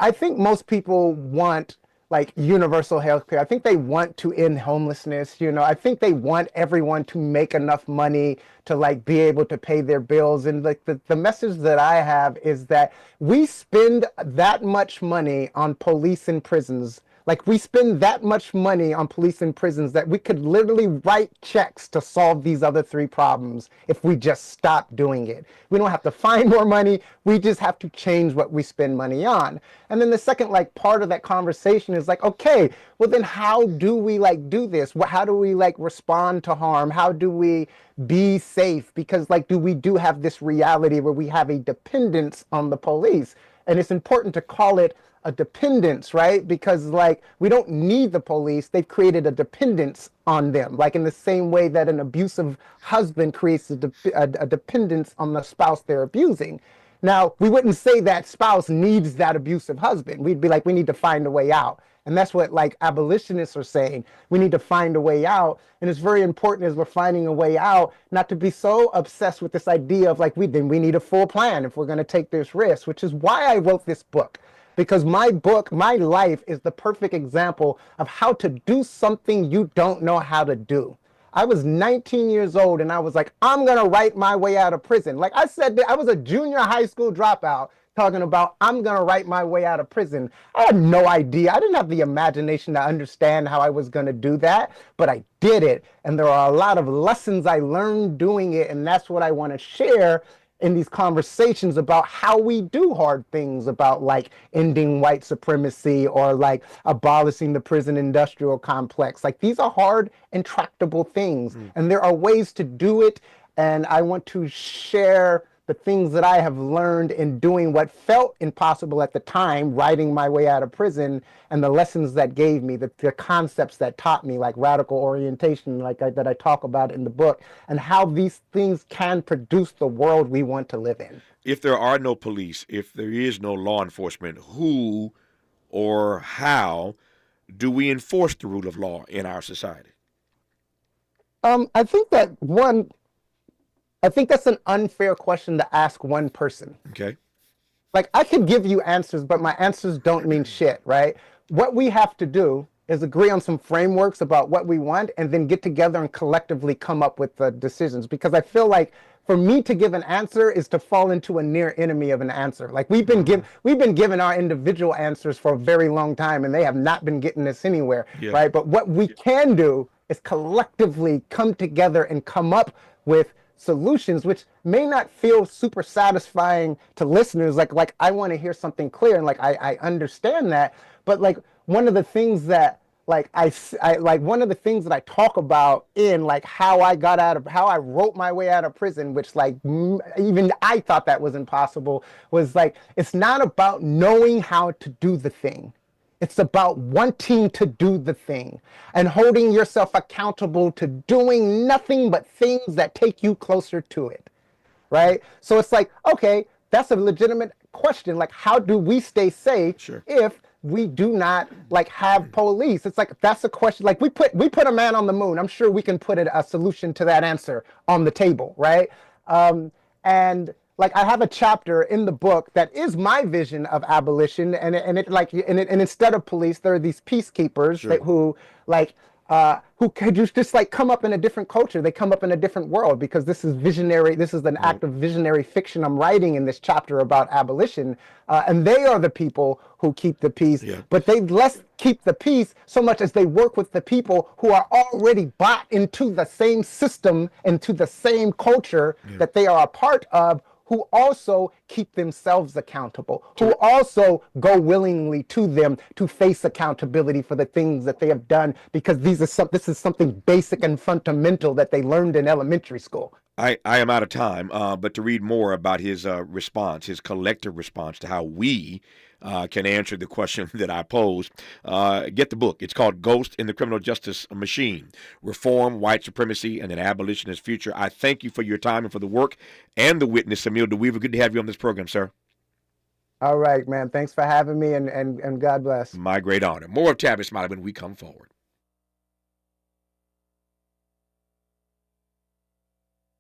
I think most people want like universal health care. I think they want to end homelessness. You know, I think they want everyone to make enough money to like be able to pay their bills. And like the message that I have is that we spend that much money on police and prisons. Like we spend that much money on police and prisons that we could literally write checks to solve these other 3 problems if we just stop doing it. We don't have to find more money. We just have to change what we spend money on. And then the second like part of that conversation is like, okay, well then how do we like do this? How do we like respond to harm? How do we be safe? Because like, we do have this reality where we have a dependence on the police. And it's important to call it a dependence, right? Because like we don't need the police. They've created a dependence on them, like in the same way that an abusive husband creates a dependence on the spouse they're abusing. Now, we wouldn't say that spouse needs that abusive husband. We'd be like, we need to find a way out. And that's what like abolitionists are saying. We need to find a way out. And it's very important as we're finding a way out, not to be so obsessed with this idea of like, we need a full plan if we're going to take this risk, which is why I wrote this book. Because my book, my life is the perfect example of how to do something you don't know how to do. I was 19 years old and I was like, I'm going to write my way out of prison. Like I said, I was a junior high school dropout talking about I'm going to write my way out of prison. I had no idea. I didn't have the imagination to understand how I was going to do that, but I did it. And there are a lot of lessons I learned doing it. And that's what I want to share in these conversations about how we do hard things, about like ending white supremacy or like abolishing the prison industrial complex. Like these are hard and tractable things, and there are ways to do it. And I want to share the things that I have learned in doing what felt impossible at the time, writing my way out of prison, and the lessons that gave me, the concepts that taught me, like radical orientation, that I talk about in the book, and how these things can produce the world we want to live in. If there are no police, if there is no law enforcement, who or how do we enforce the rule of law in our society? I think that's an unfair question to ask one person. Okay. like I could give you answers, but my answers don't mean shit, right? What we have to do is agree on some frameworks about what we want and then get together and collectively come up with the decisions. Because I feel like for me to give an answer is to fall into a near enemy of an answer. Like we've been given our individual answers for a very long time and they have not been getting us anywhere, right? But what we can do is collectively come together and come up with solutions, which may not feel super satisfying to listeners. Like I want to hear something clear, and like I understand that, but like one of the things that one of the things that I talk about in like how I wrote my way out of prison, which like even I thought that was impossible, was like, it's not about knowing how to do the thing. It's about wanting to do the thing and holding yourself accountable to doing nothing but things that take you closer to it, right? So it's like, okay, that's a legitimate question. Like, how do we stay safe if we do not like have police? It's like, that's a question. Like we put a man on the moon. I'm sure we can put a solution to that answer on the table, right? And like I have a chapter in the book that is my vision of abolition, and instead of police, there are these peacekeepers who could just like come up in a different culture. They come up in a different world, because this is visionary. This is an act of visionary fiction I'm writing in this chapter about abolition, and they are the people who keep the peace. But they less keep the peace so much as they work with the people who are already bought into the same system, into the same culture that they are a part of, who also keep themselves accountable, who also go willingly to them to face accountability for the things that they have done, because this is something basic and fundamental that they learned in elementary school. I am out of time, but to read more about his response, his collective response to how we can answer the question that I posed, get the book. It's called Ghost in the Criminal Justice Machine: Reform, White Supremacy, and an Abolitionist Future. I thank you for your time and for the work and the witness, Emile DeWeaver. Good to have you on this program, sir. All right, man. Thanks for having me, and God bless. My great honor. More of Tavis Smiley when we come forward.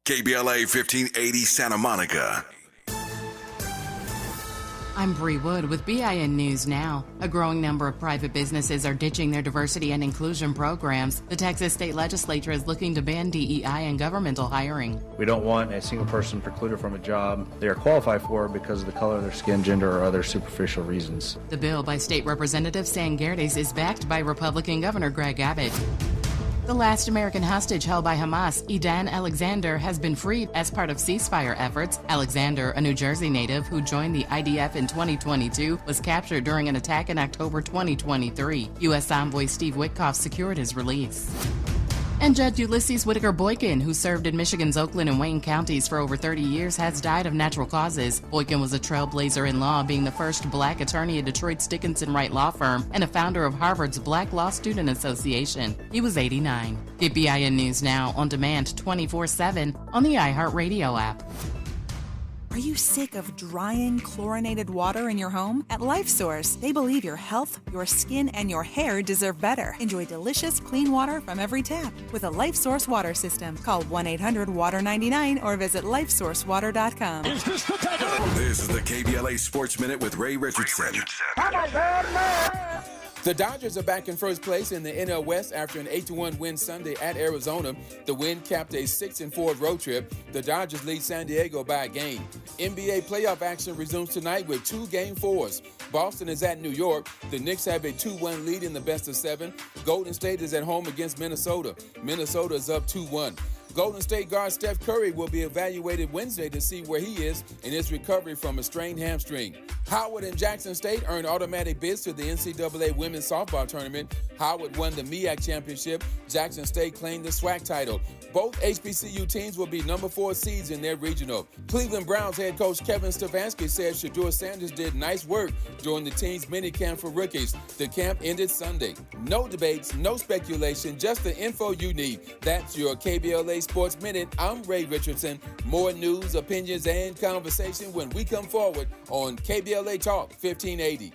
KBLA 1580 Santa Monica. I'm Bree Wood with BIN News Now. A growing number of private businesses are ditching their diversity and inclusion programs. The Texas state legislature is looking to ban DEI in governmental hiring. We don't want a single person precluded from a job they are qualified for because of the color of their skin, gender, or other superficial reasons. The bill by State Representative San Gerdes is backed by Republican Governor Greg Abbott. The last American hostage held by Hamas, Edan Alexander, has been freed as part of ceasefire efforts. Alexander, a New Jersey native who joined the IDF in 2022, was captured during an attack in October 2023. U.S. Envoy Steve Witkoff secured his release. And Judge Ulysses Whitaker Boykin, who served in Michigan's Oakland and Wayne counties for over 30 years, has died of natural causes. Boykin was a trailblazer in law, being the first black attorney at Detroit's Dickinson Wright Law Firm and a founder of Harvard's Black Law Student Association. He was 89. Get BIN News Now on demand 24/7 on the iHeartRadio app. Are you sick of drying, chlorinated water in your home? At LifeSource, they believe your health, your skin, and your hair deserve better. Enjoy delicious, clean water from every tap with a LifeSource water system. Call 1-800-WATER-99 or visit lifesourcewater.com. This is the KBLA Sports Minute with Ray Richardson. The Dodgers are back in first place in the NL West after an 8-1 win Sunday at Arizona. The win capped a 6-4 road trip. The Dodgers lead San Diego by a game. NBA playoff action resumes tonight with 2 Game 4s. Boston is at New York. The Knicks have a 2-1 lead in the best of 7. Golden State is at home against Minnesota. Minnesota is up 2-1. Golden State guard Steph Curry will be evaluated Wednesday to see where he is in his recovery from a strained hamstring. Howard and Jackson State earned automatic bids to the NCAA women's softball tournament. Howard won the MEAC championship. Jackson State claimed the SWAC title. Both HBCU teams will be number 4 seeds in their regional. Cleveland Browns head coach Kevin Stefanski said Shedeur Sanders did nice work during the team's minicamp for rookies. The camp ended Sunday. No debates, no speculation, just the info you need. That's your KBLA Sports Minute. I'm Ray Richardson. More news, opinions, and conversation when we come forward on KBLA Talk 1580.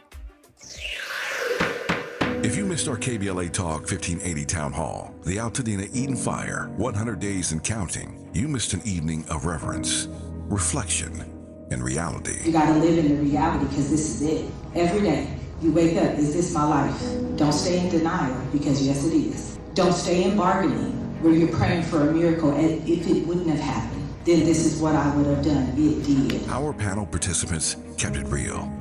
If you missed our KBLA Talk 1580 Town Hall, the Altadena Eden Fire, 100 Days and Counting, you missed an evening of reverence, reflection, in reality. You gotta live in the reality because this is it. Every day, you wake up, is this my life? Don't stay in denial because yes it is. Don't stay in bargaining where you're praying for a miracle and if it wouldn't have happened, then this is what I would have done. It did. Our panel participants kept it real.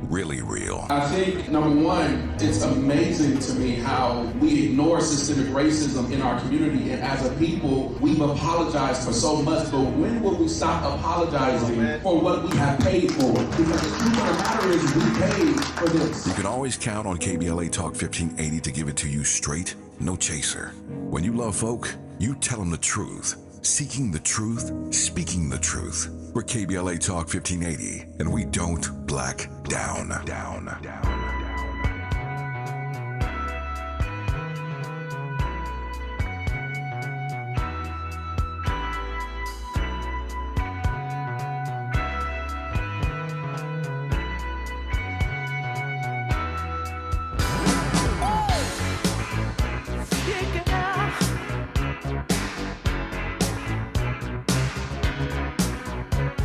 Really real. I think, number one, it's amazing to me how we ignore systemic racism in our community, and as a people, we've apologized for so much, but when will we stop apologizing for what we have paid for? Because the truth of the matter is we paid for this. You can always count on KBLA Talk 1580 to give it to you straight, no chaser. When you love folk, you tell them the truth. Seeking the truth, speaking the truth. We're KBLA Talk 1580, and we don't black down.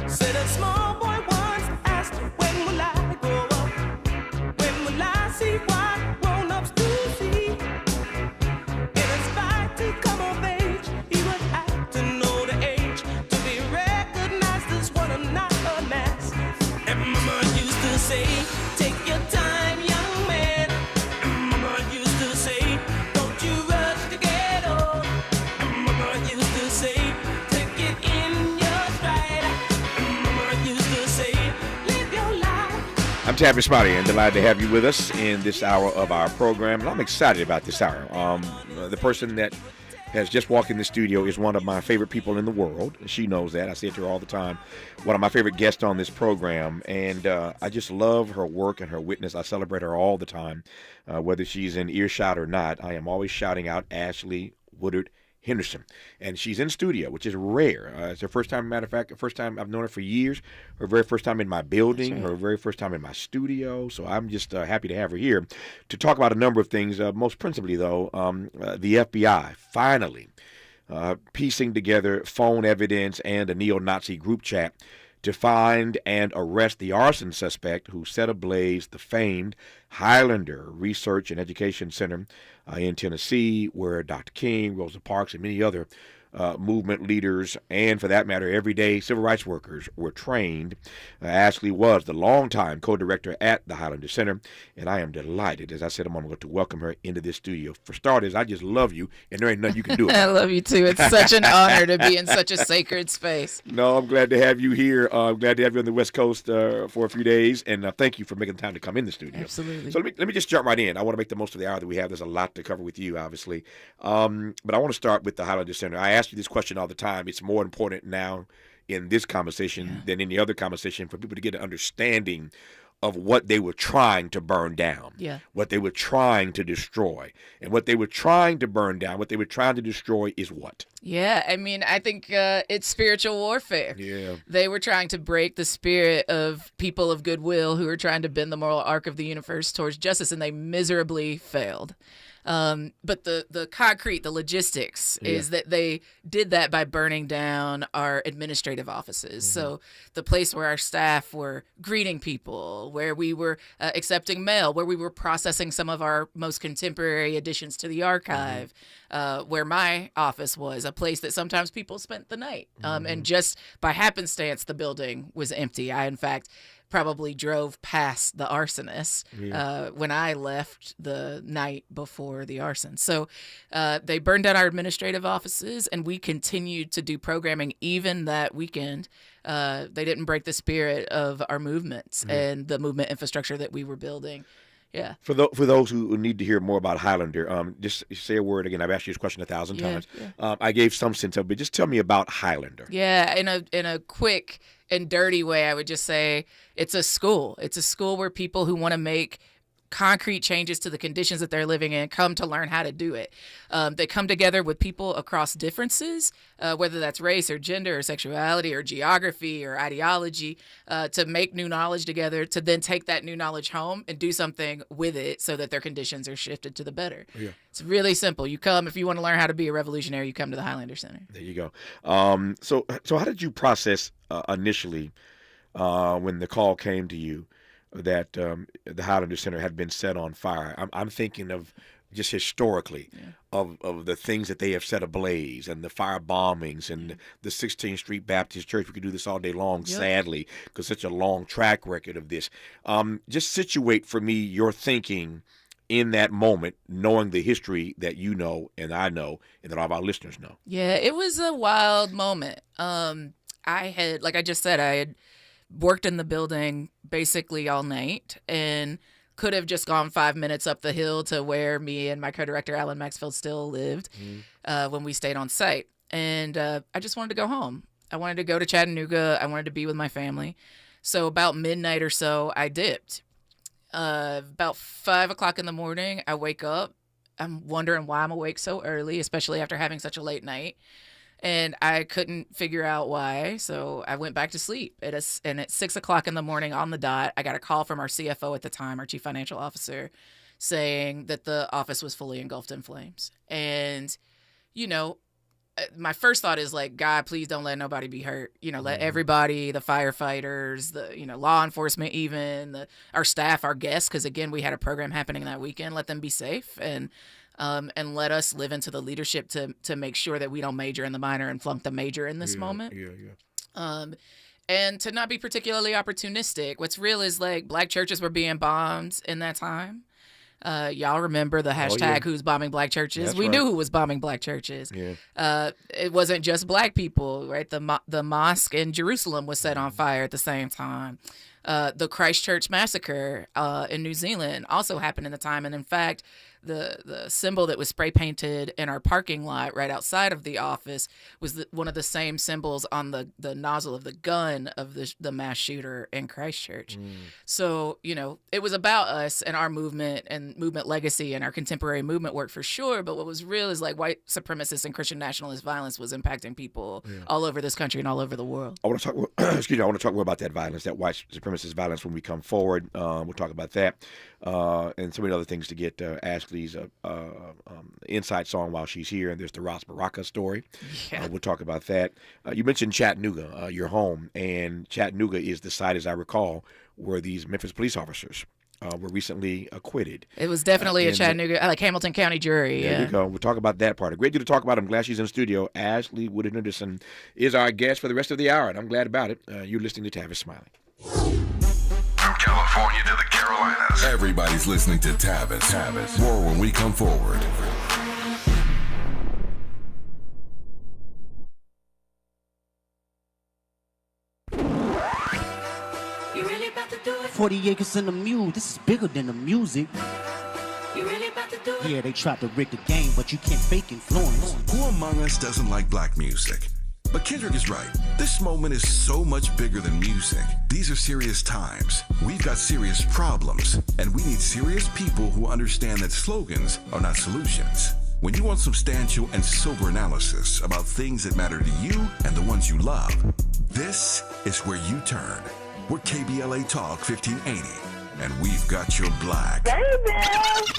Said a small boy once asked, when will I grow up? When will I see what grown-ups do see? In his fight to come of age, he would have to know the age to be recognized as one and not a mass. And Mama used to say, take your time, young man. And Mama used to say, don't you rush to get old. And Mama used to say, take it in your stride. I'm Tavis, Smiley, and delighted to have you with us in this hour of our program. And I'm excited about this hour. The person that has just walked in the studio is one of my favorite people in the world. She knows that. I say it to her all the time. One of my favorite guests on this program. And I just love her work and her witness. I celebrate her all the time, whether she's in earshot or not. I am always shouting out Ashley Woodard Henderson, and she's in studio, which is rare. It's her first time, matter of fact, first time I've known her for years, her very first time in my building, her very first time in my studio, so I'm just happy to have her here to talk about a number of things, most principally, though, the FBI finally piecing together phone evidence and a neo-Nazi group chat to find and arrest the arson suspect who set ablaze the famed Highlander Research and Education Center in Tennessee, where Dr. King, Rosa Parks, and many other movement leaders, and for that matter, everyday civil rights workers were trained. Ashley was the longtime co-director at the Highlander Center, and I am delighted, as I said a moment ago, to welcome her into this studio. For starters, I just love you, and there ain't nothing you can do about it. I love you too. It's such an honor to be in such a sacred space. No, I'm glad to have you here. I'm glad to have you on the West Coast for a few days, and thank you for making time to come in the studio. Absolutely. So let me just jump right in. I want to make the most of the hour that we have. There's a lot to cover with you, obviously, but I want to start with the Highlander Center. I ask you this question all the time. It's more important now in this conversation than any other conversation for people to get an understanding of what they were trying to burn down, what they were trying to destroy. And what they were trying to burn down, what they were trying to destroy is what? Yeah, I mean, I think it's spiritual warfare. Yeah. They were trying to break the spirit of people of goodwill who were trying to bend the moral arc of the universe towards justice, and they miserably failed. But the concrete, the logistics is that they did that by burning down our administrative offices. So the place where our staff were greeting people, where we were accepting mail, where we were processing some of our most contemporary additions to the archive, where my office was, a place that sometimes people spent the night. And just by happenstance, the building was empty. I, in fact, probably drove past the arsonist when I left the night before the arson. So they burned down our administrative offices, and we continued to do programming even that weekend. They didn't break the spirit of our movements and the movement infrastructure that we were building. Yeah. For those who need to hear more about Highlander, just say a word again. I've asked you this question 1,000 times. Yeah. I gave some sense of it, but just tell me about Highlander. Yeah, in a quick and dirty way, I would just say it's a school. It's a school where people who want to make concrete changes to the conditions that they're living in come to learn how to do it. They come together with people across differences, whether that's race or gender or sexuality or geography or ideology, to make new knowledge together, to then take that new knowledge home and do something with it so that their conditions are shifted to the better. Yeah. It's really simple. You come, if you want to learn how to be a revolutionary, you come to the Highlander Center. There you go. So how did you process initially when the call came to you that the Highlander Center had been set on fire. I'm thinking of just historically of the things that they have set ablaze and the fire bombings and the 16th Street Baptist Church. We could do this all day long, sadly, because such a long track record of this. Just situate for me your thinking in that moment, knowing the history that you know and I know and that all of our listeners know. Yeah, it was a wild moment. I had, like I just said, I had worked in the building basically all night and could have just gone 5 minutes up the hill to where me and my co-director, Alan Maxfield, still lived when we stayed on site. And I just wanted to go home. I wanted to go to Chattanooga. I wanted to be with my family. So about midnight or so, I dipped. About 5 o'clock in the morning, I wake up. I'm wondering why I'm awake so early, especially after having such a late night. And I couldn't figure out why, so I went back to sleep. And at 6 o'clock in the morning on the dot, I got a call from our CFO at the time, our chief financial officer, saying that the office was fully engulfed in flames. And, you know, my first thought is like, God, please don't let nobody be hurt. You know, let everybody, the firefighters, the, you know, law enforcement, even our staff, our guests, because again, we had a program happening that weekend, let them be safe and let us live into the leadership to make sure that we don't major in the minor and flunk the major in this moment. And to not be particularly opportunistic. What's real is like Black churches were being bombed in that time. Y'all remember the hashtag who's bombing Black churches? That's we right. knew who was bombing Black churches. It wasn't just Black people, right? The mosque in Jerusalem was set on fire at the same time. The Christchurch massacre in New Zealand also happened in the time. And in fact, the symbol that was spray painted in our parking lot right outside of the office was one of the same symbols on the nozzle of the gun of the mass shooter in Christchurch. So, you know, it was about us and our movement and movement legacy and our contemporary movement work for sure. But what was real is like white supremacist and Christian nationalist violence was impacting people all over this country and all over the world. I want to talk. Excuse me. I want to talk more about that violence, that white supremacist violence, when we come forward. We'll talk about that and so many other things to get Ashley's insights on while she's here. And there's the Ross Baraka story. We'll talk about that. You mentioned Chattanooga, your home, and Chattanooga is the site, as I recall, where these Memphis police officers were recently acquitted. It was definitely a Chattanooga, like Hamilton County jury. There you go. We'll talk about that part. A great deal to talk about. I'm glad she's in the studio. Ashley Woodard Henderson is our guest for the rest of the hour, and I'm glad about it. You're listening to Tavis Smiley. From California to the Carolinas, everybody's listening to Tavis. More when we come forward. You really about to do it? 40 acres and a mule. This is bigger than the music. You really about to do it? Yeah, they tried to rig the game, but you can't fake influence. Who among us doesn't like black music? But Kendrick is right. This moment is so much bigger than music. These are serious times. We've got serious problems, and we need serious people who understand that slogans are not solutions. When you want substantial and sober analysis about things that matter to you and the ones you love, this is where you turn. We're KBLA Talk 1580, and we've got your black.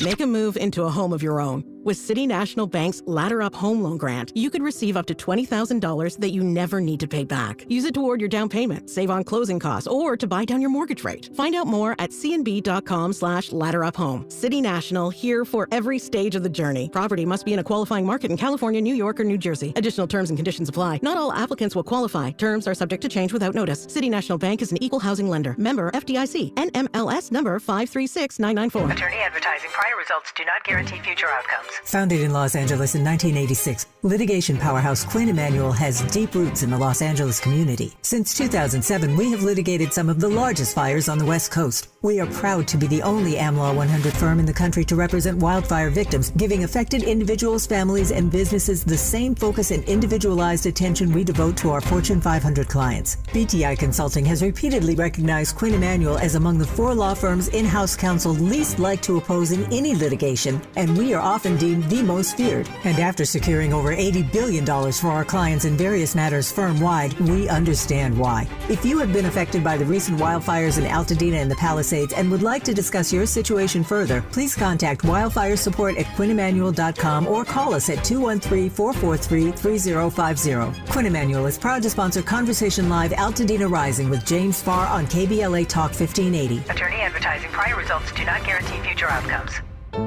Make a move into a home of your own. With City National Bank's Ladder Up Home Loan Grant, you could receive up to $20,000 that you never need to pay back. Use it toward your down payment, save on closing costs, or to buy down your mortgage rate. Find out more at cnb.com/ladderuphome. City National, here for every stage of the journey. Property must be in a qualifying market in California, New York, or New Jersey. Additional terms and conditions apply. Not all applicants will qualify. Terms are subject to change without notice. City National Bank is an equal housing lender. Member FDIC. NMLS number 536994. Attorney advertising. Prior results do not guarantee future outcomes. Founded in Los Angeles in 1986, litigation powerhouse Quinn Emanuel has deep roots in the Los Angeles community. Since 2007, we have litigated some of the largest fires on the West Coast. We are proud to be the only AmLaw 100 firm in the country to represent wildfire victims, giving affected individuals, families, and businesses the same focus and individualized attention we devote to our Fortune 500 clients. BTI Consulting has repeatedly recognized Quinn Emanuel as among the 4 law firms in-house counsel least like to oppose in any litigation, and we are often deemed the most feared. And after securing over $80 billion for our clients in various matters firm-wide, we understand why. If you have been affected by the recent wildfires in Altadena and the Palisades and would like to discuss your situation further, please contact wildfire support at quinemanuel.com or call us at 213-443-3050. Quinn Emanuel is proud to sponsor Conversation Live Altadena Rising with James Farr on KBLA Talk 1580. Attorney advertising prior results do not guarantee future outcomes.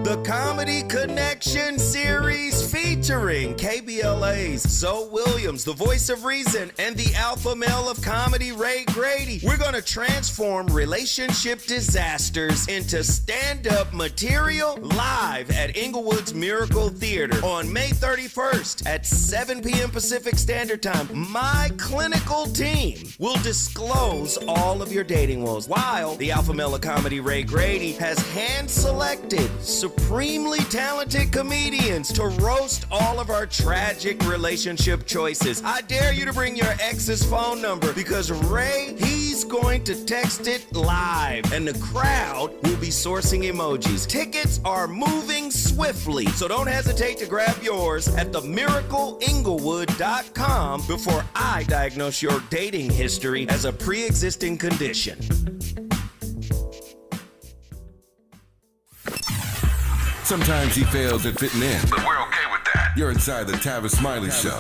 The Comedy Connection series featuring KBLA's Zoe Williams, the voice of reason, and the alpha male of comedy, Ray Grady. We're going to transform relationship disasters into stand-up material live at Inglewood's Miracle Theater on May 31st at 7 p.m. Pacific Standard Time. My clinical team will disclose all of your dating woes, while the alpha male of comedy, Ray Grady, has hand-selected supremely talented comedians to roast all of our tragic relationship choices. I dare you to bring your ex's phone number because Ray, he's going to text it live and the crowd will be sourcing emojis. Tickets are moving swiftly, so don't hesitate to grab yours at themiracleinglewood.com before I diagnose your dating history as a pre-existing condition. Sometimes he fails at fitting in, but we're okay with that. You're inside the Tavis Smiley Show.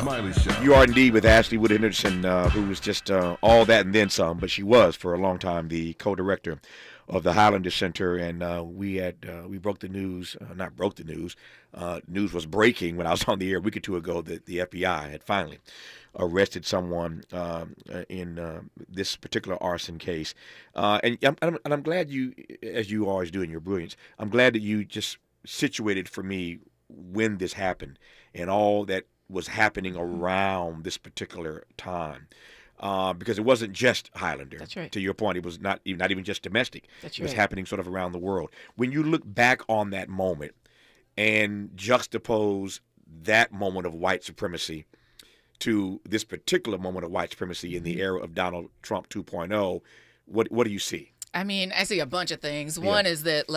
You are indeed with Ashley Woodard Henderson, who was just all that and then some, but she was for a long time the co-director of the Highlander Center, and we broke the news. Not broke the news. News was breaking when I was on the air a week or two ago that the FBI had finally arrested someone in this particular arson case, and I'm glad you, as you always do in your brilliance, I'm glad that you just situated for me when this happened and all that was happening around this particular time, because it wasn't just Highlander. That's right. To your point, it was not even just domestic. That's it was right. happening sort of around the world. When you look back on that moment and juxtapose that moment of white supremacy to this particular moment of white supremacy in the era of Donald Trump 2.0, what do you see? I mean, I see a bunch of things. One is that,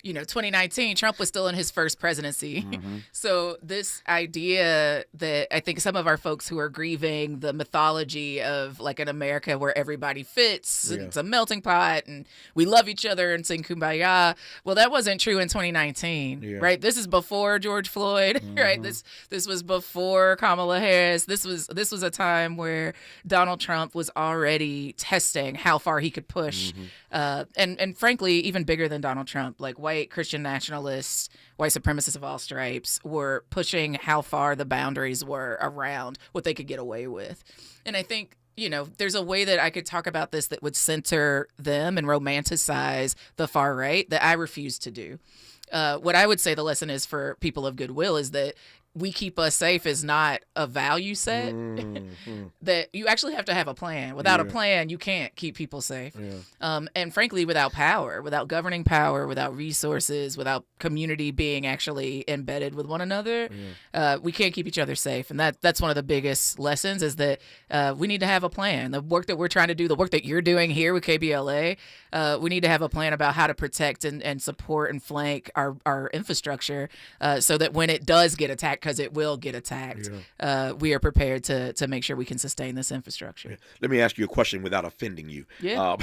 2019, Trump was still in his first presidency. Mm-hmm. So this idea that I think some of our folks who are grieving the mythology of an America where everybody fits, and it's a melting pot, and we love each other and sing Kumbaya. Well, that wasn't true in 2019, right? This is before George Floyd, right? This was before Kamala Harris. This was a time where Donald Trump was already testing how far he could push, and frankly, even bigger than Donald Trump, white Christian nationalists, white supremacists of all stripes were pushing how far the boundaries were around what they could get away with. And I think, there's a way that I could talk about this that would center them and romanticize the far right that I refuse to do. What I would say the lesson is for people of goodwill is that we keep us safe is not a value set, that you actually have to have a plan. Without a plan, you can't keep people safe. And frankly, without power, without governing power, without resources, without community being actually embedded with one another, we can't keep each other safe. And that's one of the biggest lessons is that we need to have a plan. The work that we're trying to do, the work that you're doing here with KBLA, we need to have a plan about how to protect and support and flank our infrastructure so that when it does get attacked, because it will get attacked, we are prepared to make sure we can sustain this infrastructure. Let me ask you a question without offending you. Yeah.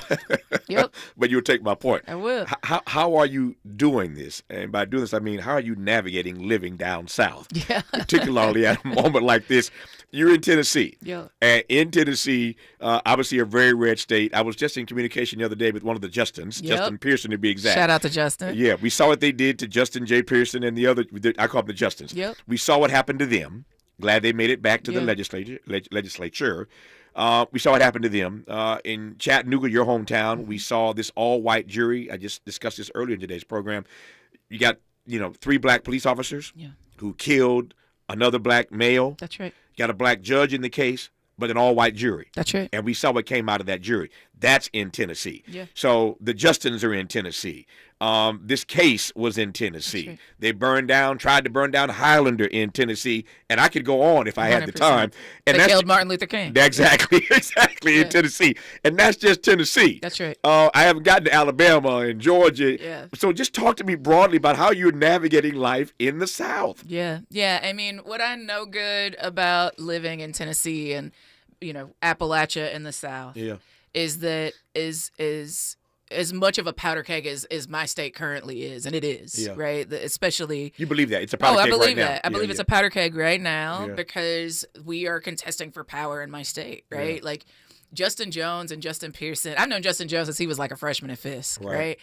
Yep. But you'll take my point. I will. How are you doing this? And by doing this, I mean, how are you navigating living down south? Yeah. Particularly at a moment like this. You're in Tennessee. Yeah. And in Tennessee, obviously a very red state. I was just in communication the other day with one of the Justins, Justin Pearson to be exact. Shout out to Justin. Yeah, we saw what they did to Justin J. Pearson and the other, I call them the Justins. Yep. We saw what happened to them. Glad they made it back to the legislature. We saw what happened to them. In Chattanooga, your hometown, we saw this all-white jury. I just discussed this earlier in today's program. You got, 3 black police officers who killed another black male. That's right. You got a black judge in the case, but an all-white jury. That's right. And we saw what came out of that jury. That's in Tennessee. Yeah. So the Justins are in Tennessee. This case was in Tennessee. They tried to burn down Highlander in Tennessee, and I could go on if I had the time. And they killed Martin Luther King. Exactly, in Tennessee. And that's just Tennessee. That's right. I haven't gotten to Alabama and Georgia. Yeah. So just talk to me broadly about how you're navigating life in the South. Yeah. I mean, what I know good about living in Tennessee and, Appalachia in the South is that is as much of a powder keg as my state currently is, and it is, right? Especially... You believe that? It's a powder keg I believe right now. that. I believe it's a powder keg right now because we are contesting for power in my state, right? Yeah. Like, Justin Jones and Justin Pearson. I've known Justin Jones since he was like a freshman at Fisk, right?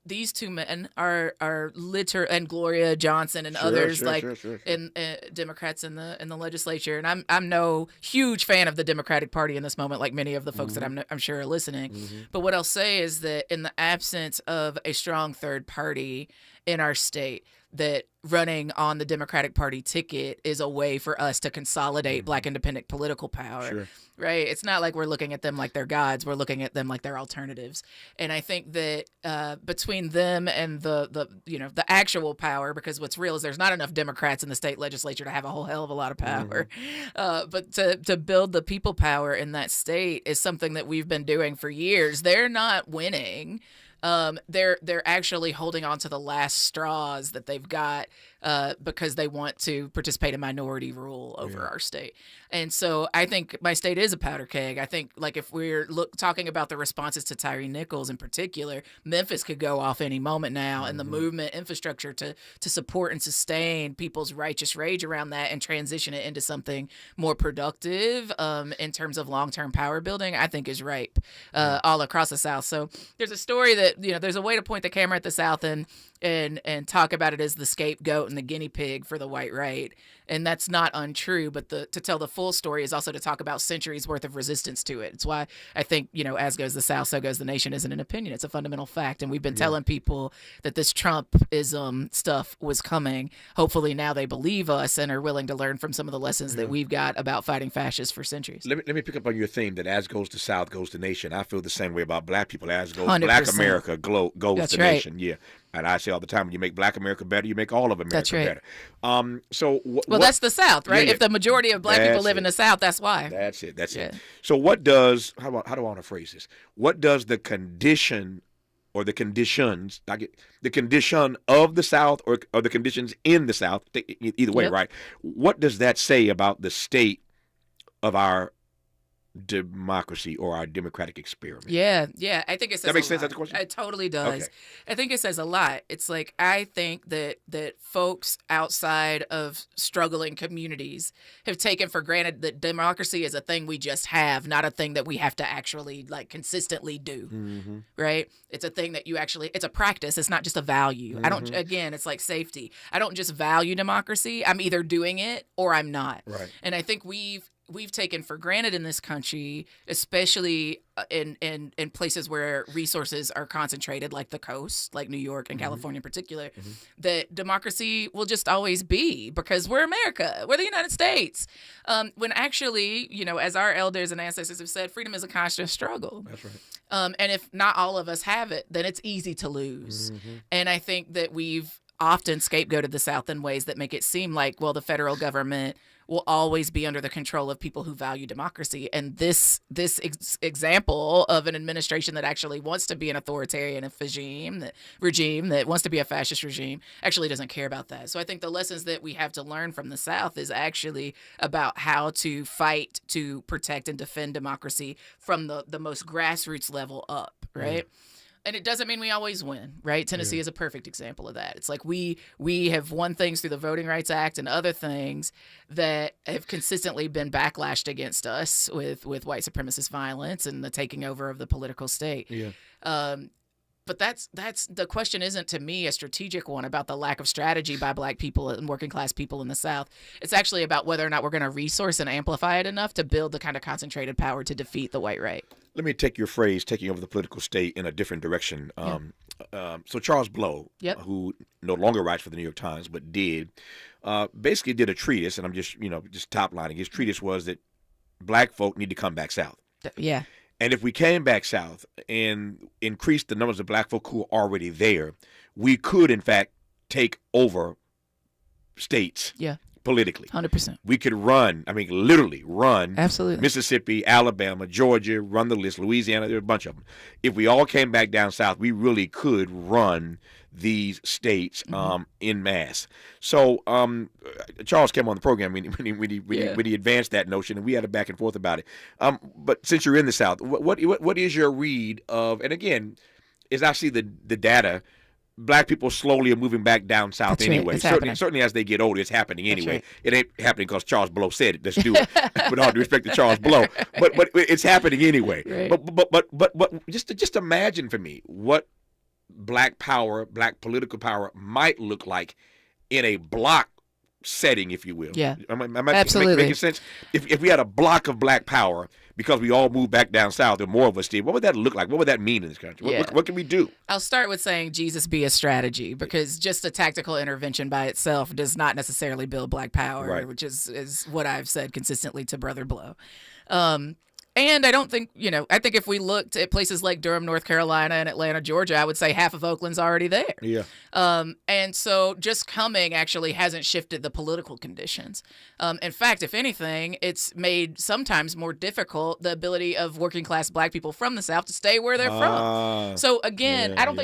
These two men are and Gloria Johnson and others in Democrats in the legislature. And I'm no huge fan of the Democratic Party in this moment, like many of the folks that I'm sure are listening. But what I'll say is that in the absence of a strong third party in our state, that running on the Democratic Party ticket is a way for us to consolidate Black independent political power, right? It's not like we're looking at them like they're gods. We're looking at them like they're alternatives. And I think that between them and the actual power, because what's real is there's not enough Democrats in the state legislature to have a whole hell of a lot of power. But to build the people power in that state is something that we've been doing for years. They're not winning. They're actually holding on to the last straws that they've got because they want to participate in minority rule over our state. And so I think my state is a powder keg. I think, like, if we're talking about the responses to Tyree Nichols in particular, Memphis could go off any moment now, and the movement infrastructure to support and sustain people's righteous rage around that and transition it into something more productive in terms of long-term power building, I think is ripe all across the South. So there's a story that, there's a way to point the camera at the South and talk about it as the scapegoat and the guinea pig for the white right. And that's not untrue, but to tell the full story is also to talk about centuries worth of resistance to it. It's why I think, as goes the South, so goes the nation isn't an opinion. It's a fundamental fact. And we've been telling people that this Trumpism stuff was coming. Hopefully now they believe us and are willing to learn from some of the lessons that we've got about fighting fascists for centuries. Let me pick up on your theme that as goes the South, goes the nation. I feel the same way about Black people. As goes 100%. Black America, goes That's the right. nation. Yeah. And I say all the time, when you make Black America better, you make all of America That's right. better. Well, that's the South, right? Yeah. If the majority of Black people live in the South, that's why. That's it. So what does, how do I want to phrase this? What does the condition or the conditions, the condition of the South or the conditions in the South, either way, right? What does that say about the state of our democracy or our democratic experiment? Yeah. I think it says that makes a sense. lot. That's the question. It totally does. Okay. I think it says a lot. It's like, I think that folks outside of struggling communities have taken for granted that democracy is a thing we just have, not a thing that we have to actually consistently do. Right? It's a thing that it's a practice. It's not just a value. It's like safety. I don't just value democracy. I'm either doing it or I'm not. Right. And I think we've taken for granted in this country, especially in places where resources are concentrated, like the coast, like New York and California in particular, that democracy will just always be because we're America. We're the United States. When actually, as our elders and ancestors have said, freedom is a constant struggle. That's right. And if not all of us have it, then it's easy to lose. And I think that we've often scapegoated the South in ways that make it seem like, well, the federal government will always be under the control of people who value democracy. And this example of an administration that actually wants to be an authoritarian regime that wants to be a fascist regime actually doesn't care about that. So I think the lessons that we have to learn from the South is actually about how to fight to protect and defend democracy from the most grassroots level up, right? And it doesn't mean we always win, right? Tennessee is a perfect example of that. It's like we have won things through the Voting Rights Act and other things that have consistently been backlashed against us with white supremacist violence and the taking over of the political state. But that's the question isn't to me a strategic one about the lack of strategy by Black people and working class people in the South. It's actually about whether or not we're going to resource and amplify it enough to build the kind of concentrated power to defeat the white right. Let me take your phrase, taking over the political state, in a different direction. So Charles Blow, who no longer writes for the New York Times, but basically did a treatise, and I'm just top lining. His treatise was that Black folk need to come back South. Yeah. And if we came back south and increased the numbers of black folk who are already there, we could, in fact, take over states politically. 100%. We could run, literally run Absolutely. Mississippi, Alabama, Georgia, run the list, Louisiana, there are a bunch of them. If we all came back down south, we really could run these states in mass. So Charles came on the program when he advanced that notion, and we had a back and forth about it. But since you're in the South, what is your read of? And again, as I see the data, black people slowly are moving back down south. That's anyway. Right. Certainly as they get older, it's happening anyway. Right. It ain't happening because Charles Blow said it. Let's do it. With all due respect to Charles Blow, but it's happening anyway. Right. But just imagine for me what black power, black political power might look like in a block setting, if you will. Yeah, am I absolutely making sense? If we had a block of black power because we all moved back down south, or more of us did, what would that look like? What would that mean in this country? What can we do? I'll start with saying Jesus be a strategy, because just a tactical intervention by itself does not necessarily build black power, which is what I've said consistently to Brother Blow. And I don't think, I think if we looked at places like Durham, North Carolina, and Atlanta, Georgia, I would say half of Oakland's already there. Yeah. And so just coming actually hasn't shifted the political conditions. In fact, if anything, it's made sometimes more difficult the ability of working class black people from the South to stay where they're from. So again, I don't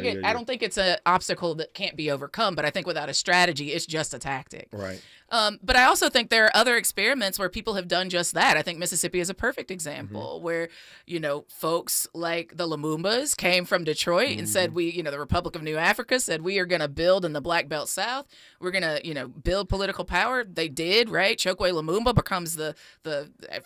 think it's an obstacle that can't be overcome, but I think without a strategy, it's just a tactic. Right. But I also think there are other experiments where people have done just that. I think Mississippi is a perfect example where, folks like the Lumumbas came from Detroit and said the Republic of New Africa said we are going to build in the Black Belt South. We're going to, build political power. They did, right? Chokwe Lumumba becomes the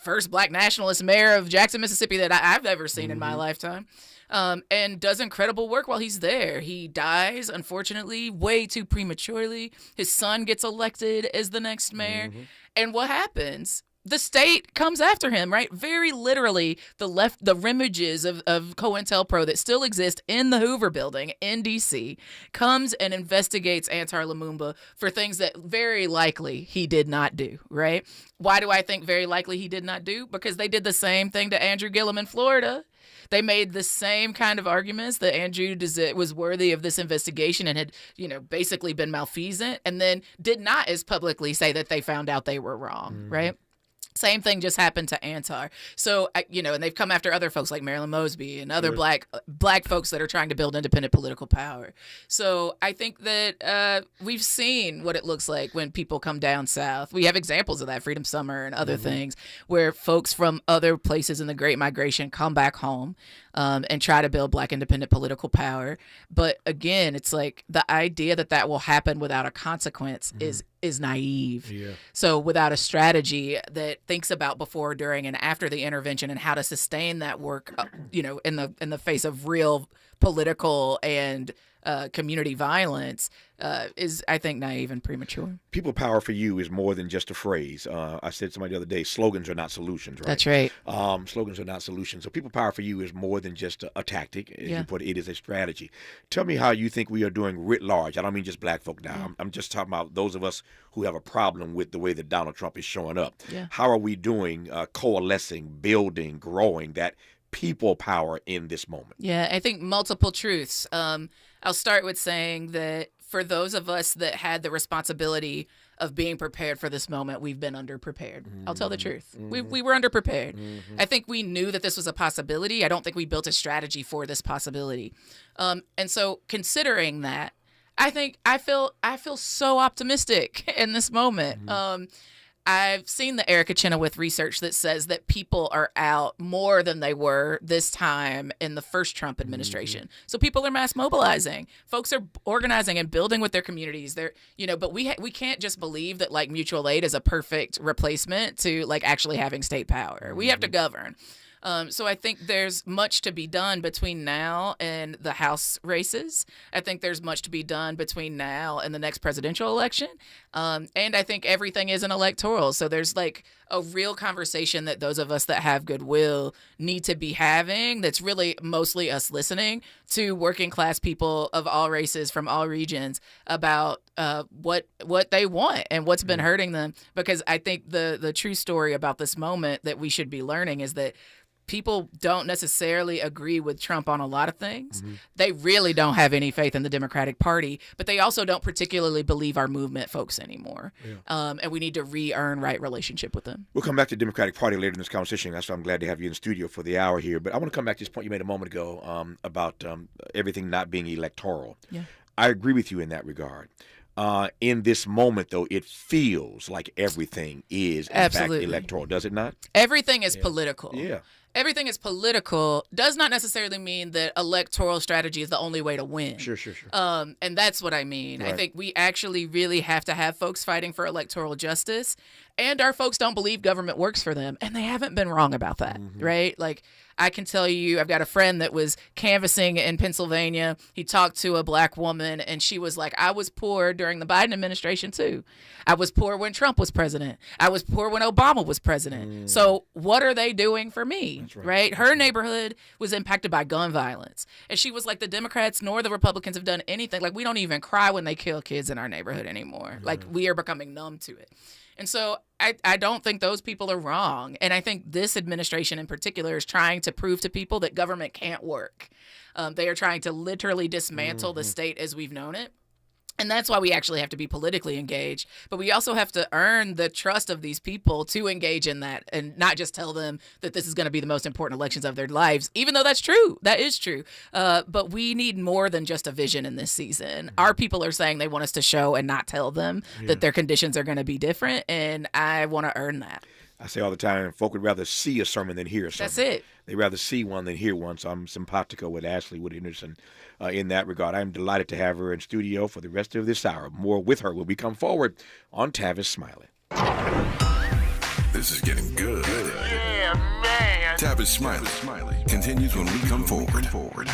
first black nationalist mayor of Jackson, Mississippi that I've ever seen in my lifetime. And does incredible work while he's there. He dies, unfortunately, way too prematurely. His son gets elected as the next mayor. And what happens? The state comes after him, right? Very literally, the remages of COINTELPRO that still exist in the Hoover Building in D.C. comes and investigates Antar Lumumba for things that very likely he did not do, right? Why do I think very likely he did not do? Because they did the same thing to Andrew Gillum in Florida. They made the same kind of arguments that Andrew was worthy of this investigation and had, basically been malfeasant, and then did not as publicly say that they found out they were wrong, right? Same thing just happened to Antar. So, and they've come after other folks like Marilyn Mosby and other black folks that are trying to build independent political power. So I think that we've seen what it looks like when people come down south. We have examples of that, Freedom Summer and other things, where folks from other places in the Great Migration come back home and try to build black independent political power. But again, it's like the idea that will happen without a consequence is naive. Yeah. So without a strategy that thinks about before, during, and after the intervention and how to sustain that work, in the face of real political and community violence, is, I think, naive and premature. People power for you is more than just a phrase. I said to somebody the other day, slogans are not solutions, right? That's right. Slogans are not solutions. So people power for you is more than just a tactic. As you put it, it is a strategy. Tell me how you think we are doing writ large. I don't mean just black folk now. I'm just talking about those of us who have a problem with the way that Donald Trump is showing up. Yeah. How are we doing coalescing, building, growing that people power in this moment? Yeah, I think multiple truths. I'll start with saying that for those of us that had the responsibility of being prepared for this moment, we've been underprepared. I'll tell the truth. We were underprepared. I think we knew that this was a possibility. I don't think we built a strategy for this possibility. And so considering that, I feel so optimistic in this moment. I've seen the Erica Chenoweth research that says that people are out more than they were this time in the first Trump administration. So people are mass mobilizing. Folks are organizing and building with their communities. They're, but we can't just believe that like mutual aid is a perfect replacement to like actually having state power. We have to govern. So I think there's much to be done between now and the House races. I think there's much to be done between now and the next presidential election. And I think everything is an electoral. So there's like a real conversation that those of us that have goodwill need to be having, that's really mostly us listening to working class people of all races from all regions about what they want and what's been hurting them. Because I think the true story about this moment that we should be learning is that people don't necessarily agree with Trump on a lot of things. They really don't have any faith in the Democratic Party, but they also don't particularly believe our movement folks anymore. And we need to re-earn right relationship with them. We'll come back to the Democratic Party later in this conversation. That's why I'm glad to have you in the studio for the hour here. But I want to come back to this point you made a moment ago about everything not being electoral. Yeah. I agree with you in that regard. In this moment, though, it feels like everything is, in fact, electoral, does it not? Everything is political. Yeah. Everything is political does not necessarily mean that electoral strategy is the only way to win. Sure. And that's what I mean. Right. I think we actually really have to have folks fighting for electoral justice. And our folks don't believe government works for them. And they haven't been wrong about that, right? Like, I can tell you, I've got a friend that was canvassing in Pennsylvania. He talked to a black woman, and she was like, I was poor during the Biden administration, too. I was poor when Trump was president. I was poor when Obama was president. So what are they doing for me, right? Her neighborhood was impacted by gun violence. And she was like, the Democrats nor the Republicans have done anything. Like, we don't even cry when they kill kids in our neighborhood anymore. Like, we are becoming numb to it. And so I don't think those people are wrong. And I think this administration in particular is trying to prove to people that government can't work. They are trying to literally dismantle the state as we've known it. And that's why we actually have to be politically engaged. But we also have to earn the trust of these people to engage in that and not just tell them that this is going to be the most important elections of their lives, even though that's true. That is true. But we need more than just a vision in this season. Our people are saying they want us to show and not tell them that their conditions are going to be different. And I want to earn that. I say all the time, folk would rather see a sermon than hear a sermon. That's it. They'd rather see one than hear one. So I'm simpatico with Ashley Woodard Henderson in that regard. I'm delighted to have her in studio for the rest of this hour. More with her when we come forward on Tavis Smiley. This is getting good. Yeah, man. Tavis Smiley continues when we come forward.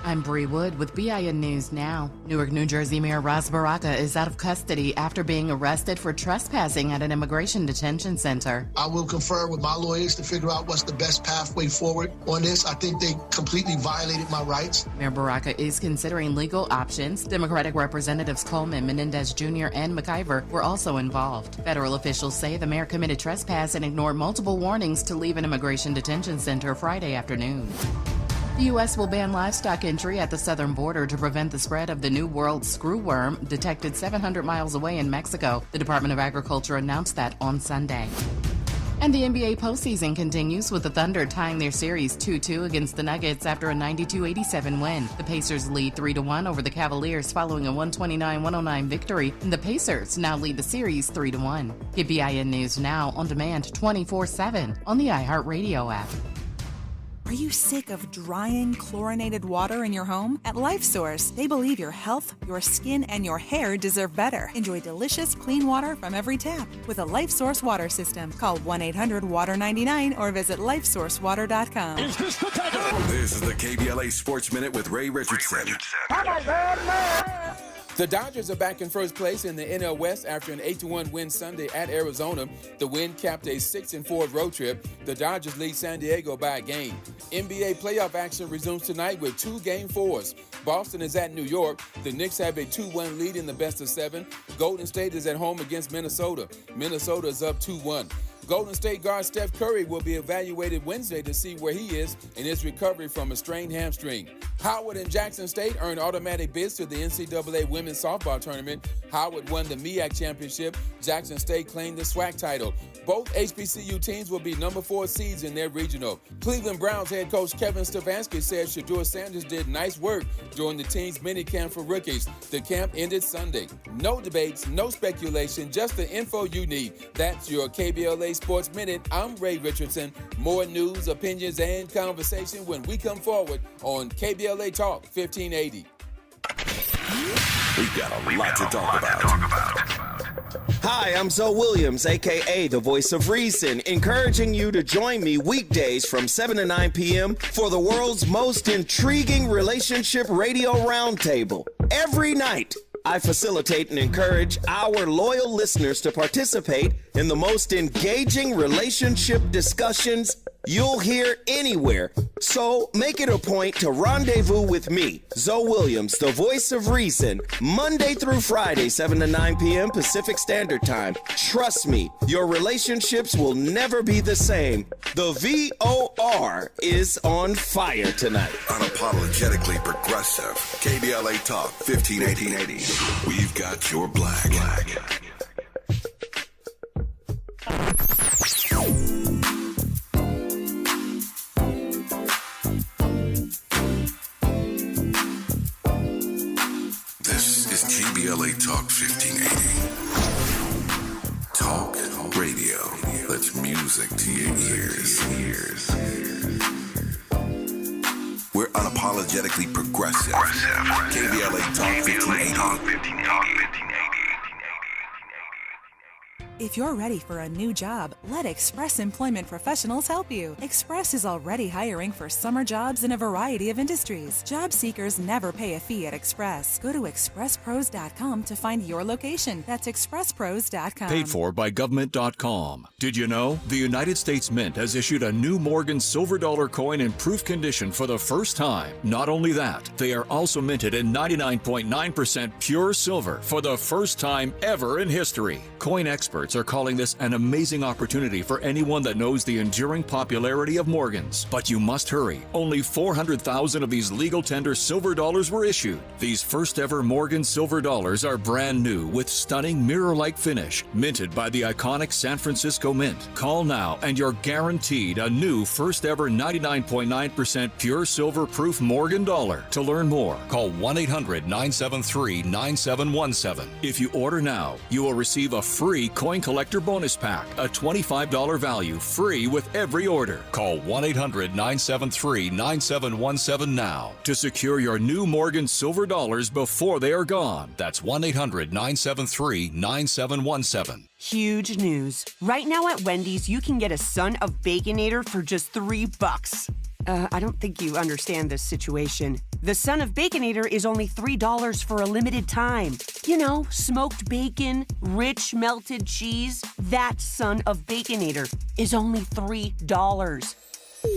I'm Bree Wood with BIN News Now. Newark, New Jersey Mayor Ras Baraka is out of custody after being arrested for trespassing at an immigration detention center. I will confer with my lawyers to figure out what's the best pathway forward on this. I think they completely violated my rights. Mayor Baraka is considering legal options. Democratic Representatives Coleman, Menendez Jr., and McIver were also involved. Federal officials say the mayor committed trespass and ignored multiple warnings to leave an immigration detention center Friday afternoon. The U.S. will ban livestock entry at the southern border to prevent the spread of the New World screwworm detected 700 miles away in Mexico. The Department of Agriculture announced that on Sunday. And the NBA postseason continues with the Thunder tying their series 2-2 against the Nuggets after a 92-87 win. The Pacers lead 3-1 over the Cavaliers following a 129-109 victory, and the Pacers now lead the series 3-1. Get BIN News Now on demand 24/7 on the iHeartRadio app. Are you sick of drying chlorinated water in your home? At LifeSource, they believe your health, your skin, and your hair deserve better. Enjoy delicious, clean water from every tap with a LifeSource water system. Call 1-800-WATER-99 or visit lifesourcewater.com. This is the KBLA Sports Minute with Ray Richardson. The Dodgers are back in first place in the NL West after an 8-1 win Sunday at Arizona. The win capped a 6-4 road trip. The Dodgers lead San Diego by a game. NBA playoff action resumes tonight with 2 Game 4s. Boston is at New York. The Knicks have a 2-1 lead in the best of 7. Golden State is at home against Minnesota. Minnesota is up 2-1. Golden State guard Steph Curry will be evaluated Wednesday to see where he is in his recovery from a strained hamstring. Howard and Jackson State earned automatic bids to the NCAA Women's Softball Tournament. Howard won the MEAC Championship. Jackson State claimed the SWAC title. Both HBCU teams will be number 4 seeds in their regional. Cleveland Browns head coach Kevin Stefanski said Shedeur Sanders did nice work during the team's minicamp for rookies. The camp ended Sunday. No debates, no speculation, just the info you need. That's your KBLA Sports Minute. I'm Ray Richardson. More news, opinions, and conversation when we come forward on KBLA Talk 1580. We've got a lot to talk about. Hi, I'm Zoe Williams, a.k.a. the Voice of Reason, encouraging you to join me weekdays from 7 to 9 p.m. for the world's most intriguing relationship radio roundtable. Every night, I facilitate and encourage our loyal listeners to participate in the most engaging relationship discussions you'll hear anywhere. So make it a point to rendezvous with me, Zoe Williams, the voice of reason, Monday through Friday, 7 to 9 p.m. Pacific Standard Time. Trust me, your relationships will never be the same. The VOR is on fire tonight. Unapologetically progressive. KBLA Talk 1580. We've got your black. This is KBLA Talk 1580. Talk radio. That's music to your ears. We're unapologetically progressive. KBLA Talk 1580. If you're ready for a new job, let Express Employment Professionals help you. Express is already hiring for summer jobs in a variety of industries. Job seekers never pay a fee at Express. Go to expresspros.com to find your location. That's expresspros.com. Paid for by government.com. Did you know? The United States Mint has issued a new Morgan silver dollar coin in proof condition for the first time. Not only that, they are also minted in 99.9% pure silver for the first time ever in history. Coin experts are calling this an amazing opportunity for anyone that knows the enduring popularity of Morgans. But you must hurry. Only 400,000 of these legal tender silver dollars were issued. These first ever Morgan silver dollars are brand new with stunning mirror-like finish, minted by the iconic San Francisco Mint. Call now and you're guaranteed a new first ever 99.9% pure silver proof Morgan dollar. To learn more, call 1-800-973-9717. If you order now, you will receive a free coin collector bonus pack, a $25 value, free with every order. Call 1-800-973-9717 now to secure your new Morgan silver dollars before they are gone. That's 1-800-973-9717. Huge news. Right now at Wendy's, you can get a Son of Baconator for just $3. I don't think you understand this situation. The Son of Baconator is only $3 for a limited time. You know, smoked bacon, rich melted cheese. That Son of Baconator is only $3.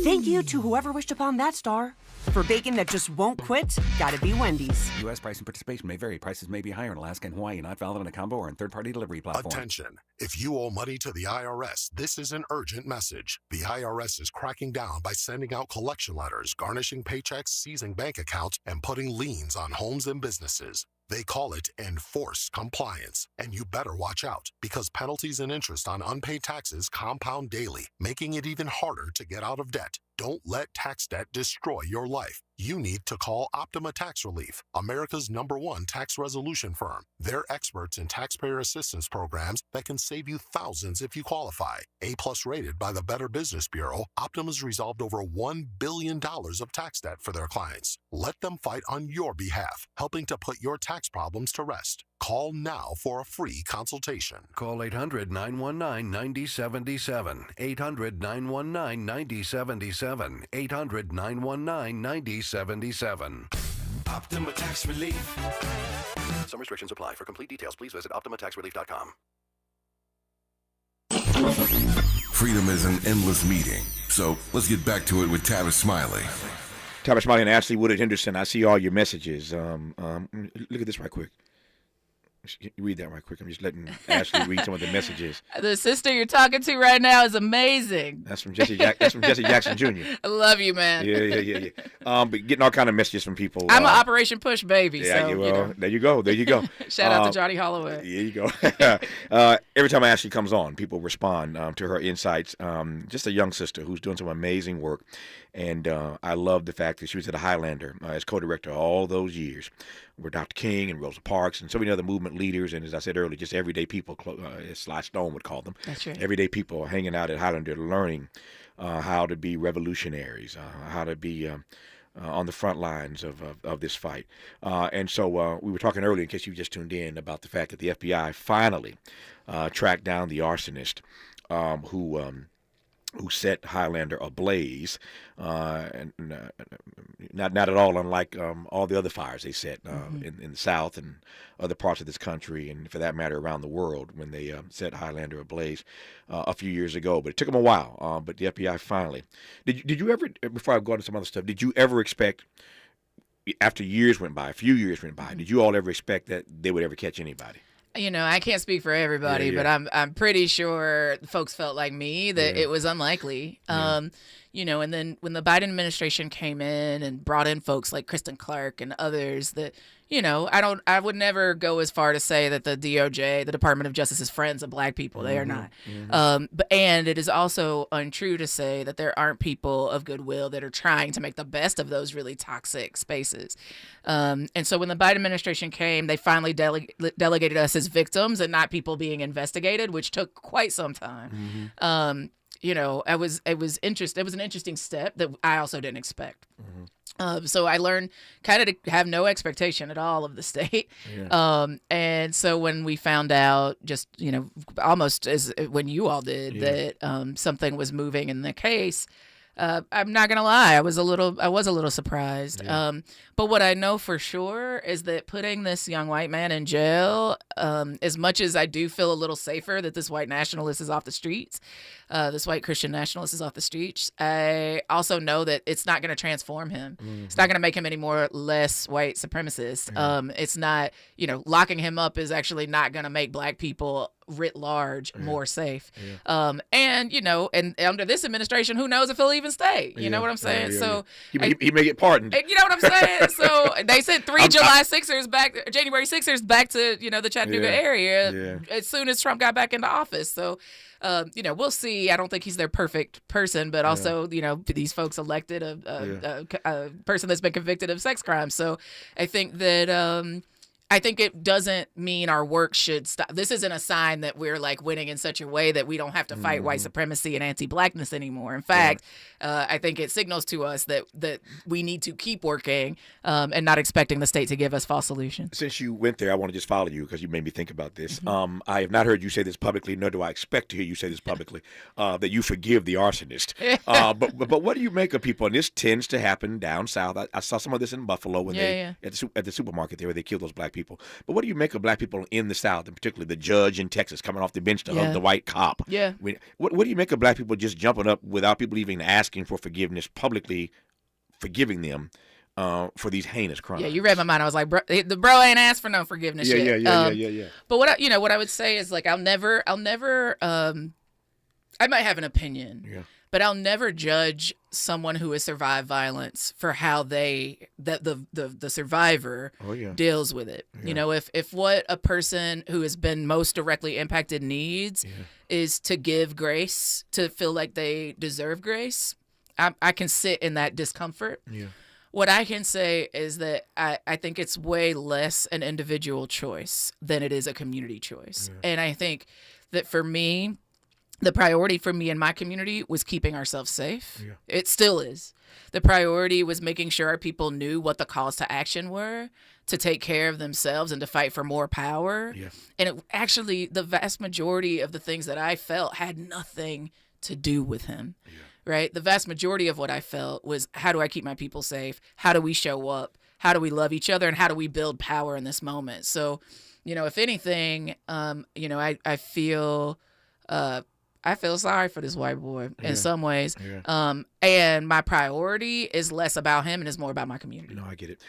Thank you to whoever wished upon that star. For bacon that just won't quit, gotta be Wendy's. U.S. price and participation may vary. Prices may be higher in Alaska and Hawaii, not valid on a combo or in third-party delivery platform. Attention. If you owe money to the IRS, this is an urgent message. The IRS is cracking down by sending out collection letters, garnishing paychecks, seizing bank accounts, and putting liens on homes and businesses. They call it enforced compliance, and you better watch out because penalties and interest on unpaid taxes compound daily, making it even harder to get out of debt. Don't let tax debt destroy your life. You need to call Optima Tax Relief, America's #1 tax resolution firm. They're experts in taxpayer assistance programs that can save you thousands if you qualify. A+ rated by the Better Business Bureau, Optima's resolved over $1 billion of tax debt for their clients. Let them fight on your behalf, helping to put your tax problems to rest. Call now for a free consultation. Call 800-919-9077. 800-919-9077. 800-919-9077. Optima Tax Relief. Some restrictions apply. For complete details, please visit OptimaTaxRelief.com. Freedom is an endless meeting. So let's get back to it with Tavis Smiley. Tavis Smiley and Ashley Woodard Henderson. I see all your messages. Look at this right quick. You read that right quick. I'm just letting Ashley read some of the messages. The sister you're talking to right now is amazing. That's from Jesse Jackson Jr. I love you, man. Yeah. But getting all kind of messages from people. I'm an Operation Push baby. Yeah, so, there you go. Shout out to Johnny Holloway. There you go. Every time Ashley comes on, people respond to her insights. Just a young sister who's doing some amazing work. And I love the fact that she was at the Highlander as co-director all those years with Dr. King and Rosa Parks and so many other movement leaders. And as I said earlier, just everyday people, as Sly Stone would call them. That's right. Everyday people hanging out at Highlander learning how to be revolutionaries, how to be on the front lines of this fight. And so we were talking earlier, in case you just tuned in, about the fact that the FBI finally tracked down the arsonist who who set Highlander ablaze, and not at all unlike all the other fires they set in the South and other parts of this country, and for that matter around the world, when they set Highlander ablaze a few years ago. But it took them a while. But the FBI finally. Did you ever, before I go into some other stuff, did you ever expect, after years went by, a few years went by, did you all ever expect that they would ever catch anybody? I can't speak for everybody, but I'm pretty sure folks felt like me that it was unlikely. And then when the Biden administration came in and brought in folks like Kristen Clark and others that, I would never go as far to say that the DOJ, the Department of Justice, is friends of black people. They are not. And it is also untrue to say that there aren't people of goodwill that are trying to make the best of those really toxic spaces. And so when the Biden administration came, they finally delegated us as victims and not people being investigated, which took quite some time. It was interesting. It was an interesting step that I also didn't expect. So I learned kind of to have no expectation at all of the state. And so when we found out, just, almost as when you all did, that something was moving in the case, I'm not gonna lie, I was a little surprised. But what I know for sure is that putting this young white man in jail, as much as I do feel a little safer that this white nationalist is off the streets, this white Christian nationalist is off the streets, I also know that it's not going to transform him. It's not going to make him any more less white supremacist. It's not, locking him up is actually not going to make black people writ large more safe. And under this administration, who knows if he'll even stay? You know what I'm saying? So he may get pardoned. You know what I'm saying? So they sent January 6ers back to, the Chattanooga area as soon as Trump got back into office. So, we'll see. I don't think he's their perfect person, but also, these folks elected a person that's been convicted of sex crimes. So I think that, I think it doesn't mean our work should stop. This isn't a sign that we're like winning in such a way that we don't have to fight white supremacy and anti-blackness anymore. In fact, I think it signals to us that we need to keep working and not expecting the state to give us false solutions. Since you went there, I want to just follow you because you made me think about this. I have not heard you say this publicly, nor do I expect to hear you say this publicly, that you forgive the arsonist. But what do you make of people? And this tends to happen down south. I saw some of this in Buffalo when at the supermarket there where they kill those black people. But what do you make of black people in the South, and particularly the judge in Texas coming off the bench to hug the white cop? What do you make of black people just jumping up without people even asking for forgiveness, publicly forgiving them for these heinous crimes? Yeah, you read my mind. I was like, the bro ain't asked for no forgiveness yet. Yeah. But what I would say is, like, I'll never I might have an opinion. But I'll never judge someone who has survived violence for how the survivor deals with it. If what a person who has been most directly impacted needs is to give grace, to feel like they deserve grace, I can sit in that discomfort. What I can say is that I think it's way less an individual choice than it is a community choice. And I think that for me, the priority for me and my community was keeping ourselves safe. It still is. The priority was making sure our people knew what the calls to action were, to take care of themselves and to fight for more power. And actually, the vast majority of the things that I felt had nothing to do with him. Right? The vast majority of what I felt was, how do I keep my people safe? How do we show up? How do we love each other? And how do we build power in this moment? So, if anything, I feel sorry for this white boy in some ways. And my priority is less about him and is more about my community. No, I get it.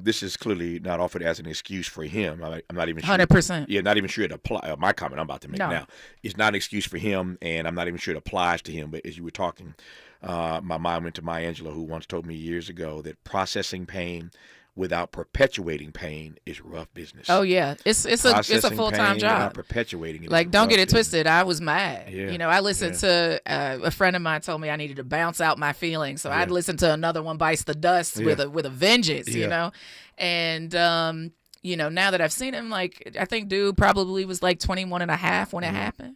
This is clearly not offered as an excuse for him. I'm not even sure. 100%. Yeah, not even sure it applies. My comment I'm about to make now is not an excuse for him, and I'm not even sure it applies to him. But as you were talking, my mind went to Maya Angelou, who once told me years ago that processing pain without perpetuating pain is rough business. Oh yeah, it's a full-time job. Without perpetuating it, like, don't get it twisted. I was mad. I listened to a friend of mine told me I needed to bounce out my feelings, so I'd listen to Another One Bites the Dust with a vengeance. And now that I've seen him, like, I think dude probably was like 21 and a half when it happened.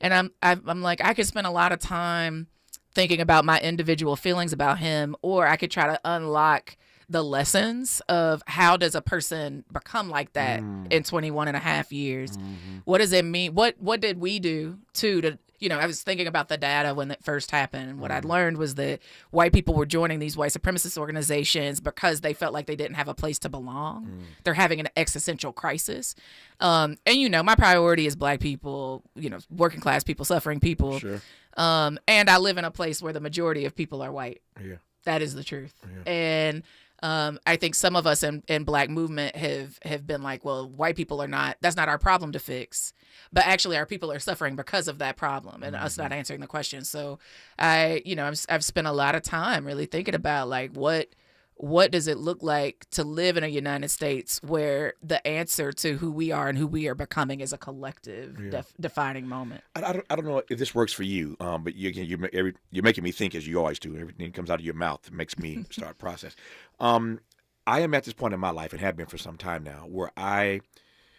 And I'm like, I could spend a lot of time thinking about my individual feelings about him, or I could try to unlock the lessons of how does a person become like that in 21 and a half years? What does it mean? What did we do too to I was thinking about the data when it first happened. And what I'd learned was that white people were joining these white supremacist organizations because they felt like they didn't have a place to belong. They're having an existential crisis. And, my priority is black people, working class people, suffering people. Sure. And I live in a place where the majority of people are white. Yeah. That is the truth. Yeah. And I think some of us in black movement have been like, well, white people that's not our problem to fix. But actually our people are suffering because of that problem and us not answering the question. So I've spent a lot of time really thinking about like what does it look like to live in a United States where the answer to who we are and who we are becoming is a collective defining moment. I don't know if this works for you, but you're making me think as you always do. Everything comes out of your mouth that makes me start process. I am at this point in my life and have been for some time now where I,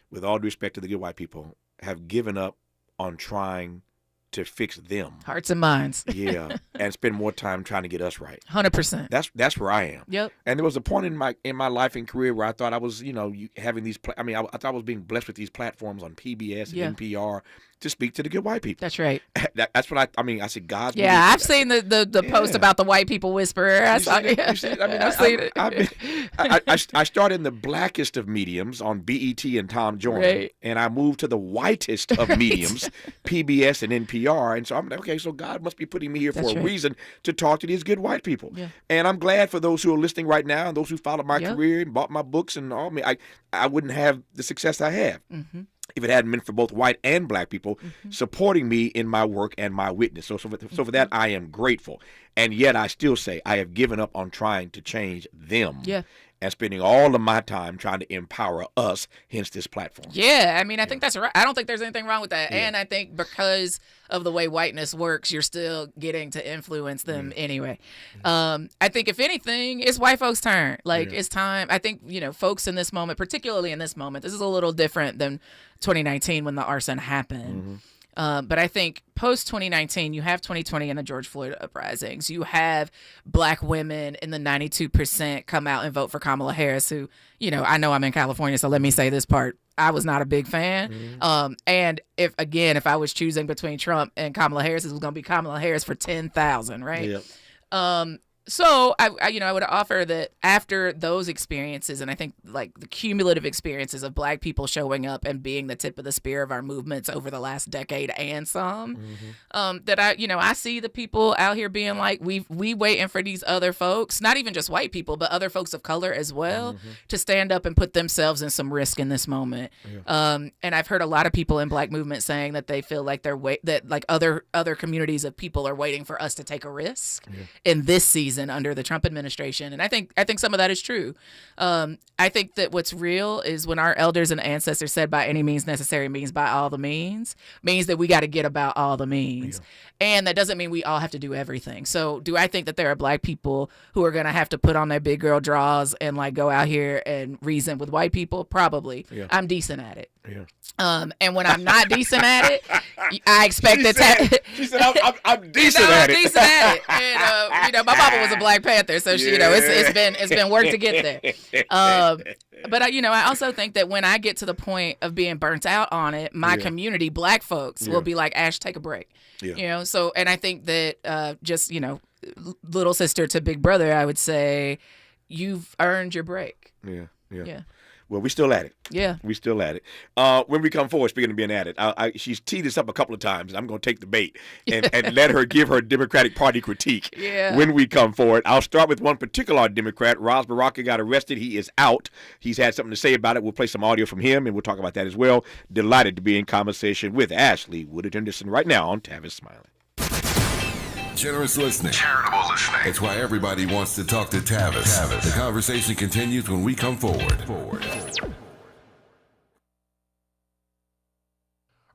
with all due respect to the good white people, have given up on trying to fix them. Hearts and minds. Yeah, and spend more time trying to get us right. 100%. That's where I am. Yep. And there was a point in my life and career where I thought I was, having these. I thought I was being blessed with these platforms on PBS and NPR to speak to the good white people. That's right. That's what I said. God. Yeah, I've seen the post about the white people whisperer. I've seen it. I started in the blackest of mediums on BET and Tom Joyner, and I moved to the whitest of mediums, PBS and NPR. And so I'm like, okay, so God must be putting me here for a reason to talk to these good white people. Yeah. And I'm glad for those who are listening right now and those who followed my career and bought my books and all. I wouldn't have the success I have. Mm-hmm. If it hadn't been for both white and black people supporting me in my work and my witness. So for that, I am grateful. And yet I still say I have given up on trying to change them. Yeah. And spending all of my time trying to empower us, hence this platform. Yeah, I think that's right. I don't think there's anything wrong with that. Yeah. And I think because of the way whiteness works, you're still getting to influence them anyway. I think if anything, it's white folks' turn. It's time. I think, folks in this moment, particularly in this moment, this is a little different than 2019 when the arson happened. But I think post-2019, you have 2020 and the George Floyd uprisings. You have black women in the 92% come out and vote for Kamala Harris, who, I know I'm in California, so let me say this part. I was not a big fan. And if I was choosing between Trump and Kamala Harris, it was going to be Kamala Harris for 10,000, right? Yep. So I would offer that after those experiences, and I think like the cumulative experiences of black people showing up and being the tip of the spear of our movements over the last decade and some, that I see the people out here being like, we waiting for these other folks, not even just white people, but other folks of color as well, to stand up and put themselves in some risk in this moment. And I've heard a lot of people in black movement saying that they feel like that like other communities of people are waiting for us to take a risk in this season under the Trump administration. And I think some of that is true. I think that what's real is when our elders and ancestors said by any means necessary means by all the means that we got to get about all the means. And that doesn't mean we all have to do everything. So do I think that there are black people who are going to have to put on their big girl draws and like go out here and reason with white people? Probably. I'm decent at it. And when I'm not decent at it, I expect she said I'm decent at it. Decent at it. And my mama was a Black Panther, so she, it's been work to get there. But I also think that when I get to the point of being burnt out on it, my community, black folks, will be like, Ash, take a break. So, and I think that just little sister to big brother, I would say, you've earned your break. Yeah. Well, we still at it. Yeah. We still at it. When we come forward, speaking of being at it, she's teed this up a couple of times. I'm going to take the bait and let her give her Democratic Party critique when we come forward. I'll start with one particular Democrat. Ras Baraka got arrested. He is out. He's had something to say about it. We'll play some audio from him, and we'll talk about that as well. Delighted to be in conversation with Ashley Woodard Henderson right now on Tavis Smiley. Generous listening. Charitable listening. It's why everybody wants to talk to Tavis. The conversation continues when we come forward.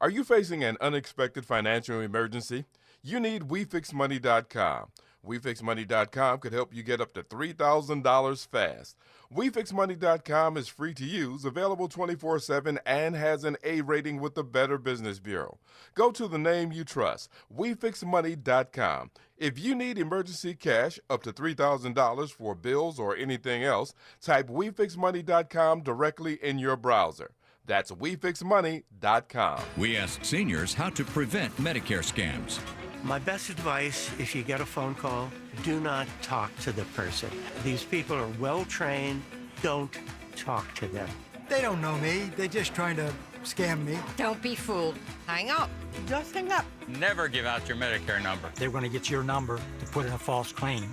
Are you facing an unexpected financial emergency? You need WeFixMoney.com. WeFixMoney.com could help you get up to $3,000 fast. WeFixMoney.com is free to use, available 24/7, and has an A rating with the Better Business Bureau. Go to the name you trust, WeFixMoney.com. If you need emergency cash up to $3,000 for bills or anything else, type WeFixMoney.com directly in your browser. That's WeFixMoney.com. We ask seniors how to prevent Medicare scams. My best advice, if you get a phone call, do not talk to the person. These people are well-trained. Don't talk to them. They don't know me. They're just trying to scam me. Don't be fooled. Hang up. Just hang up. Never give out your Medicare number. They're going to get your number to put in a false claim.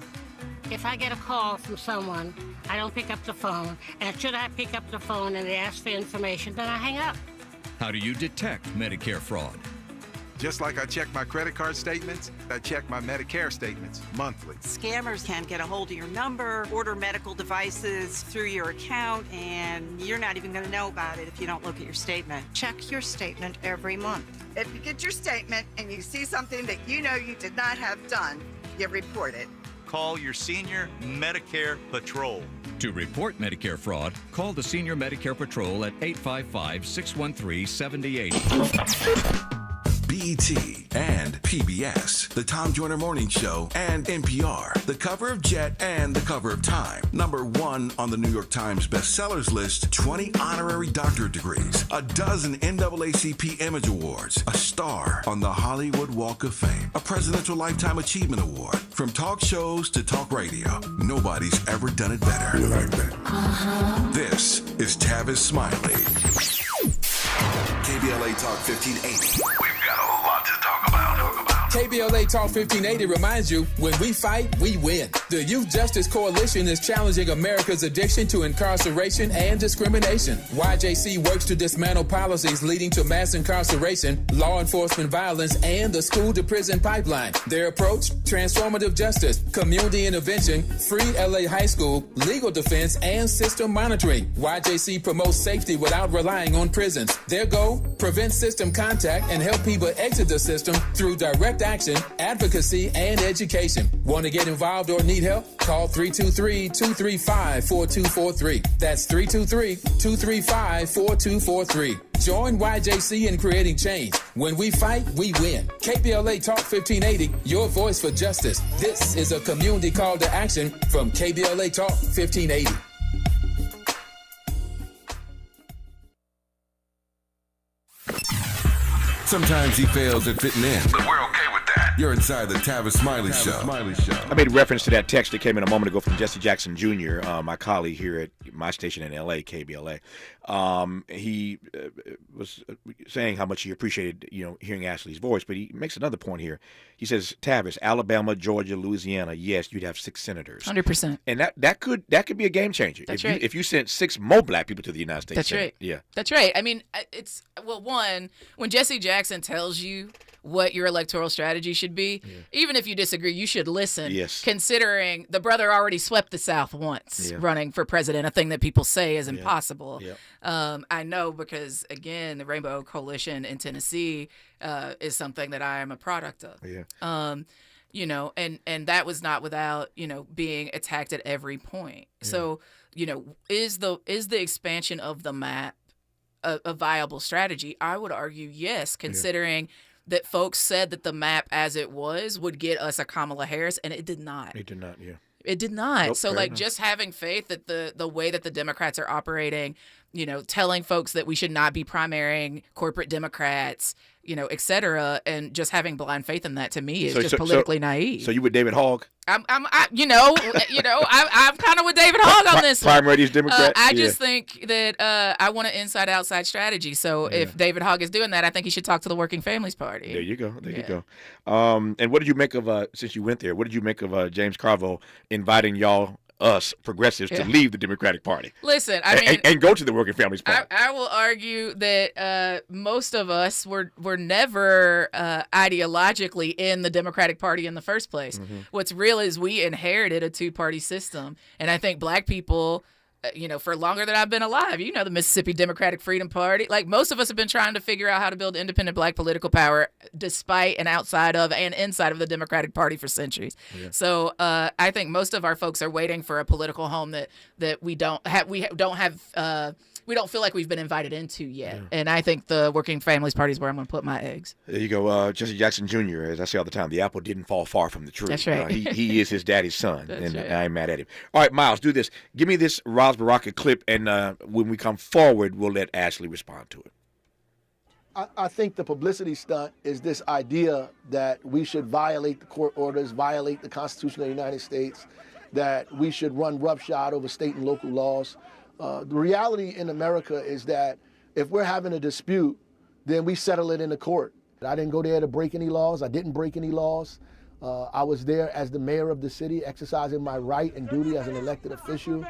If I get a call from someone, I don't pick up the phone, and should I pick up the phone and they ask for information, then I hang up. How do you detect Medicare fraud? Just like I check my credit card statements, I check my Medicare statements monthly. Scammers can get a hold of your number, order medical devices through your account, and you're not even going to know about it if you don't look at your statement. Check your statement every month. If you get your statement and you see something that you know you did not have done, you report it. Call your senior Medicare Patrol. To report Medicare fraud, call the Senior Medicare Patrol at 855-613-7080. BET and PBS, The Tom Joyner Morning Show, and NPR, the cover of Jet and the cover of Time. #1 on the New York Times bestsellers list, 20 honorary doctorate degrees, a dozen NAACP Image Awards, a star on the Hollywood Walk of Fame, a Presidential Lifetime Achievement Award. From talk shows to talk radio, nobody's ever done it better. You like that? This is Tavis Smiley. KBLA Talk 1580. We've got a lot to talk about. KBLA Talk 1580 reminds you, when we fight, we win. The Youth Justice Coalition is challenging America's addiction to incarceration and discrimination. YJC works to dismantle policies leading to mass incarceration, law enforcement violence, and the school-to-prison pipeline. Their approach, transformative justice, community intervention, free LA high school, legal defense, and system monitoring. YJC promotes safety without relying on prisons. Their goal, prevent system contact and help people exit the system through direct action, advocacy, and education. Want to get involved or need help? Call 323-235-4243. That's 323-235-4243. Join YJC in creating change. When we fight, we win. KBLA Talk 1580, your voice for justice. This is a community call to action from KBLA Talk 1580. Sometimes he fails at fitting in, but we're okay with that. You're inside the Tavis Smiley Show. I made reference to that text that came in a moment ago from Jesse Jackson Jr., my colleague here at my station in L.A., KBLA. He was saying how much he appreciated, hearing Ashley's voice, but he makes another point here. He says, Tavis, Alabama, Georgia, Louisiana, yes, you'd have 6 senators. 100%. And that could be a game changer. That's right. If you sent 6 more black people to the United States That's Senate. right. Yeah. That's right. I mean, when Jesse Jackson tells you what your electoral strategy should be, even if you disagree, you should listen. Yes. Considering the brother already swept the South once running for president, a thing that people say is impossible. I know because, again, the Rainbow Coalition in Tennessee is something that I am a product of. And that was not without, being attacked at every point. So, is the expansion of the map a viable strategy? I would argue yes, considering that folks said that the map as it was would get us a Kamala Harris, and it did not. It did not, It did not. Nope, So, just having faith that the way that the Democrats are operating, telling folks that we should not be primarying corporate Democrats, et cetera, and just having blind faith in that, to me, is just politically naive. So you with David Hogg? I'm kind of with David Hogg on this one. Primary these Democrats? I just think that I want an inside-outside strategy. So if David Hogg is doing that, I think he should talk to the Working Families Party. There you go. There you go. And what did you make of, since you went there, what did you make of James Carville inviting us progressives to leave the Democratic Party? Listen, I mean, and go to the Working Families Party. I will argue that most of us were never ideologically in the Democratic Party in the first place. What's real is we inherited a 2-party system, and I think black people, for longer than I've been alive, the Mississippi Democratic Freedom Party, most of us have been trying to figure out how to build independent black political power despite and outside of and inside of the Democratic Party for centuries. So I think most of our folks are waiting for a political home that we don't have. We don't feel like we've been invited into yet. And I think the Working Families Party is where I'm going to put my eggs. There you go. Jesse Jackson Jr., as I say all the time, the apple didn't fall far from the tree. That's right. He is his daddy's son, and right. I ain't mad at him. All right, Miles, do this. Give me this Raleigh Roz Baraka clip, and when we come forward, we'll let Ashley respond to it. I think the publicity stunt is this idea that we should violate the court orders, violate the Constitution of the United States, that we should run roughshod over state and local laws. The reality in America is that if we're having a dispute, then we settle it in the court. I didn't go there to break any laws. I didn't break any laws. I was there as the mayor of the city, exercising my right and duty as an elected official,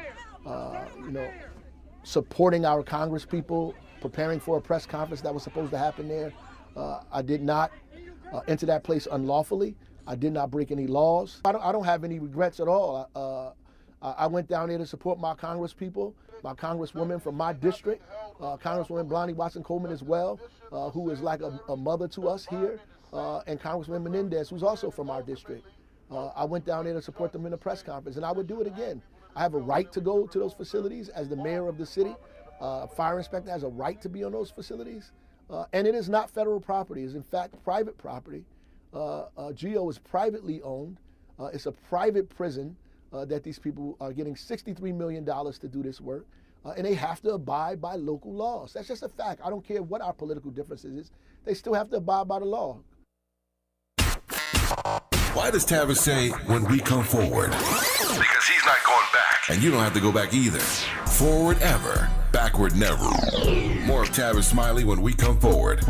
supporting our Congress people, preparing for a press conference that was supposed to happen there. I did not enter that place unlawfully. I did not break any laws. I don't have any regrets at all. I went down there to support my Congress people, my Congresswoman from my district, Congresswoman Blondie Watson-Coleman as well, who is like a mother to us here, and Congresswoman Menendez, who's also from our district. I went down there to support them in a press conference, and I would do it again. I have a right to go to those facilities as the mayor of the city. A fire inspector has a right to be on those facilities. And it is not federal property. It's in fact private property. GEO is privately owned. It's a private prison that these people are getting $63 million to do this work. And they have to abide by local laws. That's just a fact. I don't care what our political differences is. They still have to abide by the law. Why does Tavis say, when we come forward? Because he's not going back. And you don't have to go back either. Forward ever, backward never. More of Tavis Smiley when we come forward.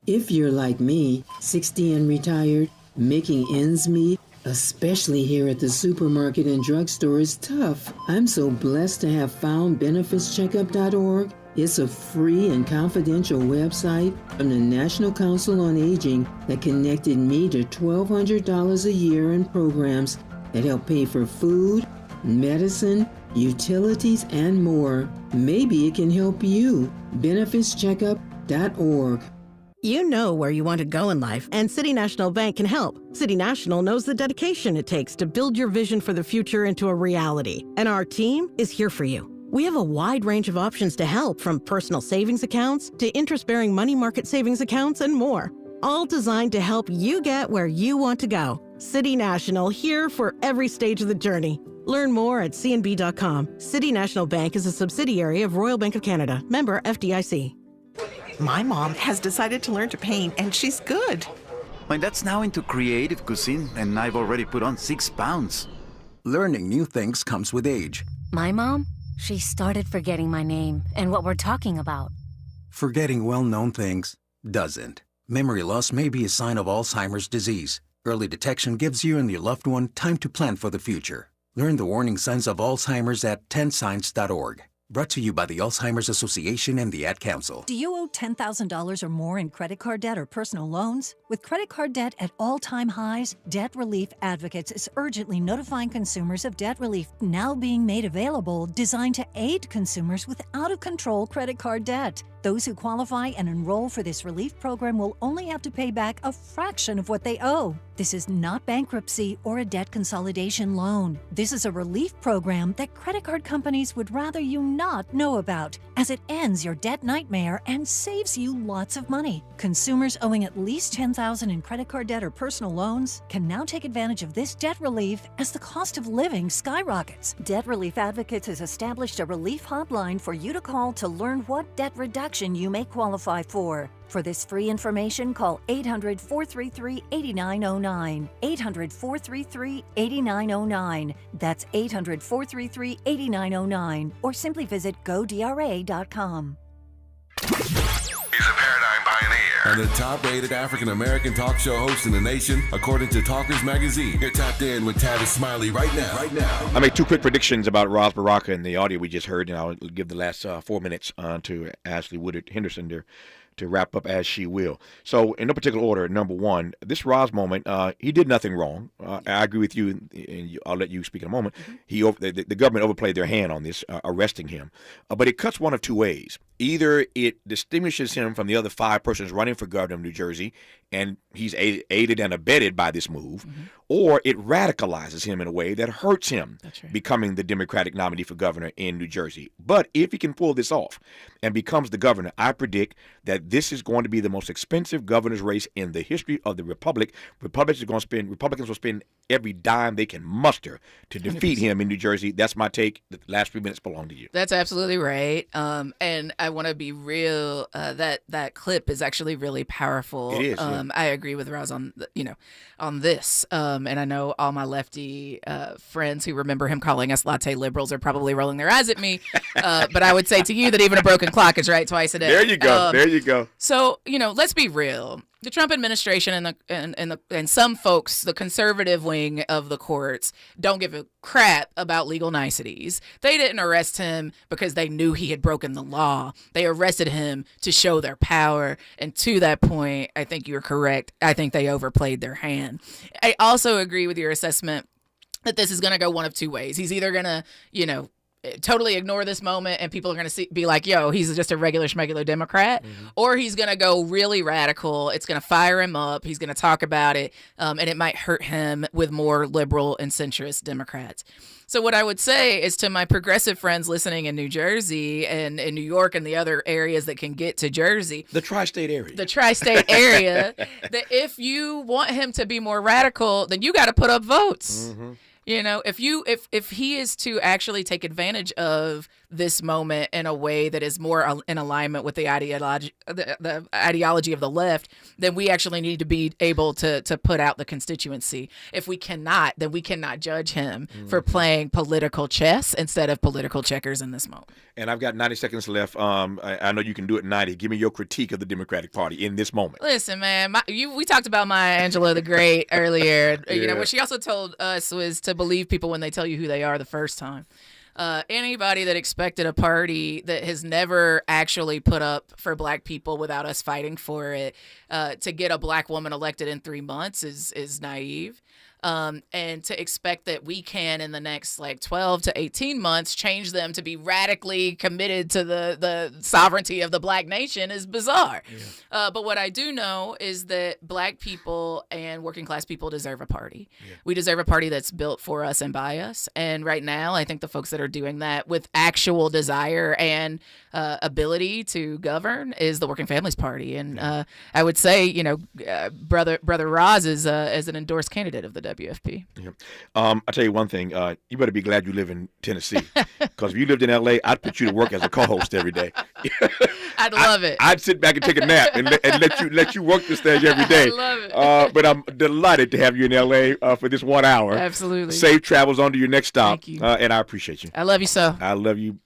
If you're like me, 60 and retired, making ends meet, especially here at the supermarket and drugstore, is tough. I'm so blessed to have found benefitscheckup.org. It's a free and confidential website from the National Council on Aging that connected me to $1,200 a year in programs that help pay for food, medicine, utilities, and more. Maybe it can help you. benefitscheckup.org. You know where you want to go in life, and City National Bank can help. City National knows the dedication it takes to build your vision for the future into a reality, and our team is here for you. We have a wide range of options to help, from personal savings accounts to interest-bearing money market savings accounts and more, all designed to help you get where you want to go. City National, here for every stage of the journey. Learn more at cnb.com. City National Bank is a subsidiary of Royal Bank of Canada, member FDIC. My mom has decided to learn to paint, and she's good. My dad's now into creative cuisine, and I've already put on 6 pounds. Learning new things comes with age. My mom? She started forgetting my name and what we're talking about. Forgetting well-known things doesn't. Memory loss may be a sign of Alzheimer's disease. Early detection gives you and your loved one time to plan for the future. Learn the warning signs of Alzheimer's at 10signs.org. Brought to you by the Alzheimer's Association and the Ad Council. Do you owe $10,000 or more in credit card debt or personal loans? With credit card debt at all-time highs, Debt Relief Advocates is urgently notifying consumers of debt relief now being made available, designed to aid consumers with out-of-control credit card debt. Those who qualify and enroll for this relief program will only have to pay back a fraction of what they owe. This is not bankruptcy or a debt consolidation loan. This is a relief program that credit card companies would rather you not know about, as it ends your debt nightmare and saves you lots of money. Consumers owing at least $10,000 in credit card debt or personal loans can now take advantage of this debt relief as the cost of living skyrockets. Debt Relief Advocates has established a relief hotline for you to call to learn what debt reduction you may qualify for. For this free information, call 800-433-8909. 800-433-8909. That's 800-433-8909. Or simply visit godra.com. He's a paradigm pioneer and the top-rated African-American talk show host in the nation, according to Talkers Magazine. You're tapped in with Tavis Smiley right now. I'll make 2 quick predictions about Roz Baraka and the audio we just heard, and I'll give the last 4 minutes to Ashley Woodard Henderson there to wrap up as she will. So in no particular order, number 1, this Roz moment, he did nothing wrong. I agree with you, and I'll let you speak in a moment. The government overplayed their hand on this, arresting him. But it cuts one of 2 ways. Either it distinguishes him from the other 5 persons running for governor of New Jersey, and he's aided and abetted by this move, or it radicalizes him in a way that hurts him That's right. becoming the Democratic nominee for governor in New Jersey. But if he can pull this off and becomes the governor, I predict that this is going to be the most expensive governor's race in the history of the Republic. Republicans will spend every dime they can muster to defeat 100%. him in New Jersey. That's my take. The last 3 minutes belong to you. That's absolutely right. And I want to be real. That clip is actually really powerful. It is. Yeah. I agree with Roz on this. And I know all my lefty friends who remember him calling us latte liberals are probably rolling their eyes at me. But I would say to you that even a broken clock is right twice a day. There you go. There you go. So let's be real. The Trump administration and some folks, the conservative wing of the courts, don't give a crap about legal niceties. They didn't arrest him because they knew he had broken the law. They arrested him to show their power. And to that point, I think you're correct. I think they overplayed their hand. I also agree with your assessment that this is going to go one of two ways. He's either going to, totally ignore this moment and people are going to be like, yo, he's just a regular schmegular Democrat, or he's going to go really radical. It's going to fire him up. He's going to talk about it, and it might hurt him with more liberal and centrist Democrats. So what I would say is to my progressive friends listening in New Jersey and in New York and the other areas that can get to Jersey. The tri-state area. That if you want him to be more radical, then you got to put up votes. Mm-hmm. If he is to actually take advantage of this moment in a way that is more in alignment with the ideology of the left, then we actually need to be able to put out the constituency. If we cannot, then we cannot judge him for playing political chess instead of political checkers in this moment. And I've got 90 seconds left. I know you can do it in 90. Give me your critique of the Democratic Party in this moment. Listen, man, we talked about Maya Angelou the Great earlier. Yeah. What she also told us was to believe people when they tell you who they are the first time. Anybody that expected a party that has never actually put up for black people without us fighting for it to get a black woman elected in 3 months is naive. And to expect that we can, in the next 12 to 18 months, change them to be radically committed to the sovereignty of the black nation is bizarre. Yeah. But what I do know is that black people and working class people deserve a party. Yeah. We deserve a party that's built for us and by us. And right now, I think the folks that are doing that with actual desire and ability to govern is the Working Families Party. And I would say, Brother Roz is an endorsed candidate of the WFP. Yeah. I'll tell you one thing. You better be glad you live in Tennessee, because if you lived in L.A., I'd put you to work as a co-host every day. I'd love it. I'd sit back and take a nap and let you work this thing every day. I love it. But I'm delighted to have you in L.A. For this 1 hour. Absolutely. Safe travels on to your next stop. Thank you. And I appreciate you. I love you so. I love you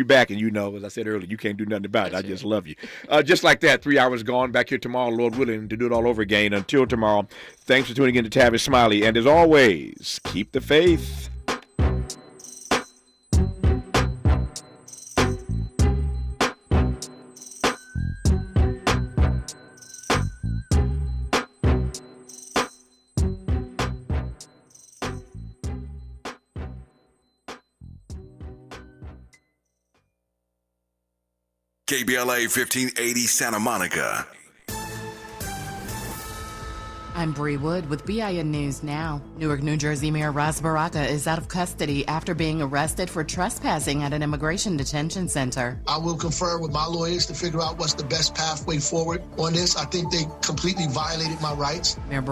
back. And as I said earlier, you can't do nothing about it. I just love you. Just like that, 3 hours gone. Back here tomorrow, Lord willing, to do it all over again. Until tomorrow, thanks for tuning in to Tavis Smiley. And as always, keep the faith. KBLA 1580 Santa Monica. I'm Bree Wood with BIN News Now. Newark, New Jersey Mayor Ras Baraka is out of custody after being arrested for trespassing at an immigration detention center. I will confer with my lawyers to figure out what's the best pathway forward on this. I think they completely violated my rights. Mayor